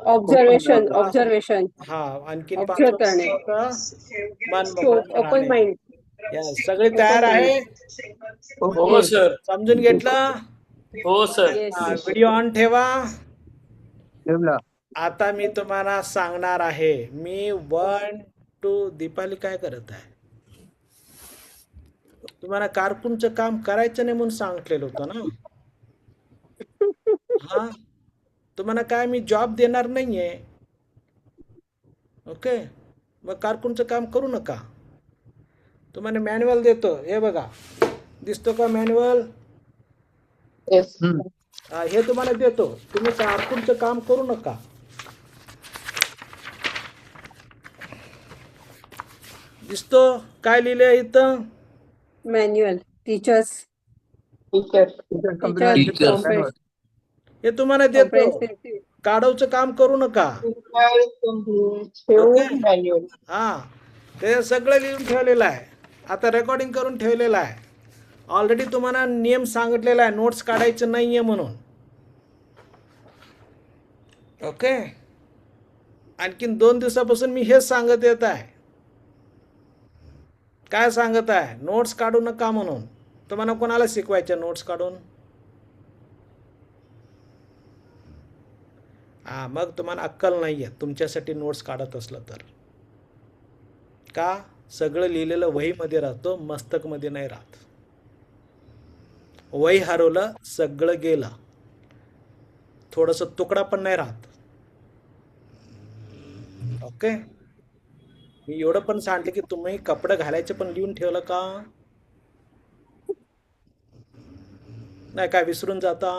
ऑब्झर्वेशन, हा, आणखीन ऑब्झर्व पाचवा करणे, कुठला होता? मन मोकळं ओपन राहणे. माइंड. Yes, सगळे तयार आहे? हो सर. समजून घेतलं? हो सर. व्हिडिओ ऑन ठेवा. ठेवला. आता मी तुम्हाला सांगणार आहे. मी 1 2 दीपाली काय करत आहे? तुम्हाला कारकूनचं काम करायचं नाही म्हणून सांगितलेलं होतं ना. हा, तुम्हाला काय मी जॉब देणार नाहीये. ओके, मग कारकूनचं काम करू नका. तुम्हाला मॅन्युअल देतो, हे बघा, दिसतो का मॅन्युअल? हे तुम्हाला देतो. तुम्ही कारकूनचं काम करू नका. दिसतो काय लिहिले इथं? मॅन्युअल, टीचर्स, हे तुम्हाला देतो. काढवचं काम करू नका. हा, ते सगळं लिहून ठेवलेलं आहे. आता रेकॉर्डिंग करून ठेवलेलं आहे. ऑलरेडी तुम्हाला नियम सांगितलेला आहे, नोट्स काढायचं नाहीये म्हणून. ओके, आणखीन 2 दिवसापासून मी हेच सांगत येत आहे. काय सांगत आहे? नोट्स काढू नका म्हणून. तुम्हाला कोणाला शिकवायचे नोट्स काढून? हा, मग तुम्हाला अक्कल नाही आहे तुमच्यासाठी नोट्स काढत असलं तर. का? सगळं लिहिलेलं वहीमध्ये राहतो, मस्तकमध्ये नाही राहत. वही हरवलं, सगळं गेलं. थोडंसं तुकडा पण नाही राहत. ओके, मी एवढं पण सांगितलं की तुम्ही कपडे घालायचे पण लिहून ठेवलं का? नाही, काय विसरून जाता?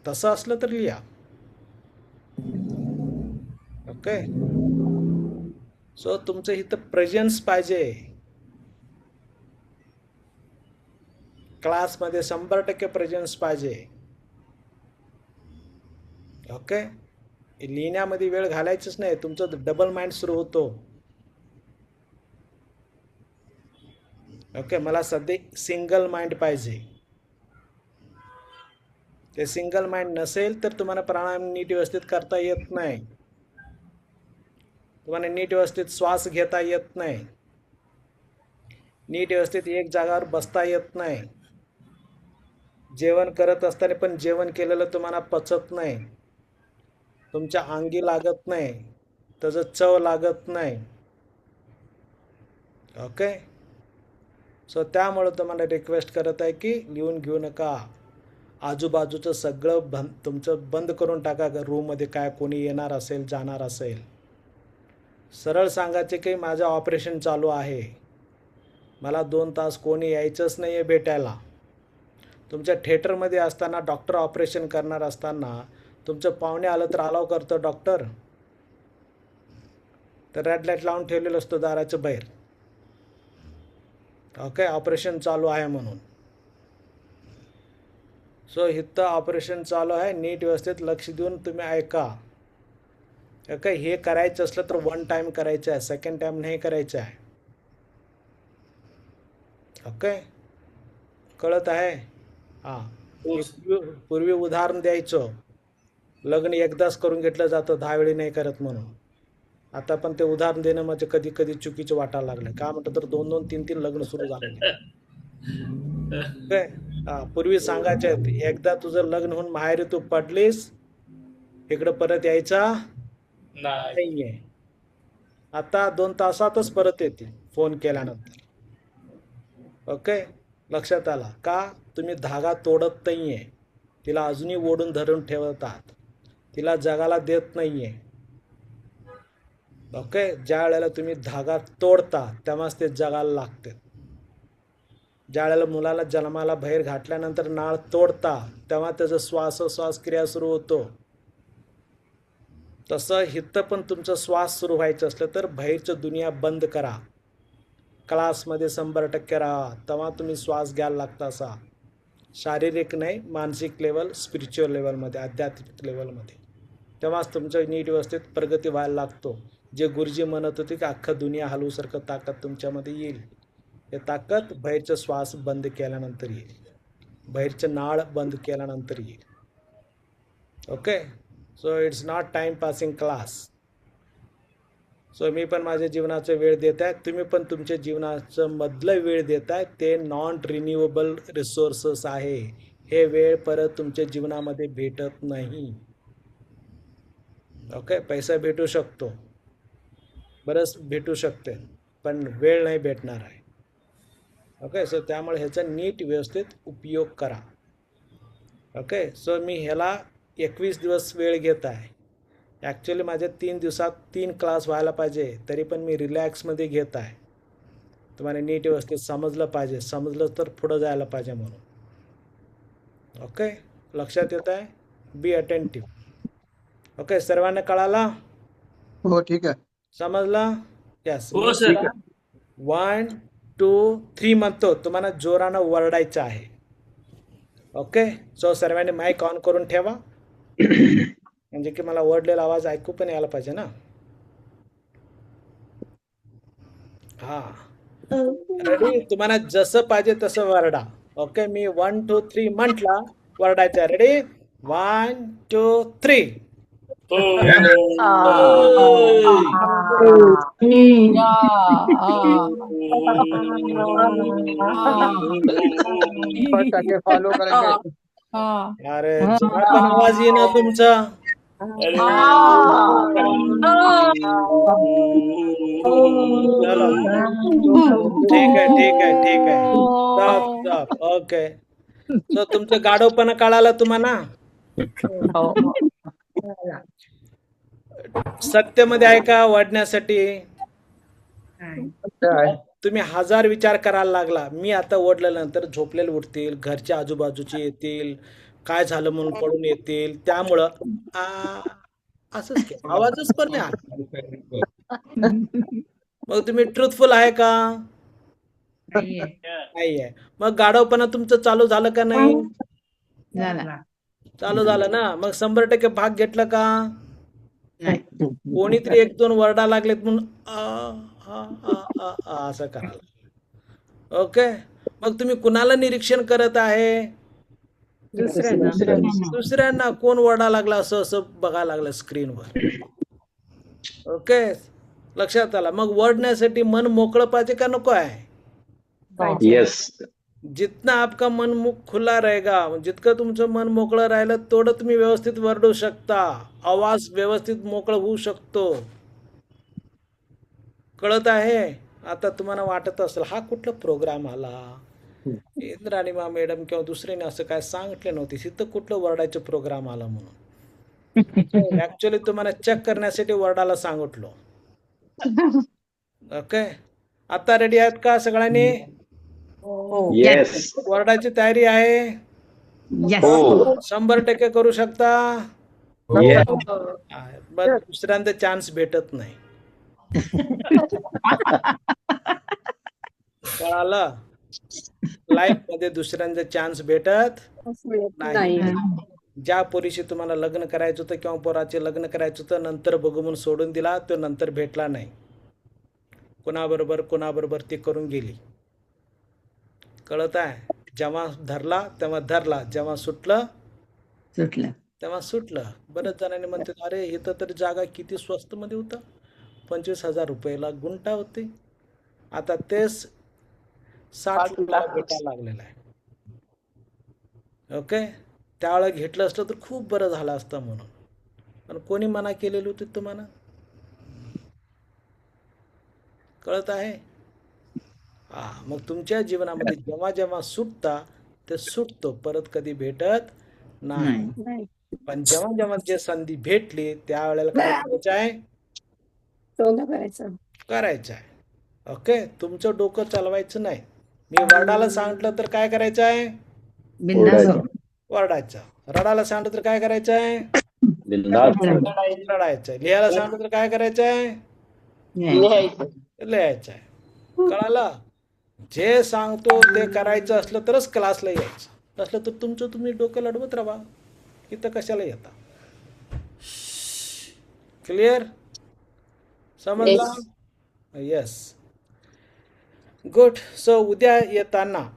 तसं असलं तर लिहा. ओके, सो तुमचं इथं प्रेझेन्स पाहिजे. क्लासमध्ये 100% प्रेझेन्स पाहिजे. ओके, लिहिण्यामध्ये वेळ घालायचंच नाही. तुमचं डबल माइंड सुरू होतो. ओके, मला सध्या सिंगल माइंड पाहिजे. ते सिंगल माइंड नसेल तर तुम्हाला प्राणायाम नीट व्यवस्थित करता येत नाही. तुम्हाला नीट व्यवस्थित श्वास घेता येत नाही. नीट व्यवस्थित एक जागावर बसता येत नाही. जेवण करत असताना पण जेवण केलेलं तुम्हाला पचत नाही. तुमच्या अंगी लागत नाही. त्याचं चव लागत नाही. ओके, सो त्यामुळे तुम्हाला रिक्वेस्ट करत आहे की लिहून घेऊ नका. आजूबाजूचं सगळं तुमचं बंद करून टाका. रूममध्ये काय कोणी येणार असेल, जाणार असेल. सरळ सांगायचे की माझं ऑपरेशन चालू आहे, मला 2 तास कोणी यायचंच नाही आहे भेटायला. तुमच्या थिएटरमध्ये असताना, डॉक्टर ऑपरेशन करणार असताना तुमचं पाहुणे आलं तर अलाव करतो डॉक्टर? तर रेड लाईट लावून ठेवलेलं असतो दाराच्या बाहेर. ओके, ऑपरेशन चालू आहे म्हणून. सो इथं ऑपरेशन चालू आहे, नीट व्यवस्थित लक्ष देऊन तुम्ही ऐका. ओके, हे करायचं असलं तर 1 टाइम करायचं आहे, 2nd टाइम नाही करायचं आहे. ओके, कळत आहे? हां, पूर्वी उदाहरण द्यायचं, लग्न एकदाच करून घेतलं जातं, 10 वेळी नाही करत म्हणून. आता पण ते उदाहरण देणं म्हणजे कधी कधी चुकीचं वाटायला लागलं. का म्हणतं तर 2-2, 3-3 लग्न सुरू झाले. पूर्वी सांगायचे, एकदा तुझं लग्न होऊन माहेरी तू पडलीस, इकडं परत यायचा नाहीये. आता 2 तासातच परत येते फोन केल्यानंतर. ओके, लक्षात आला का? तुम्ही धागा तोडत नाहीये, तिला अजूनही ओढून धरून ठेवतात, तिला जगाला देत नाहीये. ओके, ज्या वेळेला तुम्ही धागा तोडता तेव्हाच ते जगाला लागते. ज्या वेळेला मुलाला जन्माला बाहेर घातल्यानंतर नाळ तोडता तेव्हा त्याचं श्वासोश्वास क्रिया सुरू होतो. तसं हिथं पण तुमचं श्वास सुरू व्हायचं असलं तर बाहेरचं दुनिया बंद करा. क्लासमध्ये 100% राहा, तेव्हा तुम्ही श्वास घ्यायला लागता. असा शारीरिक नाही, मानसिक लेवल, स्पिरिच्युअल लेवलमध्ये, आध्यात्मिक लेवलमध्ये. तेव्हाच तुमचं नीट व्यवस्थित प्रगती व्हायला लागतो. जे गुरुजी म्हणत होते की अख्खा दुनिया हलवूसारखं ताकद तुमच्यामध्ये येईल. हे ताकद बाहेरचा श्वास बंद केल्यानंतर येईल, बाहेरचं नाळ बंद केल्यानंतर येईल. Okay, so it's not time passing class. So मी पण माझ्या जीवनाचा वेळ देत आहे, तुम्ही पण तुमच्या जीवनाचं मधलं वेळ देत आहे. ते नॉन रिन्युएबल रिसोर्सेस आहे. हे वेळ परत तुमच्या जीवनामध्ये भेटत नाही. ओके, पैसा भेटू शकतो, बरंच भेटू शकते, पण वेळ नाही भेटणार आहे. ओके, सो त्यामुळे ह्याचा नीट व्यवस्थित उपयोग करा. ओके, सो मी ह्याला 21 दिवस वेळ घेत आहे. ॲक्च्युली माझ्या 3 दिवसात 3 क्लास व्हायला पाहिजे, तरी पण मी रिलॅक्समध्ये घेत आहे. तुम्हाला नीट व्यवस्थित समजलं पाहिजे, समजलं तर पुढं जायला पाहिजे म्हणून. ओके, लक्षात येत आहे? बी अटेंटिव्ह. ओके, सर्वांना कळाला? हो ठीक आहे. समजला? यस. हो सर. 1 2 3 म्हणतो, तुम्हाला जोरानं वरडायचं आहे. ओके, सो सर्वांनी माईक ऑन करून ठेवा, म्हणजे की मला ओरडलेला आवाज ऐकू पण यायला पाहिजे ना. हा, रेडी? तुम्हाला जसं पाहिजे तसं वरडा. ओके, मी 1 2 3 म्हटला, वरडायचं. रेडी? 1 2 3. फटाके फॉलो करायचे. अरे जरा पण आवाज येईना तुमचा. चलो, ठीक आहे ठीक आहे ठीक आहे. Stop stop. ओके, सो तुमचं गाढवपणा कळाला तुम्हाला? सत्यामध्ये आहे का वाढण्यासाठी? तुम्ही 1000 विचार करायला लागला. मी आता ओढल्यानंतर झोपलेले उठतील, घरच्या आजूबाजूचे येतील, काय झालं म्हणून पडून येतील, त्यामुळं असंच आवाजच पण नाही आला. मग तुम्ही ट्रुथफुल आहे का? नाही आहे. मग गाढवपणा तुमचं चालू झालं का नाही? चालू झालं ना. मग 100% भाग घेतला का? कोणीतरी 1-2 वरडा लागलेत म्हणून असं करायला. ओके, मग तुम्ही कुणाला निरीक्षण करत आहे? दुसऱ्यांना. कोण वरडा लागला असं असं बघायला लागलं स्क्रीनवर. ओके, लक्षात आला? मग वरडण्यासाठी मन मोकळं पाहिजे का नको आहे? येस. जितना आपका मन खुला रहेगा, जितकं तुमचं मन मोकळं राहिलं तेवढं तुम्ही व्यवस्थित वरडू शकता, आवाज व्यवस्थित मोकळं होऊ शकतो. कळत आहे? आता तुम्हाला वाटत असेल हा कुठला प्रोग्राम आला, इंद्राणीमा मॅडम किंवा दुसऱ्याने असं काय सांगितले नव्हते, तिथं कुठलं वरडायचं प्रोग्राम आला म्हणून. ऍक्च्युअली तुम्हाला चेक करण्यासाठी वरडाला सांगितलो. ओके, आता रेडी आहेत का सगळ्यांनी? येस. वरडायची तयारी आहे? 100% करू शकता. बस दुसऱ्यांदा चान्स भेटत नाही. कळालं? लाईफ मध्ये दुसऱ्यांदा चान्स भेटत नाही. ज्या पोरीशी तुम्हाला लग्न करायचं होतं किंवा पोराचे लग्न करायचं होतं, नंतर बघू म्हणून सोडून दिला, तो नंतर भेटला नाही. कोणाबरोबर ती करून गेली. कळत आहे? जेव्हा धरला तेव्हा धरला, जेव्हा सुटलं तेव्हा सुटलं. बऱ्याच जणांनी म्हणतात अरे इथं तर जागा किती स्वस्त मध्ये होतं, 25,000 रुपयाला गुंठा होते, आता तेच 60 लाख भेटायला लागलेलं आहे. ओके, त्यावेळेला घेतलं असतं तर खूप बरं झालं असतं म्हणून. पण कोणी मना केलेली होती तुम्हाला? कळत आहे? मग तुमच्या जीवनामध्ये जेव्हा जेव्हा सुटता ते सुटतो, परत कधी भेटत नाही. पण जेव्हा जेव्हा जे संधी भेटली त्यावेळेला काय करायचं आहे? करायचं आहे. ओके, तुमचं डोकं चालवायचं नाही. मी वरडाला सांगितलं तर काय करायचं आहे? वरडायचं. रडायला सांगितलं तर काय करायचं आहे? रडायचं. लिहायला सांगितलं तर काय करायचं आहे? लिहायचं आहे. कळालं? जे सांगतो ते करायचं असलं तरच क्लासला यायचं. असलं तर तुमचं तुम्ही डोकं लढवत राहा, इथं कशाला येता. क्लिअर, समजला? Yes, good. सो उद्या येताना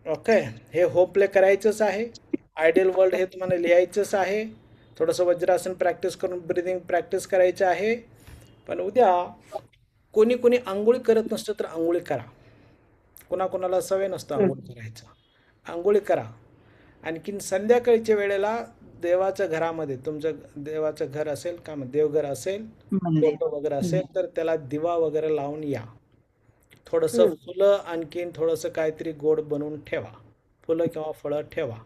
ओके हे होम प्ले करायचंच आहे. आयडियल वर्ल्ड हे तुम्हाला लिहायचंच आहे. थोडंसं वज्रासन प्रॅक्टिस करून ब्रिदिंग प्रॅक्टिस करायचं आहे. पण उद्या कोणी कोणी आंघोळी करत नसतं तर आंघोळी करा. कोणाकोणाला सवय नसतं आंघोळी करायचं, आंघोळी करा. आणखीन संध्याकाळच्या वेळेला देवाच्या घरामध्ये, तुमचं देवाचं घर असेल का, देवघर असेल, फोटो वगैरे असेल तर त्याला दिवा वगैरे लावून या. थोडंसं फुलं आणखीन थोडंसं काहीतरी गोड बनवून ठेवा, फुलं किंवा फळं ठेवा.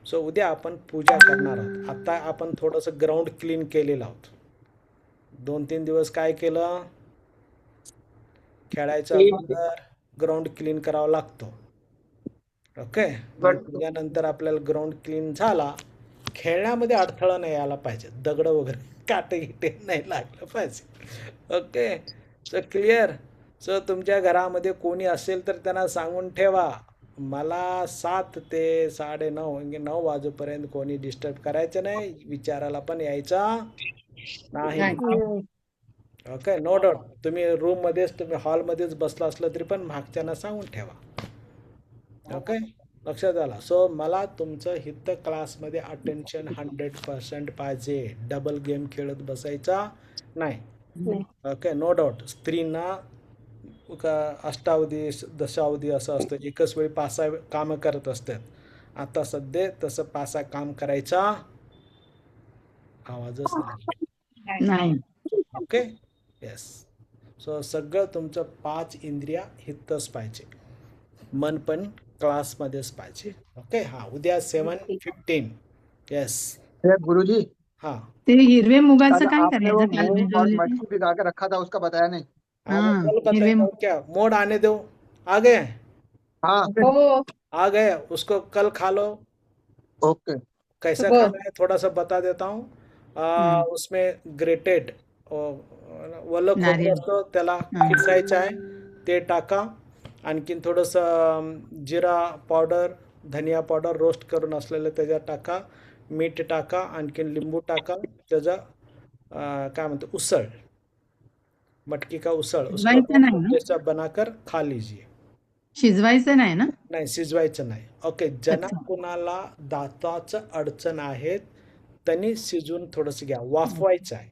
सो उद्या आपण पूजा करणार आहोत. आता आपण थोडंसं ग्राउंड क्लीन केलेलं आहोत. 2-3 दिवस काय केलं, खेळायच्या अगोदर ग्राउंड क्लीन करावा लागतो. ओके, त्यानंतर आपल्याला ग्राउंड क्लीन झाला, खेळण्यामध्ये अडथळा नाही आला पाहिजे, दगड वगैरे काटे गिटे नाही लागलं पाहिजे. Okay, so clear. सो तुमच्या घरामध्ये कोणी असेल तर त्यांना सांगून ठेवा, मला 7 ते 9:30 म्हणजे 9 वाजेपर्यंत कोणी डिस्टर्ब करायचं नाही, विचारायला पण यायचा नाही. Okay, no doubt. तुम्ही रूममध्येच, तुम्ही हॉलमध्येच बसला असलं तरी पण मागच्यांना सांगून ठेवा. ओके, लक्षात आला. सो मला तुमचं हित क्लासमध्ये अटेन्शन 100% पाहिजे. डबल गेम खेळत बसायचा नाही. Okay, no doubt. स्त्रींना अष्टावधी दशावधी असं असतं, एकच वेळी 5-6 कामं करत असतात. आता सध्या तसं 5-6 काम करायचा आवाजच नाही. Okay, yes. सो सगळं तुमचं 5 इंद्रिया हितच पाहिजे, मन पण क्लासमध्येच पाहिजे. ओके, हा उद्या 7:15. येस गुरुजी, हाँ ते हिरवे मुगाचं कल काय आपने वो करायचं काल मूंग और भिजवले ते? मटकी भिगा के रखा था, उसका बताया नहीं. हाँ, कल बताएंगे. और क्या, मोड आने दो. आ गए? हाँ, आ गए, उसको कल खा लो. ओके. कैसा खाना है थोड़ा सा बता देता हूँ. उसमें ग्रेटेड वल्ल खोबरं नारियल. असतो, त्याला किसायचं आहे, ते टाका. आणखीन थोडंसं जिरा पावडर, धनिया पावडर रोस्ट करून असलेलं त्याच्यात टाका, मीठ टाका, आणखीन लिंबू टाका, त्याचा काय म्हणतो उसळ, मटकी का उसळ, शिजवायचं नाही ना? जैसा बनाकर खा लीजिए. शिजवायचं नाही ना? नाही, शिजवायचं नाही. ओके, ज्यांना कुणाला दाताचं अडचण आहे त्यांनी शिजून थोडंसं घ्या, वाफवायचं आहे.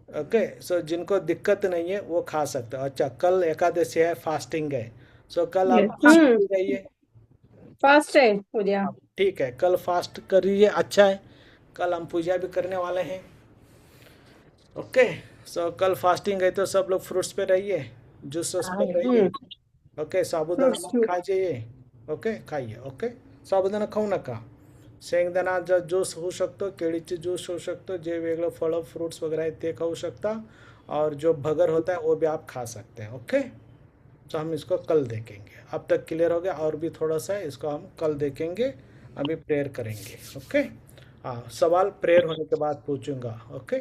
ओके, सो जिनको दिक्कत नहीं है वो खा सकते हो. अच्छा, कल एकादशी है, फास्टिंग है, सो कल आप फास्ट करिए. फास्ट है उद्या. ठीक है, कल फास्ट करिए, अच्छा है. कल हम पूजा भी करने वाले हैं. ओके, सो कल फास्टिंग है तो सब लोग फ्रूट्स पे रहिए, जूस पे रहिए. ओके, साबुदाणा खाइए. ओके, खाइए. ओके, साबुदाणा खाऊ नका. शेंगदाणा ज्यूस होऊ शकतो, केळीचे ज्यूस होऊ शकतो, जे वेगळं फळं फ्रूट्स वगैरह है ते खाऊ शकता. और जो भगर होता है वो भी आप खा सकते हैं. ओके, तो हम इसको कल देखेंगे. अब तक क्लियर हो गया, और भी थोड़ा सा है, इसको हम कल देखेंगे. अभी प्रेयर करेंगे. ओके, हाँ, सवाल प्रेयर होने के बाद पूछूंगा. ओके,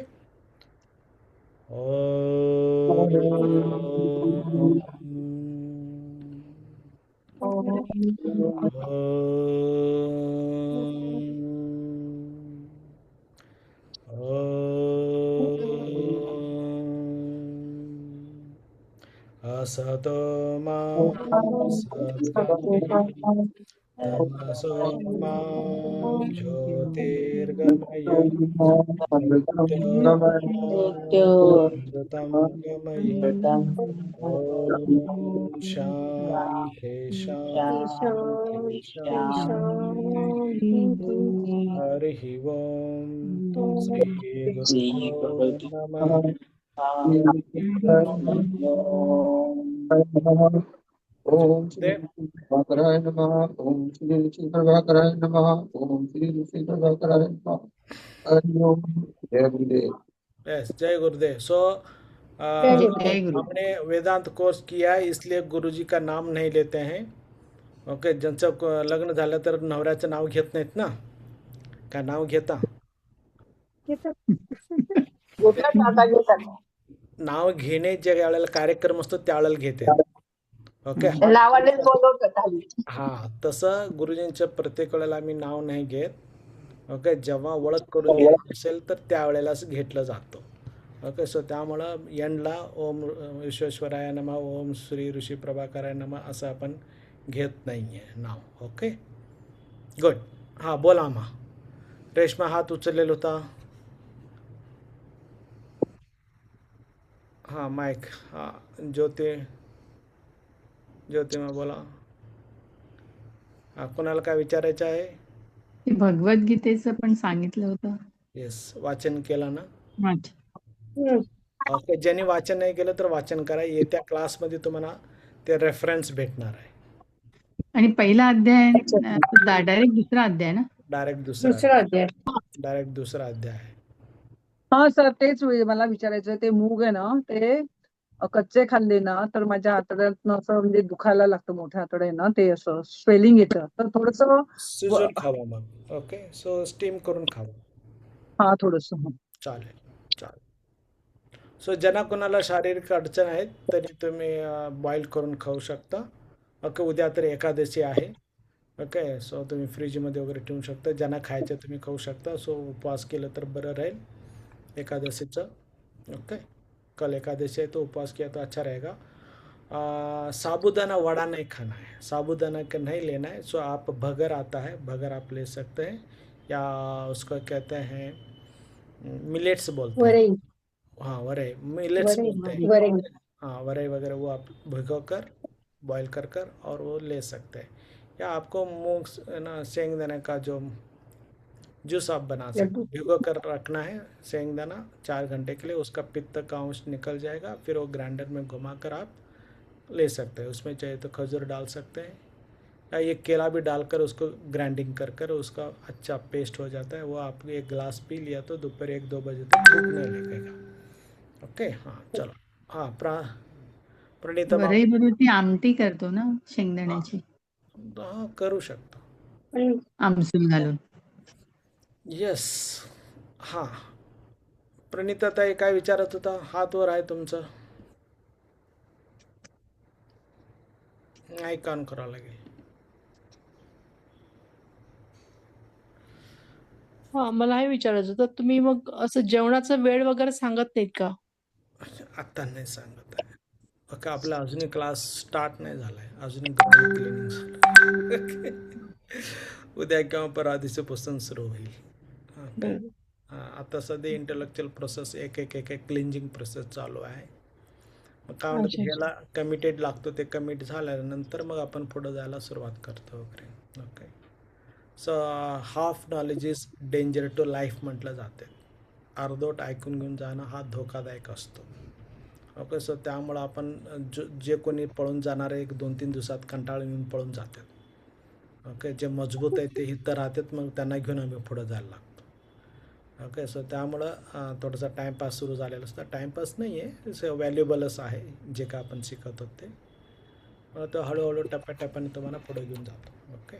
असतो मा सद्गमय, तमसो मा ज्योतिर्गमय, मृत्योर्मृतं गमय. ओम शांति शांति शांति. हरिः ओम. श्री गुरुभ्यो नमः. ओम श्री प्रभाकराय नमः. ओम श्री प्रभाकराय नमः. ओम श्री प्रभाकराय नमः. हरि ओम. जय गुरुदेव. यस, जय गुरुदेव. सो हमने वेदांत कोर्स किया है, इसलिए गुरुजी का नाम नहीं लेते हैं. ओके, ज्यांचं लग्न झालं तर नवऱ्याचं नाव घेत नाहीत ना, का नाव घेता? नाव घेणे ज्या वेळेला कार्यक्रम असतो त्यावेळेला घेते. ओके. नावानेच बोलवतात खाली. हा, तसं गुरुजींच्या प्रत्येक वेळेला मी नाव नाही घेत. ओके, जेव्हा ओळख करून घ्यायची असेल तर त्यावेळेलाच घेतलं जातं. ओके, सो त्यामुळं एंडला ओम विश्वेश्वराय नमः, ओम श्री ऋषी प्रभाकराय नमः असं आपण घेत नाही आहे नाव. Okay, good. हां, बोला मा. रेश्मा हात उचललेला होता. हां, माईक. हां, ज्योतिमा बोला. हां, कोणाला काय विचारायचं आहे? ते भगवद्गीतेचं पण सांगितलं होतं. येस, वाचन केलं ना? अच्छा. ओके, ज्यांनी वाचन नाही केलं तर वाचन करा. येत्या क्लासमध्ये तुम्हाला ते रेफरन्स भेटणार आहे. आणि पहिला अध्याय डायरेक्ट दुसरा अध्याय ना? डायरेक्ट दुसरा अध्याय. डायरेक्ट दुसरा अध्याय आहे. हा सर, तेच मला विचारायचं ते मूग आहे ना, ते कच्चे खाल्ले ना तर माझ्या आतड्यात असं म्हणजे दुखायला लागतं, मोठ्या आतड्यानं ते असं स्वेलिंग येतं, तर थोडस शिजून खावा मग. ओके, सो स्टीम करून खावा. हा थोडस. चालेल. सो ज्यांना कोणाला शारीरिक अडचण आहेत तरी तुम्ही बॉईल करून खाऊ शकता. ओके, उद्या तर एकादशी आहे. ओके, सो तुम्ही फ्रीजमध्ये वगैरे ठेवू शकता. ज्यांना खायचं तुम्ही खाऊ शकता. सो उपवास केलं तर बरं राहील एकादशीचं. ओके, कल एकादशी है तो उपवास किया तो अच्छा रहेगा. साबूदाना वड़ा नहीं खाना है, साबूदाना का नहीं लेना है. सो आप भगर आता है, भगर आप ले सकते हैं, या उसको कहते हैं मिलेट्स बोलते हैं. हाँ, वरई, मिलेट्स बोलते हैं. हाँ, वरई वगैरह वो आप भिगो कर बॉईल कर और वो ले सकते हैं. या आपको मूंग ना शेंगदाने का जो जूस आप बना सकते, भिगो कर रखना है शेंगदाना 4 घंटे के लिए, उसका पित्त का अंश निकल जाएगा. फिर वो ग्राइंडर में घुमा कर आप ले सकते हैं. उसमें चाहिए तो खजूर डाल सकते हैं, या ये केला भी डालकर उसको ग्राइंडिंग कर उसका अच्छा पेस्ट हो जाता है. वो आप 1 गिलास पी लिया तो दोपहर 1-2 बजे तक भूख नहीं लगेगा. ओके. हाँ, चलो. हाँ, प्रणीता वरई बरोबर ती आमटी करतो ना शेंगदाण्याची, हाँ, करू शकतो. आमसूल घालून. येस. हां, प्रणीता ताई काय विचारत होता? हात वर आहे तुमचं. नाही, कान करावं लागेल. हा, मला हे विचारायचं होतं, तुम्ही मग असं जेवणाचा वेळ वगैरे सांगत नाहीत का? आता नाही सांगत आहे. ओके, आपला अजूनही क्लास स्टार्ट नाही झाला आहे. अजूनही ग्राउंड क्लिनिंग झालं. उद्या किंवा परवा दिवशीपासून सुरू होईल. आता सध्या इंटेलेक्च्युअल प्रोसेस एक क्लिंजिंग प्रोसेस चालू आहे. मग काय म्हणतात, ह्याला कमिटेड लागतो. ते कमिट झाल्यानंतर मग आपण पुढे जायला सुरुवात करतो वगैरे. Okay, so half knowledge is danger to life म्हटलं जाते. अर्धवट ऐकून घेऊन जाणं हा धोकादायक असतो. ओके, सो त्यामुळं आपण जे कोणी पळून जाणारे 1-2-3 दिवसात कंटाळून येऊन पळून जातात. ओके, जे मजबूत आहे ते इथं राहतात, मग त्यांना घेऊन आम्ही पुढं जायला लागतो. ओके, सो त्यामुळं थोडासा टाईमपास सुरू झालेला असतं. टाईमपास नाही आहे, व्हॅल्युबलच आहे जे का आपण शिकत होते. तो हळूहळू टप्प्याटप्प्याने तुम्हाला पुढे घेऊन जातो. ओके,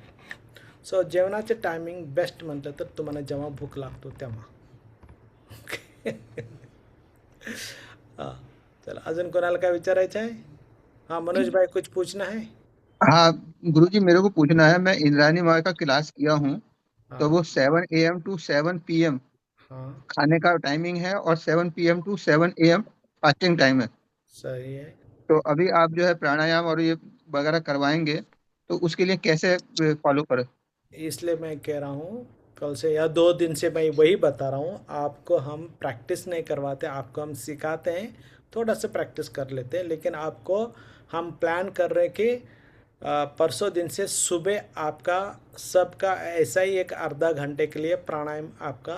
सो जेवणाचे टायमिंग बेस्ट म्हटलं तर तुम्हाला जेव्हा भूक लागतो तेव्हा. ओके. हां, चला, अजून कोणाला काय विचारायचं आहे? हाँ, मनोज भाई कुछ पूछना है? हाँ गुरुजी, मेरे को पूछना है, मैं इंद्रायणी माँ का क्लास किया हूँ, तो वो 7 AM to 7 PM हाँ, खाने का टाइमिंग है और 7 PM to 7 AM fasting time है. सही है. तो अभी आप जो है प्राणायाम और ये वगैरह करवाएंगे, तो उसके लिए कैसे फॉलो करें? इसलिए मैं कह रहा हूँ कल से या 2 दिन से मैं वही बता रहा हूँ. आपको हम प्रैक्टिस नहीं करवाते, आपको हम सिखाते हैं, थोड़ा सा प्रैक्टिस कर लेते हैं, लेकिन आपको हम प्लान कर रहे हैं कि परसों दिन से सुबह आपका सबका ऐसा ही एक आधा घंटे के लिए प्राणायाम आपका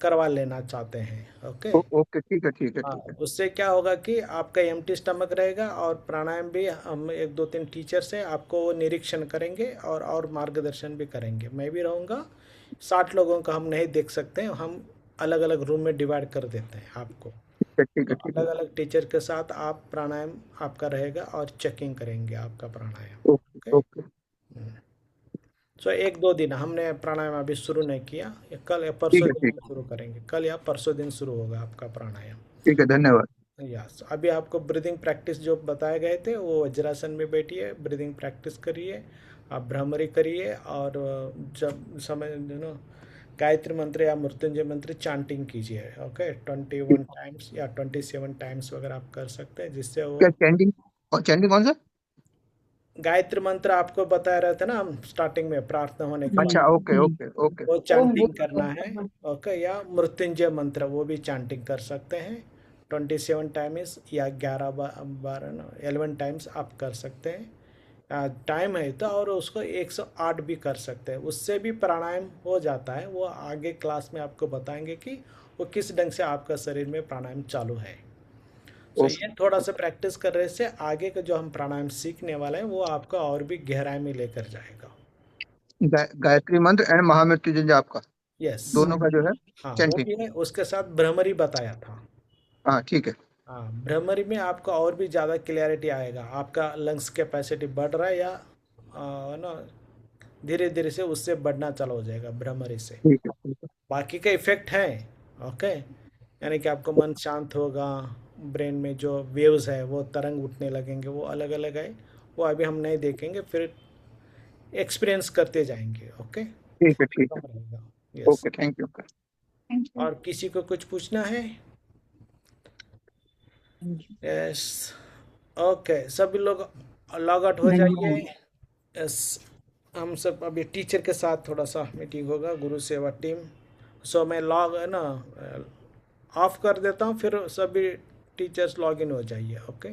करवा लेना चाहते हैं. ओके, ओके, ठीक है, ठीक है, हाँ, ठीक है. उससे क्या होगा कि आपका एम्प्टी स्टमक रहेगा, और प्राणायाम भी हम 1-2-3 टीचर से आपको निरीक्षण करेंगे और मार्गदर्शन भी करेंगे. मैं भी रहूँगा. 60 लोगों का हम नहीं देख सकते हैं, हम अलग अलग रूम में डिवाइड कर देते हैं आपको. अलग अलग टीचर के साथ आप प्राणायाम आपका रहेगा और चेकिंग करेंगे आपका प्राणायाम. ओके. सो 1-2 दिन हमने प्राणायाम अभी शुरू नहीं किया, कल या परसों दिन शुरू करेंगे. कल या परसों दिन शुरू होगा आपका प्राणायाम. ठीक है, धन्यवाद. यस, अभी आपको ब्रीदिंग प्रैक्टिस जो बताए गए थे वो वज्रासन में बैठिए, ब्रीदिंग प्रैक्टिस करिए, आप भ्रमरी करिए, और जब समय गायत्री मंत्र या मृत्युंजय मंत्र चांटिंग कीजिए। ओके, 21 टाइम्स या 27 टाइम्स वगैरह आप कर सकते हैं, जिससे वो क्या चैंटिंग, और चैंटिंग कौन सा? गायत्री मंत्र आपको बताया रहे थे ना हम स्टार्टिंग में प्रार्थना होने के अच्छा, बाद, ओके ओके ओके। वो चांटिंग करना है। ओके, या मृत्युंजय मंत्र वो भी चांटिंग कर सकते हैं 27 टाइम्स, या 11 टाइम्स आप कर सकते हैं। टाइम है तो, और उसको 108 भी कर सकते हैं, उससे भी प्राणायाम हो जाता है। वो आगे क्लास में आपको बताएंगे कि वो किस ढंग से आपका शरीर में प्राणायाम चालू है। तो ये थोड़ा सा प्रैक्टिस करने से आगे का जो हम प्राणायाम सीखने वाले हैं वो आपका और भी गहराई में लेकर जाएगा। गायत्री मंत्र एंड महामृत्युंजय जाप का, यस, दोनों का जो है हाँ वो चैंटिंग। भी है, उसके साथ भ्रमरी बताया था। हाँ ठीक है। हाँ, भ्रमरी में आपको और भी ज़्यादा क्लियरिटी आएगा, आपका लंग्स कैपेसिटी बढ़ रहा है या ना धीरे धीरे से उससे बढ़ना चालू हो जाएगा भ्रमरी से। ठीक है, ठीक है। बाकी का इफेक्ट है। ओके, यानी कि आपको मन शांत होगा, ब्रेन में जो वेव्स है वो तरंग उठने लगेंगे, वो अलग अलग है, वो अभी हम नहीं देखेंगे, फिर एक्सपीरियंस करते जाएंगे। ओके, ठीक है, ठीक है। Yes, okay, thank you. और किसी को कुछ पूछना है? यस, ओके, सभी लोग लॉग आउट हो जाइए। यस, हम सब अभी टीचर के साथ थोड़ा सा मीटिंग होगा, गुरु सेवा टीम। सो मैं लॉग है ना ऑफ कर देता हूँ, फिर सभी टीचर्स लॉग इन हो जाइए। ओके।